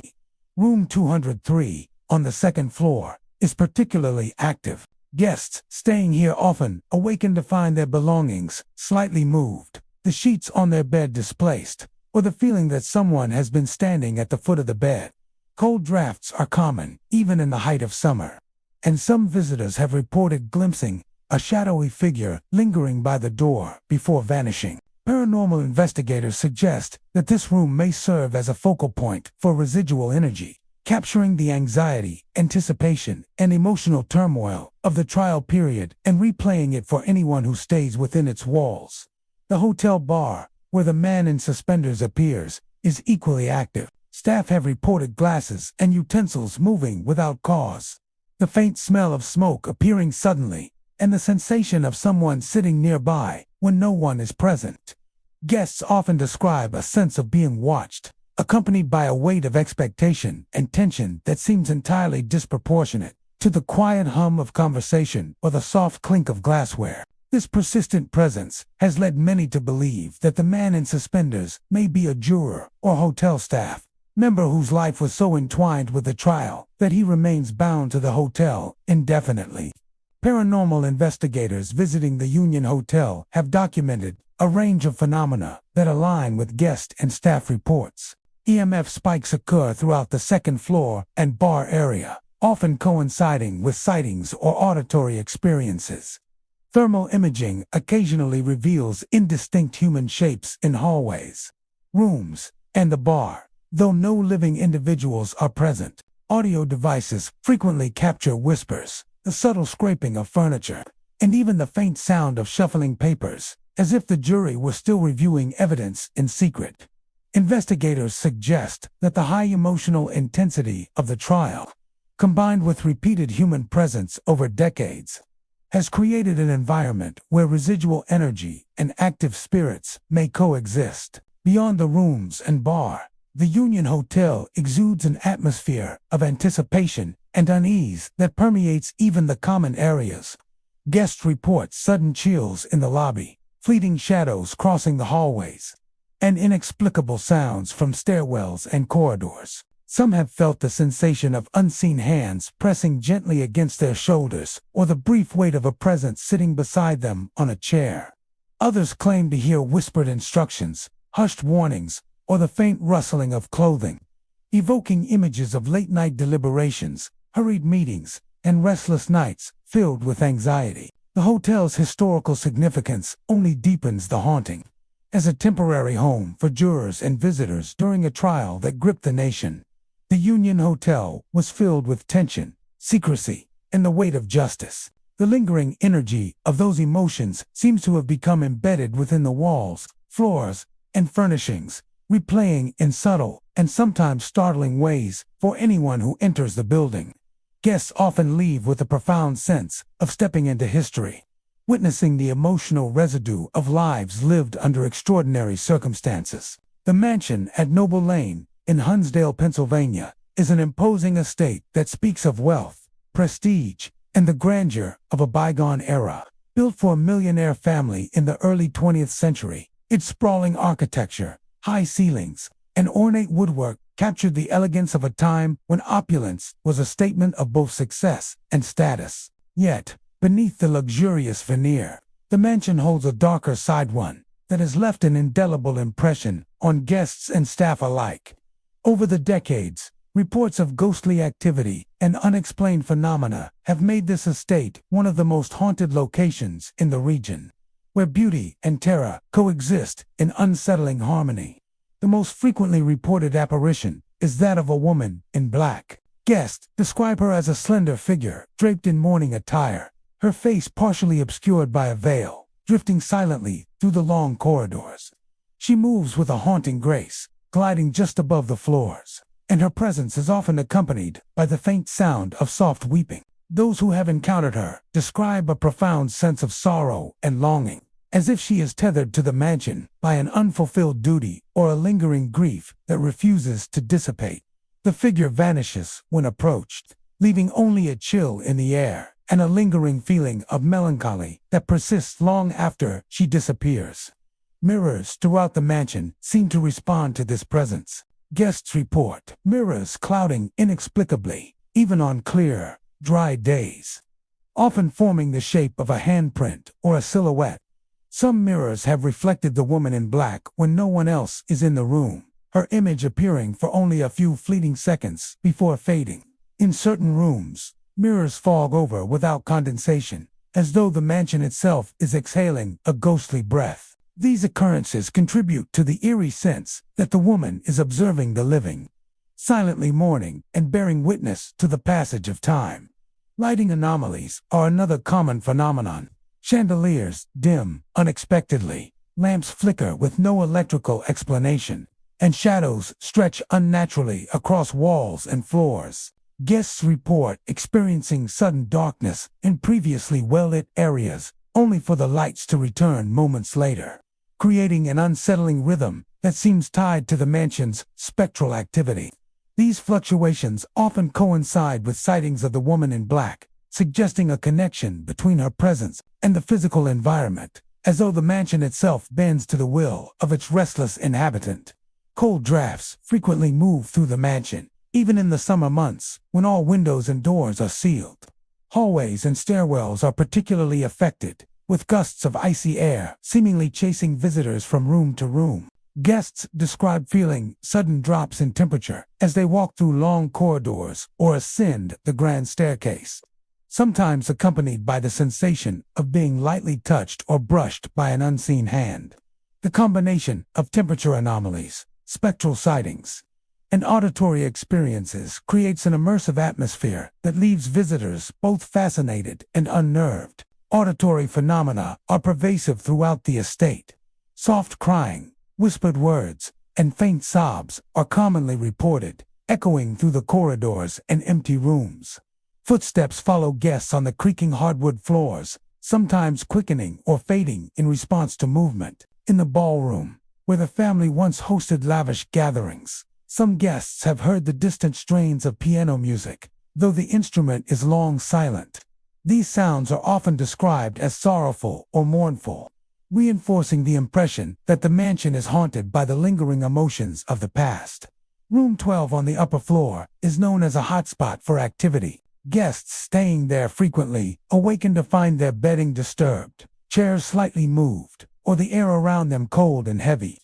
Room 203, on the second floor, is particularly active. Guests staying here often awaken to find their belongings slightly moved, the sheets on their bed displaced, or the feeling that someone has been standing at the foot of the bed. Cold drafts are common, even in the height of summer, and some visitors have reported glimpsing a shadowy figure lingering by the door before vanishing. Paranormal investigators suggest that this room may serve as a focal point for residual energy, capturing the anxiety, anticipation, and emotional turmoil of the trial period and replaying it for anyone who stays within its walls. The hotel bar, where the man in suspenders appears, is equally active. Staff have reported glasses and utensils moving without cause, the faint smell of smoke appearing suddenly, and the sensation of someone sitting nearby when no one is present. Guests often describe a sense of being watched, accompanied by a weight of expectation and tension that seems entirely disproportionate to the quiet hum of conversation or the soft clink of glassware. This persistent presence has led many to believe that the man in suspenders may be a juror or hotel staff member whose life was so entwined with the trial that he remains bound to the hotel indefinitely. Paranormal investigators visiting the Union Hotel have documented a range of phenomena that align with guest and staff reports. EMF spikes occur throughout the second floor and bar area, often coinciding with sightings or auditory experiences. Thermal imaging occasionally reveals indistinct human shapes in hallways, rooms, and the bar, though no living individuals are present. Audio devices frequently capture whispers, the subtle scraping of furniture, and even the faint sound of shuffling papers, as if the jury were still reviewing evidence in secret. Investigators suggest that the high emotional intensity of the trial, combined with repeated human presence over decades, has created an environment where residual energy and active spirits may coexist. Beyond the rooms and bar, the Union Hotel exudes an atmosphere of anticipation and unease that permeates even the common areas. Guests report sudden chills in the lobby, fleeting shadows crossing the hallways, and inexplicable sounds from stairwells and corridors. Some have felt the sensation of unseen hands pressing gently against their shoulders, or the brief weight of a presence sitting beside them on a chair. Others claim to hear whispered instructions, hushed warnings, or the faint rustling of clothing, evoking images of late-night deliberations, hurried meetings, and restless nights filled with anxiety. The hotel's historical significance only deepens the haunting. As a temporary home for jurors and visitors during a trial that gripped the nation, the Union Hotel was filled with tension, secrecy, and the weight of justice. The lingering energy of those emotions seems to have become embedded within the walls, floors, and furnishings, replaying in subtle and sometimes startling ways for anyone who enters the building. Guests often leave with a profound sense of stepping into history, witnessing the emotional residue of lives lived under extraordinary circumstances. The mansion at Noble Lane, in Hunsdale, Pennsylvania, is an imposing estate that speaks of wealth, prestige, and the grandeur of a bygone era. Built for a millionaire family in the early 20th century, its sprawling architecture, high ceilings, and ornate woodwork captured the elegance of a time when opulence was a statement of both success and status. Yet, beneath the luxurious veneer, the mansion holds a darker side, one that has left an indelible impression on guests and staff alike. Over the decades, reports of ghostly activity and unexplained phenomena have made this estate one of the most haunted locations in the region, where beauty and terror coexist in unsettling harmony. The most frequently reported apparition is that of a woman in black. Guests describe her as a slender figure draped in mourning attire, her face partially obscured by a veil, drifting silently through the long corridors. She moves with a haunting grace, gliding just above the floors, and her presence is often accompanied by the faint sound of soft weeping. Those who have encountered her describe a profound sense of sorrow and longing, as if she is tethered to the mansion by an unfulfilled duty or a lingering grief that refuses to dissipate. The figure vanishes when approached, leaving only a chill in the air and a lingering feeling of melancholy that persists long after she disappears. Mirrors throughout the mansion seem to respond to this presence. Guests report mirrors clouding inexplicably, even on clear, dry days, often forming the shape of a handprint or a silhouette. Some mirrors have reflected the woman in black when no one else is in the room, her image appearing for only a few fleeting seconds before fading. In certain rooms, mirrors fog over without condensation, as though the mansion itself is exhaling a ghostly breath. These occurrences contribute to the eerie sense that the woman is observing the living, silently mourning and bearing witness to the passage of time. Lighting anomalies are another common phenomenon. Chandeliers dim unexpectedly, lamps flicker with no electrical explanation, and shadows stretch unnaturally across walls and floors. Guests report experiencing sudden darkness in previously well-lit areas, only for the lights to return moments later, creating an unsettling rhythm that seems tied to the mansion's spectral activity. These fluctuations often coincide with sightings of the woman in black, suggesting a connection between her presence and the physical environment, as though the mansion itself bends to the will of its restless inhabitant. Cold drafts frequently move through the mansion, even in the summer months when all windows and doors are sealed. Hallways and stairwells are particularly affected, with gusts of icy air seemingly chasing visitors from room to room. Guests describe feeling sudden drops in temperature as they walk through long corridors or ascend the grand staircase, sometimes accompanied by the sensation of being lightly touched or brushed by an unseen hand. The combination of temperature anomalies, spectral sightings, and auditory experiences creates an immersive atmosphere that leaves visitors both fascinated and unnerved. Auditory phenomena are pervasive throughout the estate. Soft crying, whispered words, and faint sobs are commonly reported, echoing through the corridors and empty rooms. Footsteps follow guests on the creaking hardwood floors, sometimes quickening or fading in response to movement. In the ballroom, where the family once hosted lavish gatherings, some guests have heard the distant strains of piano music, though the instrument is long silent. These sounds are often described as sorrowful or mournful, reinforcing the impression that the mansion is haunted by the lingering emotions of the past. Room 12 on the upper floor is known as a hotspot for activity. Guests staying there frequently awaken to find their bedding disturbed, chairs slightly moved, or the air around them cold and heavy.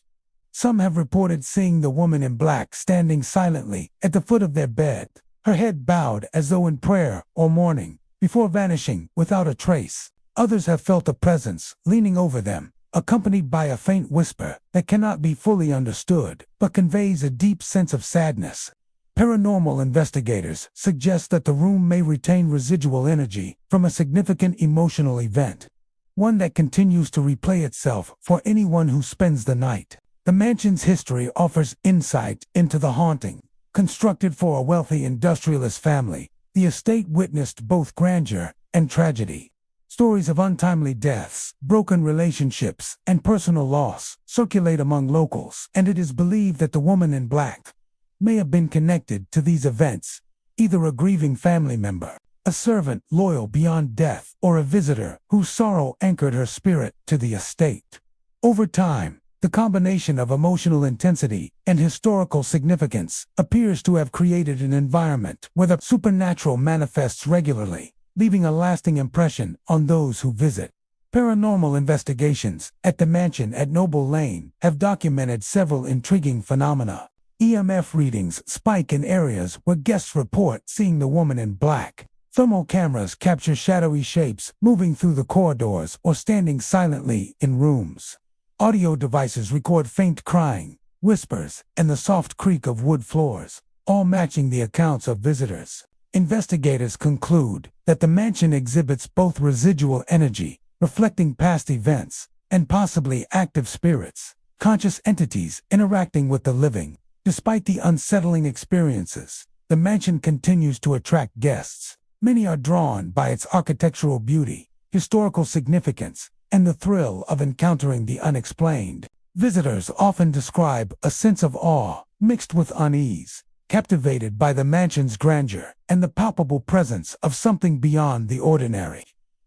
Some have reported seeing the woman in black standing silently at the foot of their bed, her head bowed as though in prayer or mourning, before vanishing without a trace. Others have felt a presence leaning over them, accompanied by a faint whisper that cannot be fully understood, but conveys a deep sense of sadness. Paranormal investigators suggest that the room may retain residual energy from a significant emotional event, one that continues to replay itself for anyone who spends the night. The mansion's history offers insight into the haunting. Constructed for a wealthy industrialist family, the estate witnessed both grandeur and tragedy. Stories of untimely deaths, broken relationships, and personal loss circulate among locals, and it is believed that the woman in black may have been connected to these events, either a grieving family member, a servant loyal beyond death, or a visitor whose sorrow anchored her spirit to the estate. Over time, the combination of emotional intensity and historical significance appears to have created an environment where the supernatural manifests regularly, leaving a lasting impression on those who visit. Paranormal investigations at the mansion at Noble Lane have documented several intriguing phenomena. EMF readings spike in areas where guests report seeing the woman in black. Thermal cameras capture shadowy shapes moving through the corridors or standing silently in rooms. Audio devices record faint crying, whispers, and the soft creak of wood floors, all matching the accounts of visitors. Investigators conclude that the mansion exhibits both residual energy, reflecting past events, and possibly active spirits, conscious entities interacting with the living. Despite the unsettling experiences, the mansion continues to attract guests. Many are drawn by its architectural beauty, historical significance, and the thrill of encountering the unexplained. Visitors often describe a sense of awe mixed with unease, captivated by the mansion's grandeur and the palpable presence of something beyond the ordinary.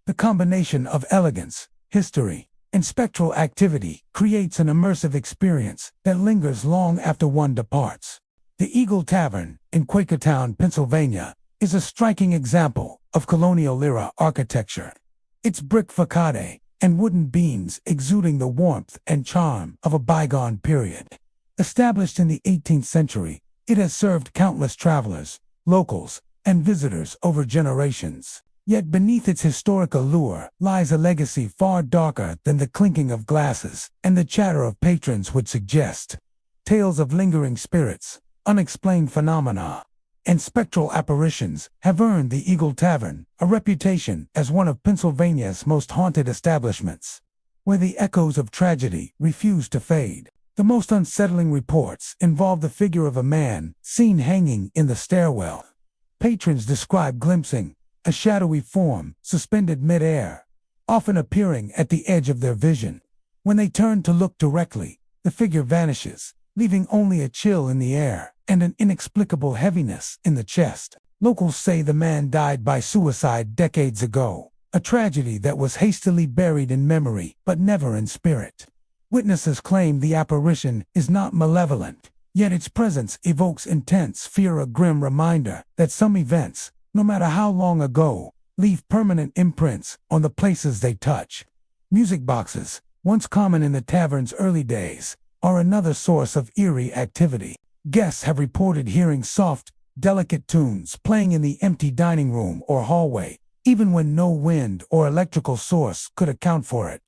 The combination of elegance, history, and spectral activity creates an immersive experience that lingers long after one departs. The Eagle Tavern in Quakertown, Pennsylvania, is a striking example of colonial-era architecture. Its brick facade and wooden beams exuding the warmth and charm of a bygone period. Established in the 18th century, it has served countless travelers, locals, and visitors over generations. Yet beneath its historic allure lies a legacy far darker than the clinking of glasses and the chatter of patrons would suggest. Tales of lingering spirits, unexplained phenomena, and spectral apparitions have earned the Eagle Tavern a reputation as one of Pennsylvania's most haunted establishments, where the echoes of tragedy refuse to fade. The most unsettling reports involve the figure of a man seen hanging in the stairwell. Patrons describe glimpsing a shadowy form suspended mid-air, often appearing at the edge of their vision. When they turn to look directly, the figure vanishes, leaving only a chill in the air and an inexplicable heaviness in the chest. Locals say the man died by suicide decades ago, a tragedy that was hastily buried in memory but never in spirit. Witnesses claim the apparition is not malevolent, yet its presence evokes intense fear, a grim reminder that some events, no matter how long ago, leave permanent imprints on the places they touch. Music boxes, once common in the tavern's early days, are another source of eerie activity. Guests have reported hearing soft, delicate tunes playing in the empty dining room or hallway, even when no wind or electrical source could account for it.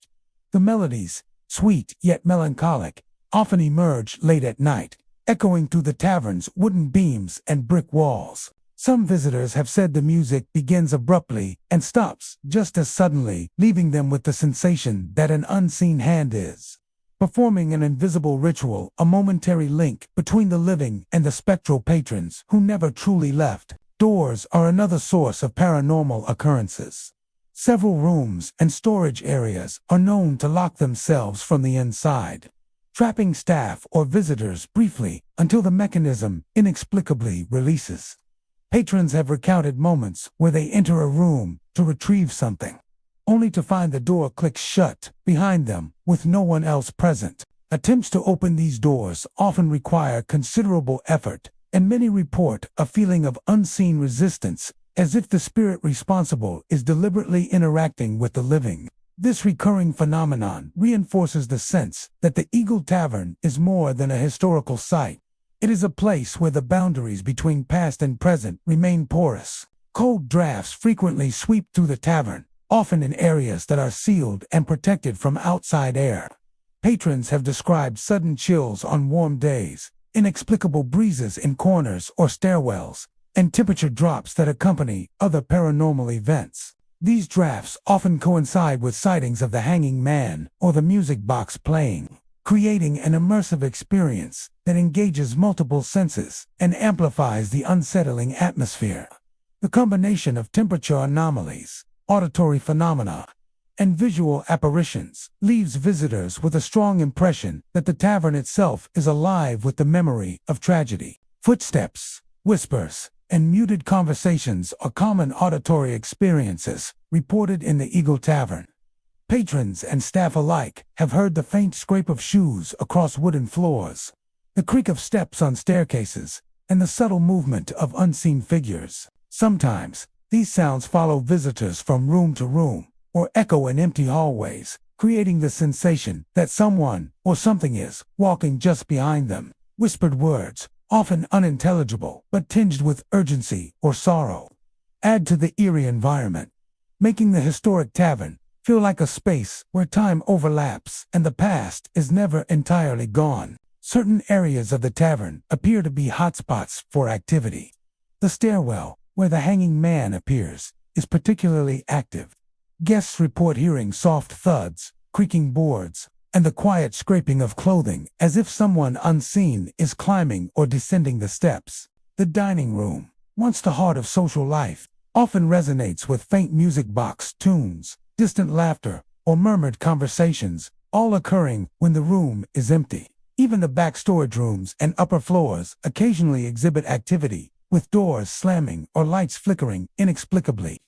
The melodies, sweet yet melancholic, often emerge late at night, echoing through the tavern's wooden beams and brick walls. Some visitors have said the music begins abruptly and stops just as suddenly, leaving them with the sensation that an unseen hand is performing an invisible ritual, a momentary link between the living and the spectral patrons who never truly left. Doors are another source of paranormal occurrences. Several rooms and storage areas are known to lock themselves from the inside, trapping staff or visitors briefly until the mechanism inexplicably releases. Patrons have recounted moments where they enter a room to retrieve something, only to find the door click shut behind them with no one else present. Attempts to open these doors often require considerable effort, and many report a feeling of unseen resistance, as if the spirit responsible is deliberately interacting with the living. This recurring phenomenon reinforces the sense that the Eagle Tavern is more than a historical site. It is a place where the boundaries between past and present remain porous. Cold drafts frequently sweep through the tavern, often in areas that are sealed and protected from outside air. Patrons have described sudden chills on warm days, inexplicable breezes in corners or stairwells, and temperature drops that accompany other paranormal events. These drafts often coincide with sightings of the hanging man or the music box playing, creating an immersive experience that engages multiple senses and amplifies the unsettling atmosphere. The combination of temperature anomalies, auditory phenomena, and visual apparitions, leaves visitors with a strong impression that the tavern itself is alive with the memory of tragedy. Footsteps, whispers, and muted conversations are common auditory experiences reported in the Eagle Tavern. Patrons and staff alike have heard the faint scrape of shoes across wooden floors, the creak of steps on staircases, and the subtle movement of unseen figures. Sometimes, these sounds follow visitors from room to room, or echo in empty hallways, creating the sensation that someone or something is walking just behind them. Whispered words, often unintelligible but tinged with urgency or sorrow, add to the eerie environment, making the historic tavern feel like a space where time overlaps and the past is never entirely gone. Certain areas of the tavern appear to be hotspots for activity. The stairwell, where the hanging man appears, is particularly active. Guests report hearing soft thuds, creaking boards, and the quiet scraping of clothing as if someone unseen is climbing or descending the steps. The dining room, once the heart of social life, often resonates with faint music box tunes, distant laughter, or murmured conversations, all occurring when the room is empty. Even the back storage rooms and upper floors occasionally exhibit activity, with doors slamming or lights flickering inexplicably.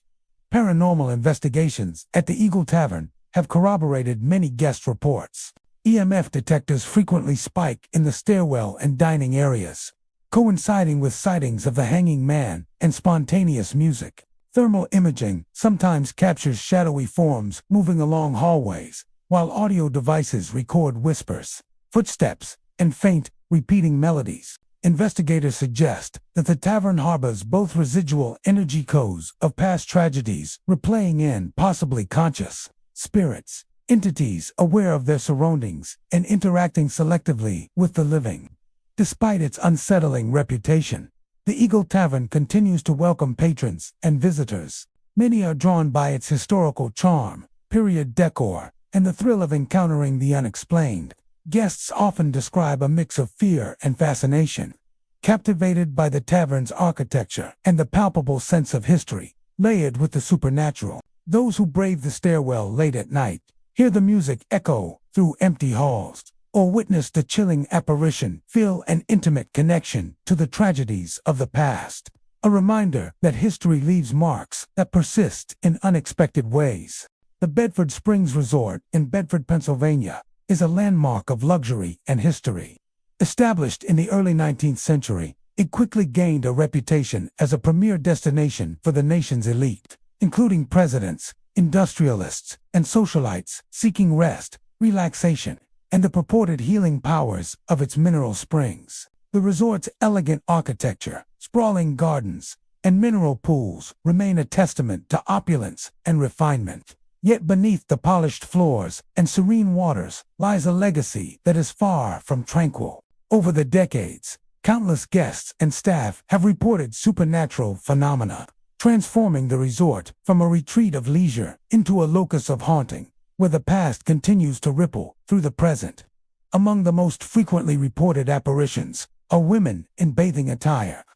Paranormal investigations at the Eagle Tavern have corroborated many guest reports. EMF detectors frequently spike in the stairwell and dining areas, coinciding with sightings of the hanging man and spontaneous music. Thermal imaging sometimes captures shadowy forms moving along hallways, while audio devices record whispers, footsteps, and faint, repeating melodies. Investigators suggest that the tavern harbors both residual energy codes of past tragedies, replaying in possibly conscious spirits, entities aware of their surroundings and interacting selectively with the living. Despite its unsettling reputation, the Eagle Tavern continues to welcome patrons and visitors. Many are drawn by its historical charm, period decor, and the thrill of encountering the unexplained. Guests often describe a mix of fear and fascination, captivated by the tavern's architecture and the palpable sense of history, layered with the supernatural. Those who brave the stairwell late at night, hear the music echo through empty halls, or witness the chilling apparition, feel an intimate connection to the tragedies of the past. A reminder that history leaves marks that persist in unexpected ways. The Bedford Springs Resort in Bedford, Pennsylvania, is a landmark of luxury and history. Established in the early 19th century, it quickly gained a reputation as a premier destination for the nation's elite, including presidents, industrialists, and socialites seeking rest, relaxation, and the purported healing powers of its mineral springs. The resort's elegant architecture, sprawling gardens, and mineral pools remain a testament to opulence and refinement. Yet beneath the polished floors and serene waters lies a legacy that is far from tranquil. Over the decades, countless guests and staff have reported supernatural phenomena, transforming the resort from a retreat of leisure into a locus of haunting, where the past continues to ripple through the present. Among the most frequently reported apparitions are women in bathing attire,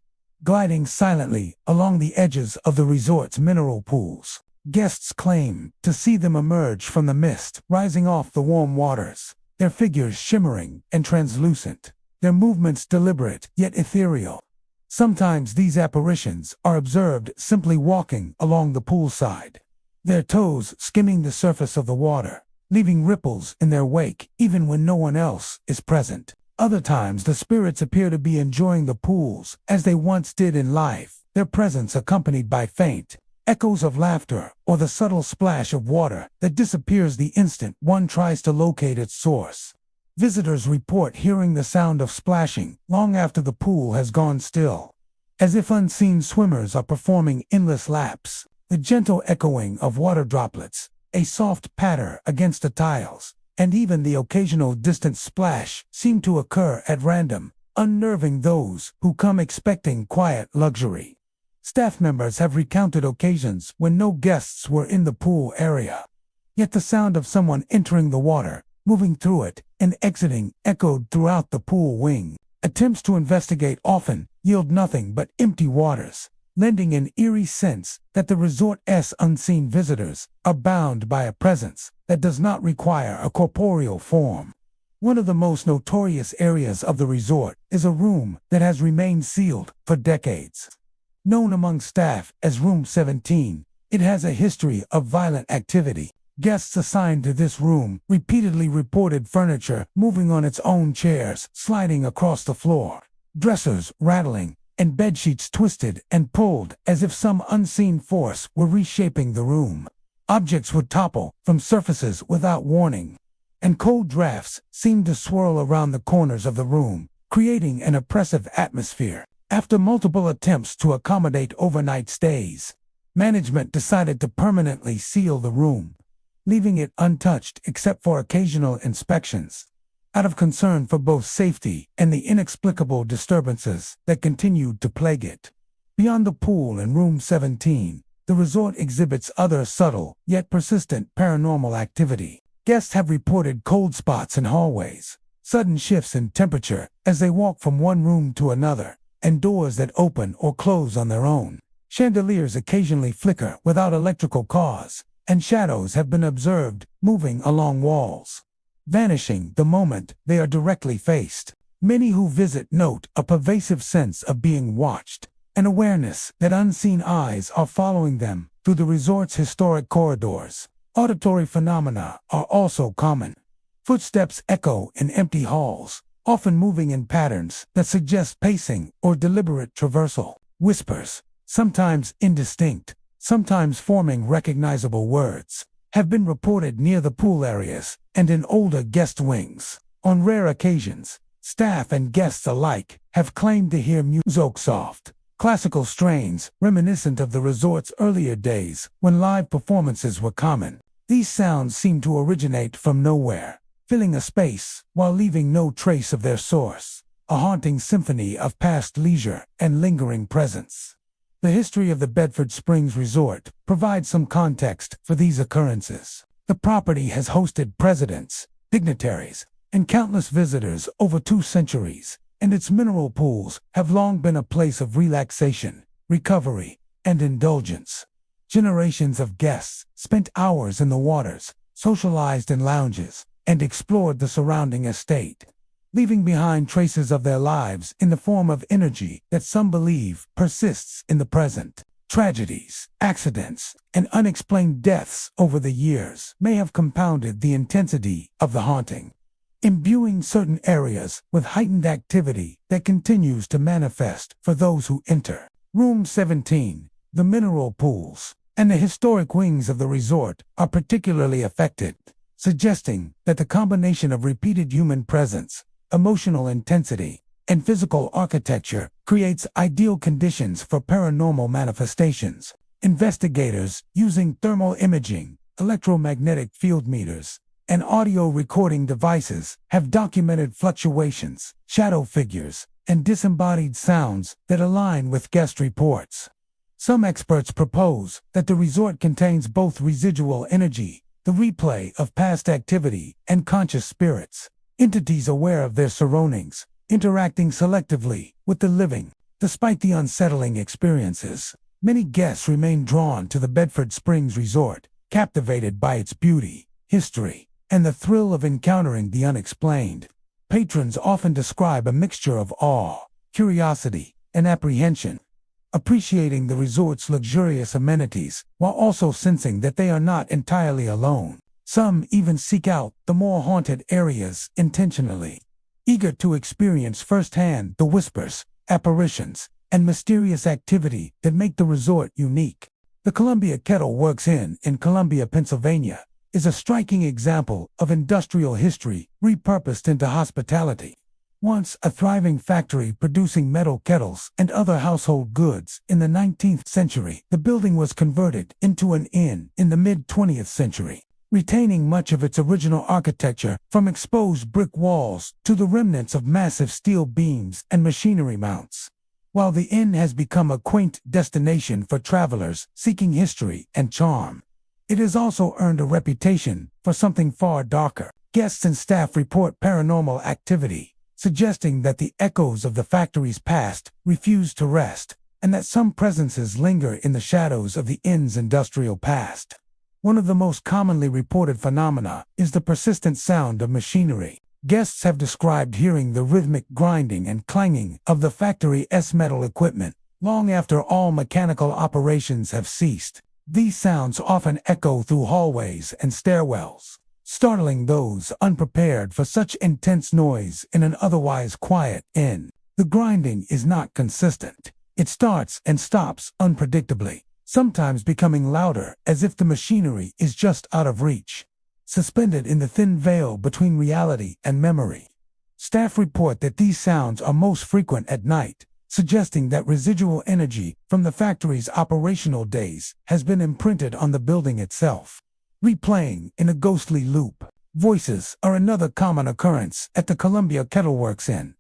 gliding silently along the edges of the resort's mineral pools. Guests claim to see them emerge from the mist rising off the warm waters, their figures shimmering and translucent, their movements deliberate yet ethereal. Sometimes these apparitions are observed simply walking along the poolside, their toes skimming the surface of the water, leaving ripples in their wake even when no one else is present. Other times the spirits appear to be enjoying the pools as they once did in life, their presence accompanied by faint echoes of laughter or the subtle splash of water that disappears the instant one tries to locate its source. Visitors report hearing the sound of splashing long after the pool has gone still, as if unseen swimmers are performing endless laps. The gentle echoing of water droplets, a soft patter against the tiles, and even the occasional distant splash seem to occur at random, unnerving those who come expecting quiet luxury. Staff members have recounted occasions when no guests were in the pool area, yet the sound of someone entering the water, moving through it, and exiting echoed throughout the pool wing. Attempts to investigate often yield nothing but empty waters, lending an eerie sense that the resort's unseen visitors are bound by a presence that does not require a corporeal form. One of the most notorious areas of the resort is a room that has remained sealed for decades. Known among staff as Room 17, it has a history of violent activity. Guests assigned to this room repeatedly reported furniture moving on its own, chairs sliding across the floor, dressers rattling, and bedsheets twisted and pulled as if some unseen force were reshaping the room. Objects would topple from surfaces without warning, and cold drafts seemed to swirl around the corners of the room, creating an oppressive atmosphere. After multiple attempts to accommodate overnight stays, management decided to permanently seal the room, leaving it untouched except for occasional inspections, out of concern for both safety and the inexplicable disturbances that continued to plague it. Beyond the pool in Room 17, the resort exhibits other subtle yet persistent paranormal activity. Guests have reported cold spots in hallways, sudden shifts in temperature as they walk from one room to another, and doors that open or close on their own. Chandeliers occasionally flicker without electrical cause, and shadows have been observed moving along walls, vanishing the moment they are directly faced. Many who visit note a pervasive sense of being watched, an awareness that unseen eyes are following them through the resort's historic corridors. Auditory phenomena are also common. Footsteps echo in empty halls, often moving in patterns that suggest pacing or deliberate traversal. Whispers, sometimes indistinct, sometimes forming recognizable words, have been reported near the pool areas and in older guest wings. On rare occasions, staff and guests alike have claimed to hear soft, classical strains reminiscent of the resort's earlier days when live performances were common. These sounds seem to originate from nowhere, filling a space while leaving no trace of their source, a haunting symphony of past leisure and lingering presence. The history of the Bedford Springs Resort provides some context for these occurrences. The property has hosted presidents, dignitaries, and countless visitors over 2 centuries, and its mineral pools have long been a place of relaxation, recovery, and indulgence. Generations of guests spent hours in the waters, socialized in lounges, and explored the surrounding estate, leaving behind traces of their lives in the form of energy that some believe persists in the present. Tragedies, accidents, and unexplained deaths over the years may have compounded the intensity of the haunting, imbuing certain areas with heightened activity that continues to manifest for those who enter. Room 17, the mineral pools, and the historic wings of the resort are particularly affected, suggesting that the combination of repeated human presence, emotional intensity, and physical architecture creates ideal conditions for paranormal manifestations. Investigators, using thermal imaging, electromagnetic field meters, and audio recording devices, have documented fluctuations, shadow figures, and disembodied sounds that align with guest reports. Some experts propose that the resort contains both residual energy, the replay of past activity, and conscious spirits, entities aware of their surroundings, interacting selectively with the living. Despite the unsettling experiences, many guests remain drawn to the Bedford Springs Resort, captivated by its beauty, history, and the thrill of encountering the unexplained. Patrons often describe a mixture of awe, curiosity, and apprehension, appreciating the resort's luxurious amenities while also sensing that they are not entirely alone. Some even seek out the more haunted areas intentionally, eager to experience firsthand the whispers, apparitions, and mysterious activity that make the resort unique. The Columbia Kettle Works Inn in Columbia, Pennsylvania, is a striking example of industrial history repurposed into hospitality. Once a thriving factory producing metal kettles and other household goods in the 19th century, the building was converted into an inn in the mid-20th century, retaining much of its original architecture from exposed brick walls to the remnants of massive steel beams and machinery mounts. While the inn has become a quaint destination for travelers seeking history and charm, it has also earned a reputation for something far darker. Guests and staff report paranormal activity, suggesting that the echoes of the factory's past refuse to rest, and that some presences linger in the shadows of the inn's industrial past. One of the most commonly reported phenomena is the persistent sound of machinery. Guests have described hearing the rhythmic grinding and clanging of the factory's metal equipment long after all mechanical operations have ceased. These sounds often echo through hallways and stairwells, startling those unprepared for such intense noise in an otherwise quiet inn. The grinding is not consistent. It starts and stops unpredictably, sometimes becoming louder as if the machinery is just out of reach, suspended in the thin veil between reality and memory. Staff report that these sounds are most frequent at night, suggesting that residual energy from the factory's operational days has been imprinted on the building itself, replaying in a ghostly loop. Voices are another common occurrence at the Columbia Kettleworks Inn.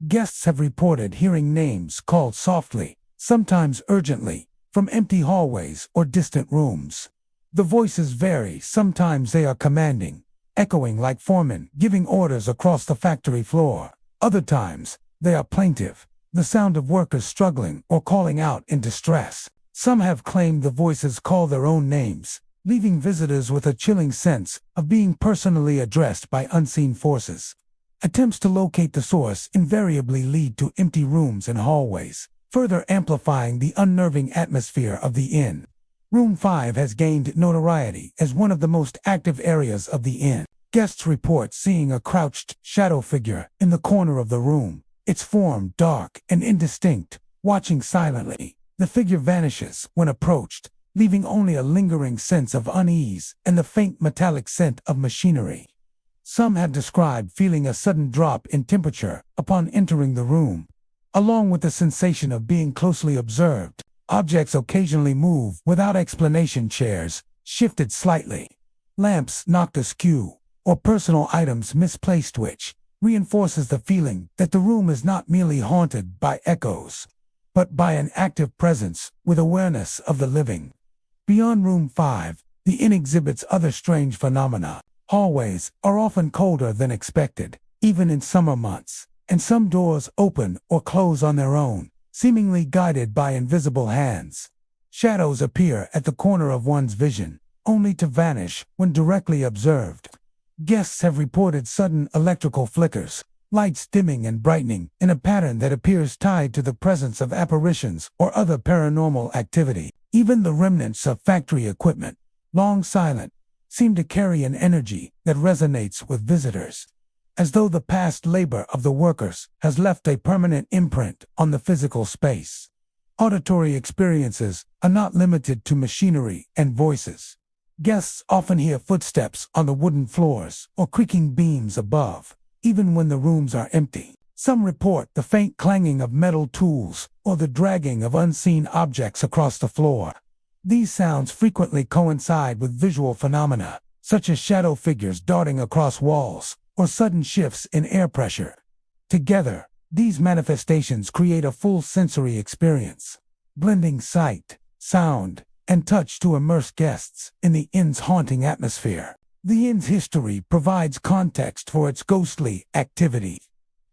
Guests have reported hearing names called softly, sometimes urgently, from empty hallways or distant rooms. The voices vary. Sometimes they are commanding, echoing like foremen giving orders across the factory floor. Other times, they are plaintive, the sound of workers struggling or calling out in distress. Some have claimed the voices call their own names, leaving visitors with a chilling sense of being personally addressed by unseen forces. Attempts to locate the source invariably lead to empty rooms and hallways, further amplifying the unnerving atmosphere of the inn. Room 5 has gained notoriety as one of the most active areas of the inn. Guests report seeing a crouched shadow figure in the corner of the room, its form dark and indistinct, watching silently. The figure vanishes when approached, leaving only a lingering sense of unease and the faint metallic scent of machinery. Some have described feeling a sudden drop in temperature upon entering the room, along with the sensation of being closely observed. Objects occasionally move without explanation. Chairs shifted slightly, lamps knocked askew, or personal items misplaced, which reinforces the feeling that the room is not merely haunted by echoes, but by an active presence with awareness of the living. Beyond Room 5, the inn exhibits other strange phenomena. Hallways are often colder than expected, even in summer months, and some doors open or close on their own, seemingly guided by invisible hands. Shadows appear at the corner of one's vision, only to vanish when directly observed. Guests have reported sudden electrical flickers, lights dimming and brightening in a pattern that appears tied to the presence of apparitions or other paranormal activity. Even the remnants of factory equipment, long silent, seem to carry an energy that resonates with visitors, as though the past labor of the workers has left a permanent imprint on the physical space. Auditory experiences are not limited to machinery and voices. Guests often hear footsteps on the wooden floors or creaking beams above, even when the rooms are empty. Some report the faint clanging of metal tools or the dragging of unseen objects across the floor. These sounds frequently coincide with visual phenomena, such as shadow figures darting across walls or sudden shifts in air pressure. Together, these manifestations create a full sensory experience, blending sight, sound, and touch to immerse guests in the inn's haunting atmosphere. The inn's history provides context for its ghostly activity.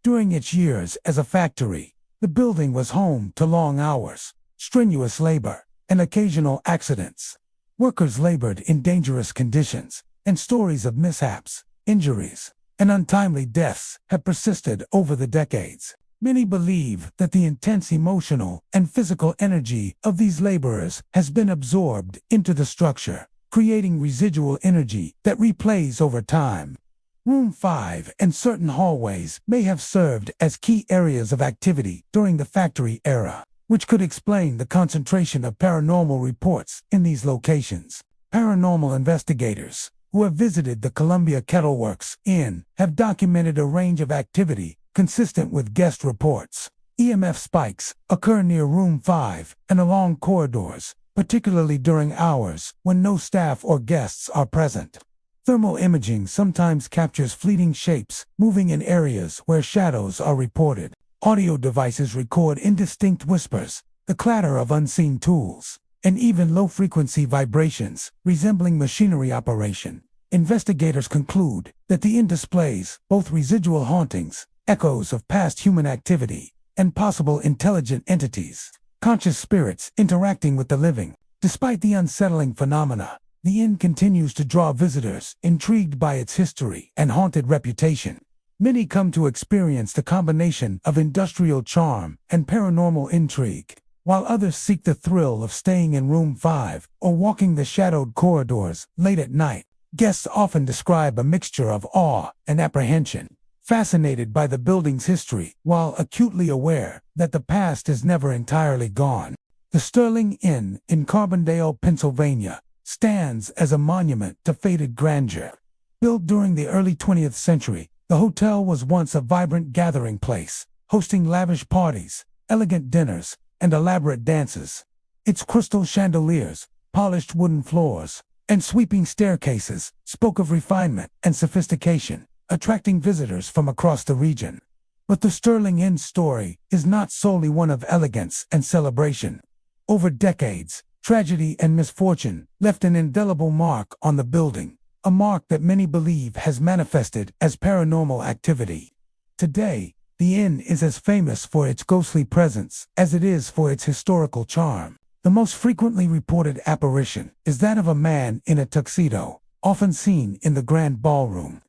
During its years as a factory, the building was home to long hours, strenuous labor, and occasional accidents. Workers labored in dangerous conditions, and stories of mishaps, injuries, and untimely deaths have persisted over the decades. Many believe that the intense emotional and physical energy of these laborers has been absorbed into the structure, creating residual energy that replays over time. Room 5 and certain hallways may have served as key areas of activity during the factory era, which could explain the concentration of paranormal reports in these locations. Paranormal investigators who have visited the Columbia Kettleworks Inn have documented a range of activity consistent with guest reports. EMF spikes occur near Room 5 and along corridors, particularly during hours when no staff or guests are present. Thermal imaging sometimes captures fleeting shapes moving in areas where shadows are reported. Audio devices record indistinct whispers, the clatter of unseen tools, and even low-frequency vibrations resembling machinery operation. Investigators conclude that the inn displays both residual hauntings, echoes of past human activity, and possible intelligent entities. conscious spirits interacting with the living. Despite the unsettling phenomena, the inn continues to draw visitors intrigued by its history and haunted reputation. Many come to experience the combination of industrial charm and paranormal intrigue, while others seek the thrill of staying in room 5 or walking the shadowed corridors late at night. Guests often describe a mixture of awe and apprehension, fascinated by the building's history while acutely aware that the past is never entirely gone. The Sterling Inn in Carbondale, Pennsylvania, stands as a monument to faded grandeur. Built during the early 20th century, the hotel was once a vibrant gathering place, hosting lavish parties, elegant dinners, and elaborate dances. Its crystal chandeliers, polished wooden floors, and sweeping staircases spoke of refinement and sophistication, attracting visitors from across the region. But the Sterling Inn's story is not solely one of elegance and celebration. Over decades, tragedy and misfortune left an indelible mark on the building, a mark that many believe has manifested as paranormal activity. Today, the inn is as famous for its ghostly presence as it is for its historical charm. The most frequently reported apparition is that of a man in a tuxedo, often seen in the grand ballroom.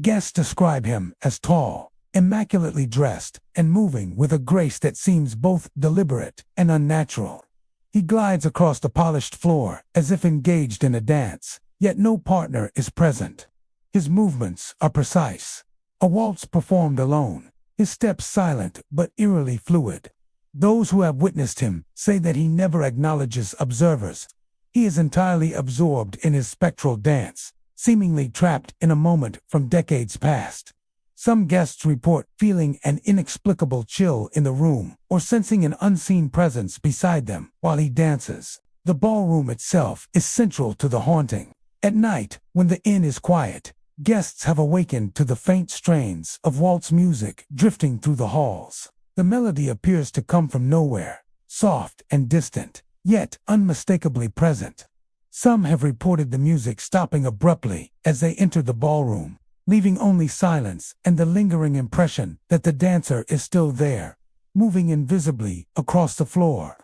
Guests describe him as tall, immaculately dressed, and moving with a grace that seems both deliberate and unnatural. He glides across the polished floor as if engaged in a dance, yet no partner is present. His movements are precise, a waltz performed alone, his steps silent but eerily fluid. Those who have witnessed him say that he never acknowledges observers. He is entirely absorbed in his spectral dance, seemingly trapped in a moment from decades past. Some guests report feeling an inexplicable chill in the room or sensing an unseen presence beside them while he dances. The ballroom itself is central to the haunting. At night, when the inn is quiet, guests have awakened to the faint strains of waltz music drifting through the halls. The melody appears to come from nowhere, soft and distant, yet unmistakably present. Some have reported the music stopping abruptly as they enter the ballroom, leaving only silence and the lingering impression that the dancer is still there, moving invisibly across the floor.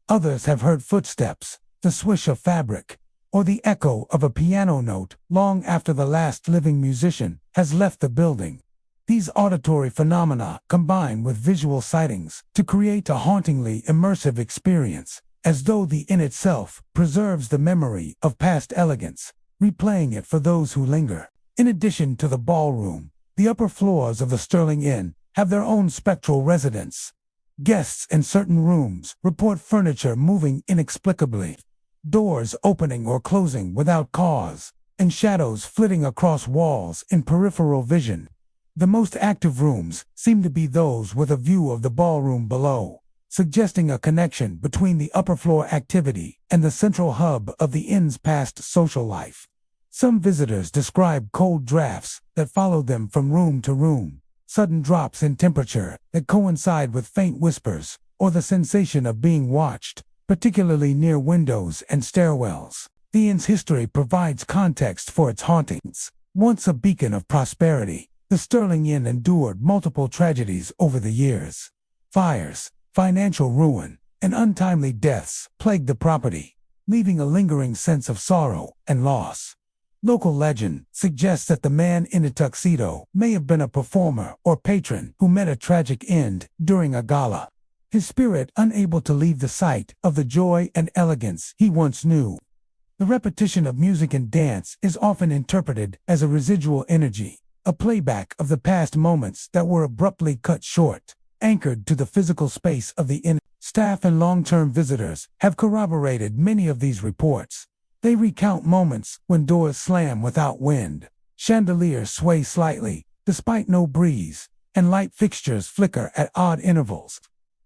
Others have heard footsteps, the swish of fabric, or the echo of a piano note long after the last living musician has left the building. These auditory phenomena combine with visual sightings to create a hauntingly immersive experience, as though the inn itself preserves the memory of past elegance, replaying it for those who linger. In addition to the ballroom, the upper floors of the Sterling Inn have their own spectral residence. Guests in certain rooms report furniture moving inexplicably, doors opening or closing without cause, and shadows flitting across walls in peripheral vision. The most active rooms seem to be those with a view of the ballroom below, suggesting a connection between the upper floor activity and the central hub of the inn's past social life. Some visitors describe cold drafts that follow them from room to room, sudden drops in temperature that coincide with faint whispers, or the sensation of being watched, particularly near windows and stairwells. The inn's history provides context for its hauntings. Once a beacon of prosperity, the Sterling Inn endured multiple tragedies over the years. Fires, financial ruin, and untimely deaths plagued the property, leaving a lingering sense of sorrow and loss. Local legend suggests that the man in a tuxedo may have been a performer or patron who met a tragic end during a gala, his spirit unable to leave the site of the joy and elegance he once knew. The repetition of music and dance is often interpreted as a residual energy, a playback of the past moments that were abruptly cut short, anchored to the physical space of the inn. Staff and long-term visitors have corroborated many of these reports. They recount moments when doors slam without wind, chandeliers sway slightly, despite no breeze, and light fixtures flicker at odd intervals.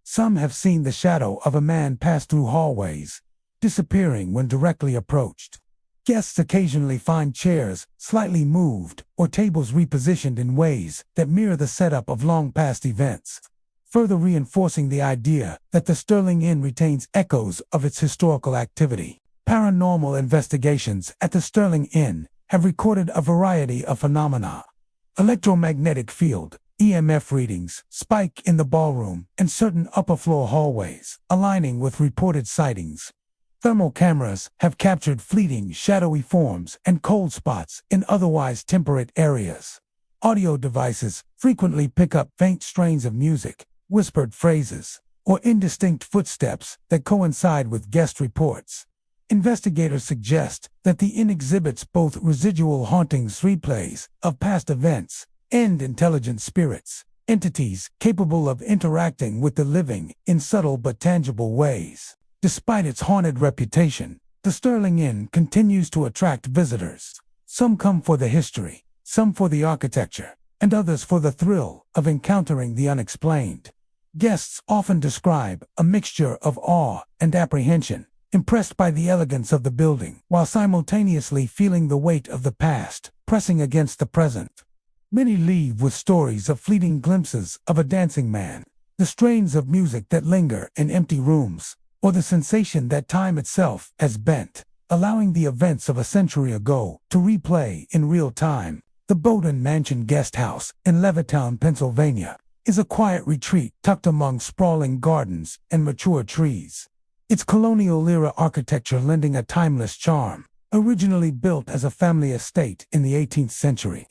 Some have seen the shadow of a man pass through hallways, disappearing when directly approached. Guests occasionally find chairs slightly moved or tables repositioned in ways that mirror the setup of long-past events, further reinforcing the idea that the Sterling Inn retains echoes of its historical activity. Paranormal investigations at the Sterling Inn have recorded a variety of phenomena. Electromagnetic field, EMF readings spike in the ballroom and certain upper-floor hallways, aligning with reported sightings. Thermal cameras have captured fleeting, shadowy forms and cold spots in otherwise temperate areas. Audio devices frequently pick up faint strains of music, whispered phrases, or indistinct footsteps that coincide with guest reports. Investigators suggest that the inn exhibits both residual hauntings, replays of past events, and intelligent spirits, entities capable of interacting with the living in subtle but tangible ways. Despite its haunted reputation, the Sterling Inn continues to attract visitors. Some come for the history, some for the architecture, and others for the thrill of encountering the unexplained. Guests often describe a mixture of awe and apprehension, impressed by the elegance of the building, while simultaneously feeling the weight of the past pressing against the present. Many leave with stories of fleeting glimpses of a dancing man, the strains of music that linger in empty rooms, or the sensation that time itself has bent, allowing the events of a century ago to replay in real time. The Bowden Mansion Guest House in Levittown, Pennsylvania, is a quiet retreat tucked among sprawling gardens and mature trees. Its colonial-era architecture lending a timeless charm, originally built as a family estate in the 18th century.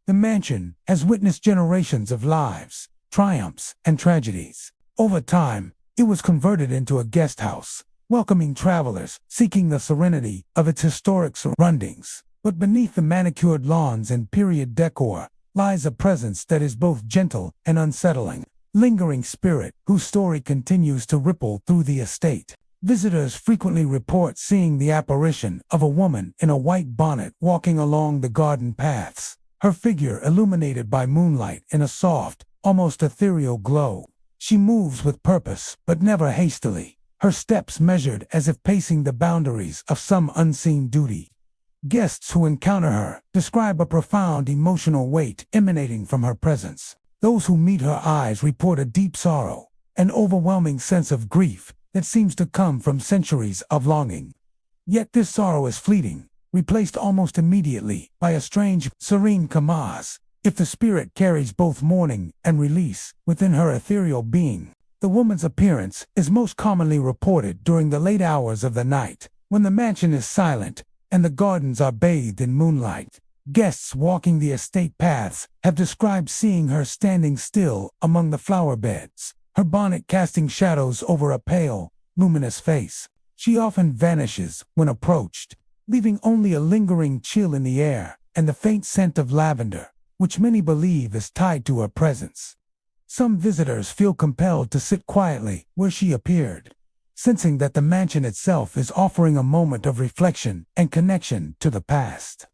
The mansion has witnessed generations of lives, triumphs, and tragedies. Over time, it was converted into a guest house, welcoming travelers seeking the serenity of its historic surroundings. But beneath the manicured lawns and period decor lies a presence that is both gentle and unsettling, lingering spirit whose story continues to ripple through the estate. Visitors frequently report seeing the apparition of a woman in a white bonnet walking along the garden paths, her figure illuminated by moonlight in a soft, almost ethereal glow. She moves with purpose, but never hastily, her steps measured as if pacing the boundaries of some unseen duty. Guests who encounter her describe a profound emotional weight emanating from her presence. Those who meet her eyes report a deep sorrow, an overwhelming sense of grief that seems to come from centuries of longing. Yet this sorrow is fleeting, replaced almost immediately by a strange, serene calm, if the spirit carries both mourning and release within her ethereal being. The woman's appearance is most commonly reported during the late hours of the night, when the mansion is silent and the gardens are bathed in moonlight. Guests walking the estate paths have described seeing her standing still among the flower beds, her bonnet casting shadows over a pale, luminous face. She often vanishes when approached, leaving only a lingering chill in the air and the faint scent of lavender, which many believe is tied to her presence. Some visitors feel compelled to sit quietly where she appeared, sensing that the mansion itself is offering a moment of reflection and connection to the past.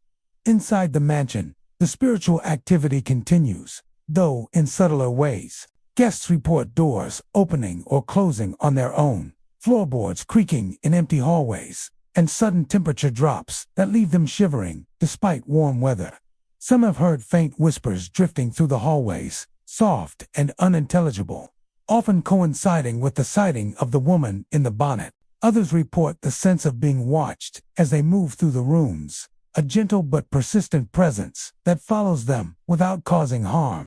Inside the mansion, the spiritual activity continues, though in subtler ways. Guests report doors opening or closing on their own, floorboards creaking in empty hallways, and sudden temperature drops that leave them shivering despite warm weather. Some have heard faint whispers drifting through the hallways, soft and unintelligible, often coinciding with the sighting of the woman in the bonnet. Others report the sense of being watched as they move through the rooms, a gentle but persistent presence that follows them without causing harm.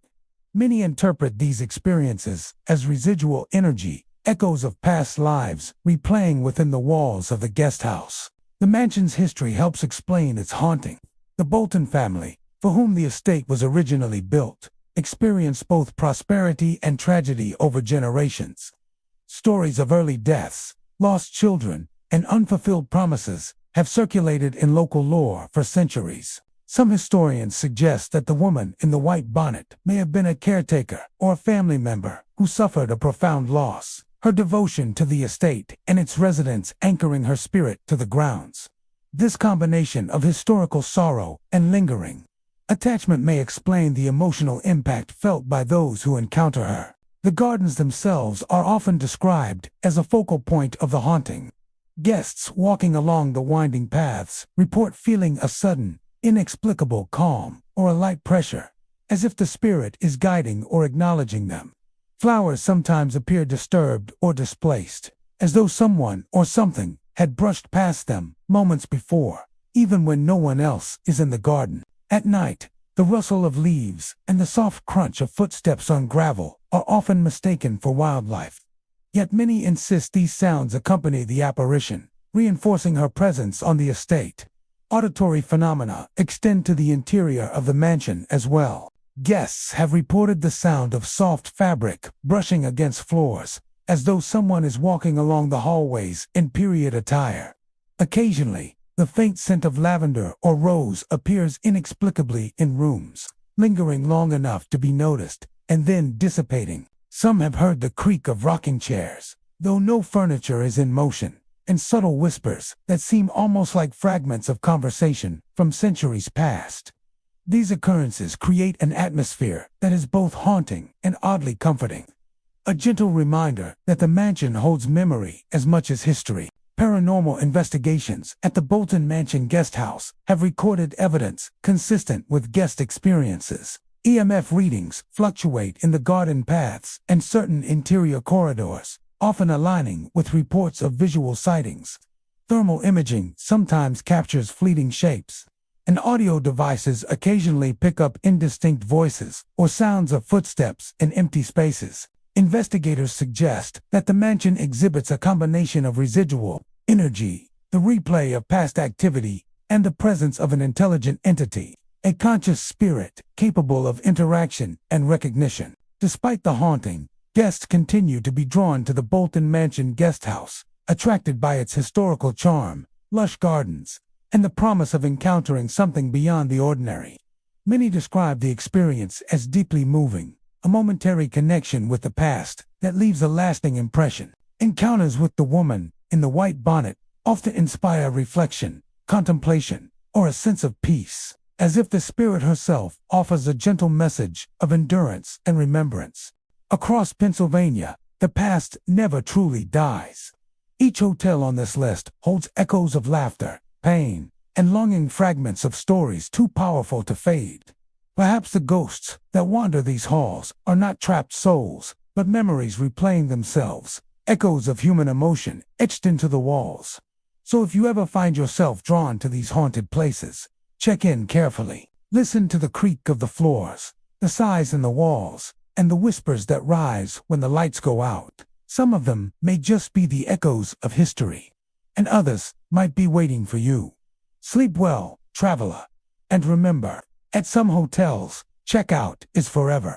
Many interpret these experiences as residual energy, echoes of past lives replaying within the walls of the guest house. The mansion's history helps explain its haunting. The Bolton family, for whom the estate was originally built, experienced both prosperity and tragedy over generations. Stories of early deaths, lost children, and unfulfilled promises have circulated in local lore for centuries. Some historians suggest that the woman in the white bonnet may have been a caretaker or a family member who suffered a profound loss, her devotion to the estate and its residents anchoring her spirit to the grounds. This combination of historical sorrow and lingering attachment may explain the emotional impact felt by those who encounter her. The gardens themselves are often described as a focal point of the haunting. Guests walking along the winding paths report feeling a sudden, inexplicable calm or a light pressure, as if the spirit is guiding or acknowledging them. Flowers sometimes appear disturbed or displaced, as though someone or something had brushed past them moments before, even when no one else is in the garden. At night, The rustle of leaves and the soft crunch of footsteps on gravel are often mistaken for wildlife. Yet many insist these sounds accompany the apparition, reinforcing her presence on the estate. Auditory phenomena extend to the interior of the mansion as well. Guests have reported the sound of soft fabric brushing against floors, as though someone is walking along the hallways in period attire. Occasionally, the faint scent of lavender or rose appears inexplicably in rooms, lingering long enough to be noticed, and then dissipating. Some have heard the creak of rocking chairs, though no furniture is in motion, and subtle whispers that seem almost like fragments of conversation from centuries past. These occurrences create an atmosphere that is both haunting and oddly comforting. A gentle reminder that the mansion holds memory as much as history. Paranormal investigations at the Bolton Mansion Guest House have recorded evidence consistent with guest experiences. EMF readings fluctuate in the garden paths and certain interior corridors, often aligning with reports of visual sightings. Thermal imaging sometimes captures fleeting shapes, and audio devices occasionally pick up indistinct voices or sounds of footsteps in empty spaces. Investigators suggest that the mansion exhibits a combination of residual energy, the replay of past activity, and the presence of an intelligent entity, a conscious spirit capable of interaction and recognition. Despite the haunting, guests continue to be drawn to the Bolton Mansion Guest House, attracted by its historical charm, lush gardens, and the promise of encountering something beyond the ordinary. Many describe the experience as deeply moving, a momentary connection with the past that leaves a lasting impression. Encounters with the woman in the white bonnet often inspire reflection, contemplation, or a sense of peace, as if the spirit herself offers a gentle message of endurance and remembrance. Across Pennsylvania, the past never truly dies. Each hotel on this list holds echoes of laughter, pain, and longing, fragments of stories too powerful to fade. Perhaps the ghosts that wander these halls are not trapped souls, but memories replaying themselves, echoes of human emotion etched into the walls. So if you ever find yourself drawn to these haunted places, check in carefully. Listen to the creak of the floors, the sighs in the walls, and the whispers that rise when the lights go out. Some of them may just be the echoes of history, and others might be waiting for you. Sleep well, traveler, and remember, at some hotels, checkout is forever.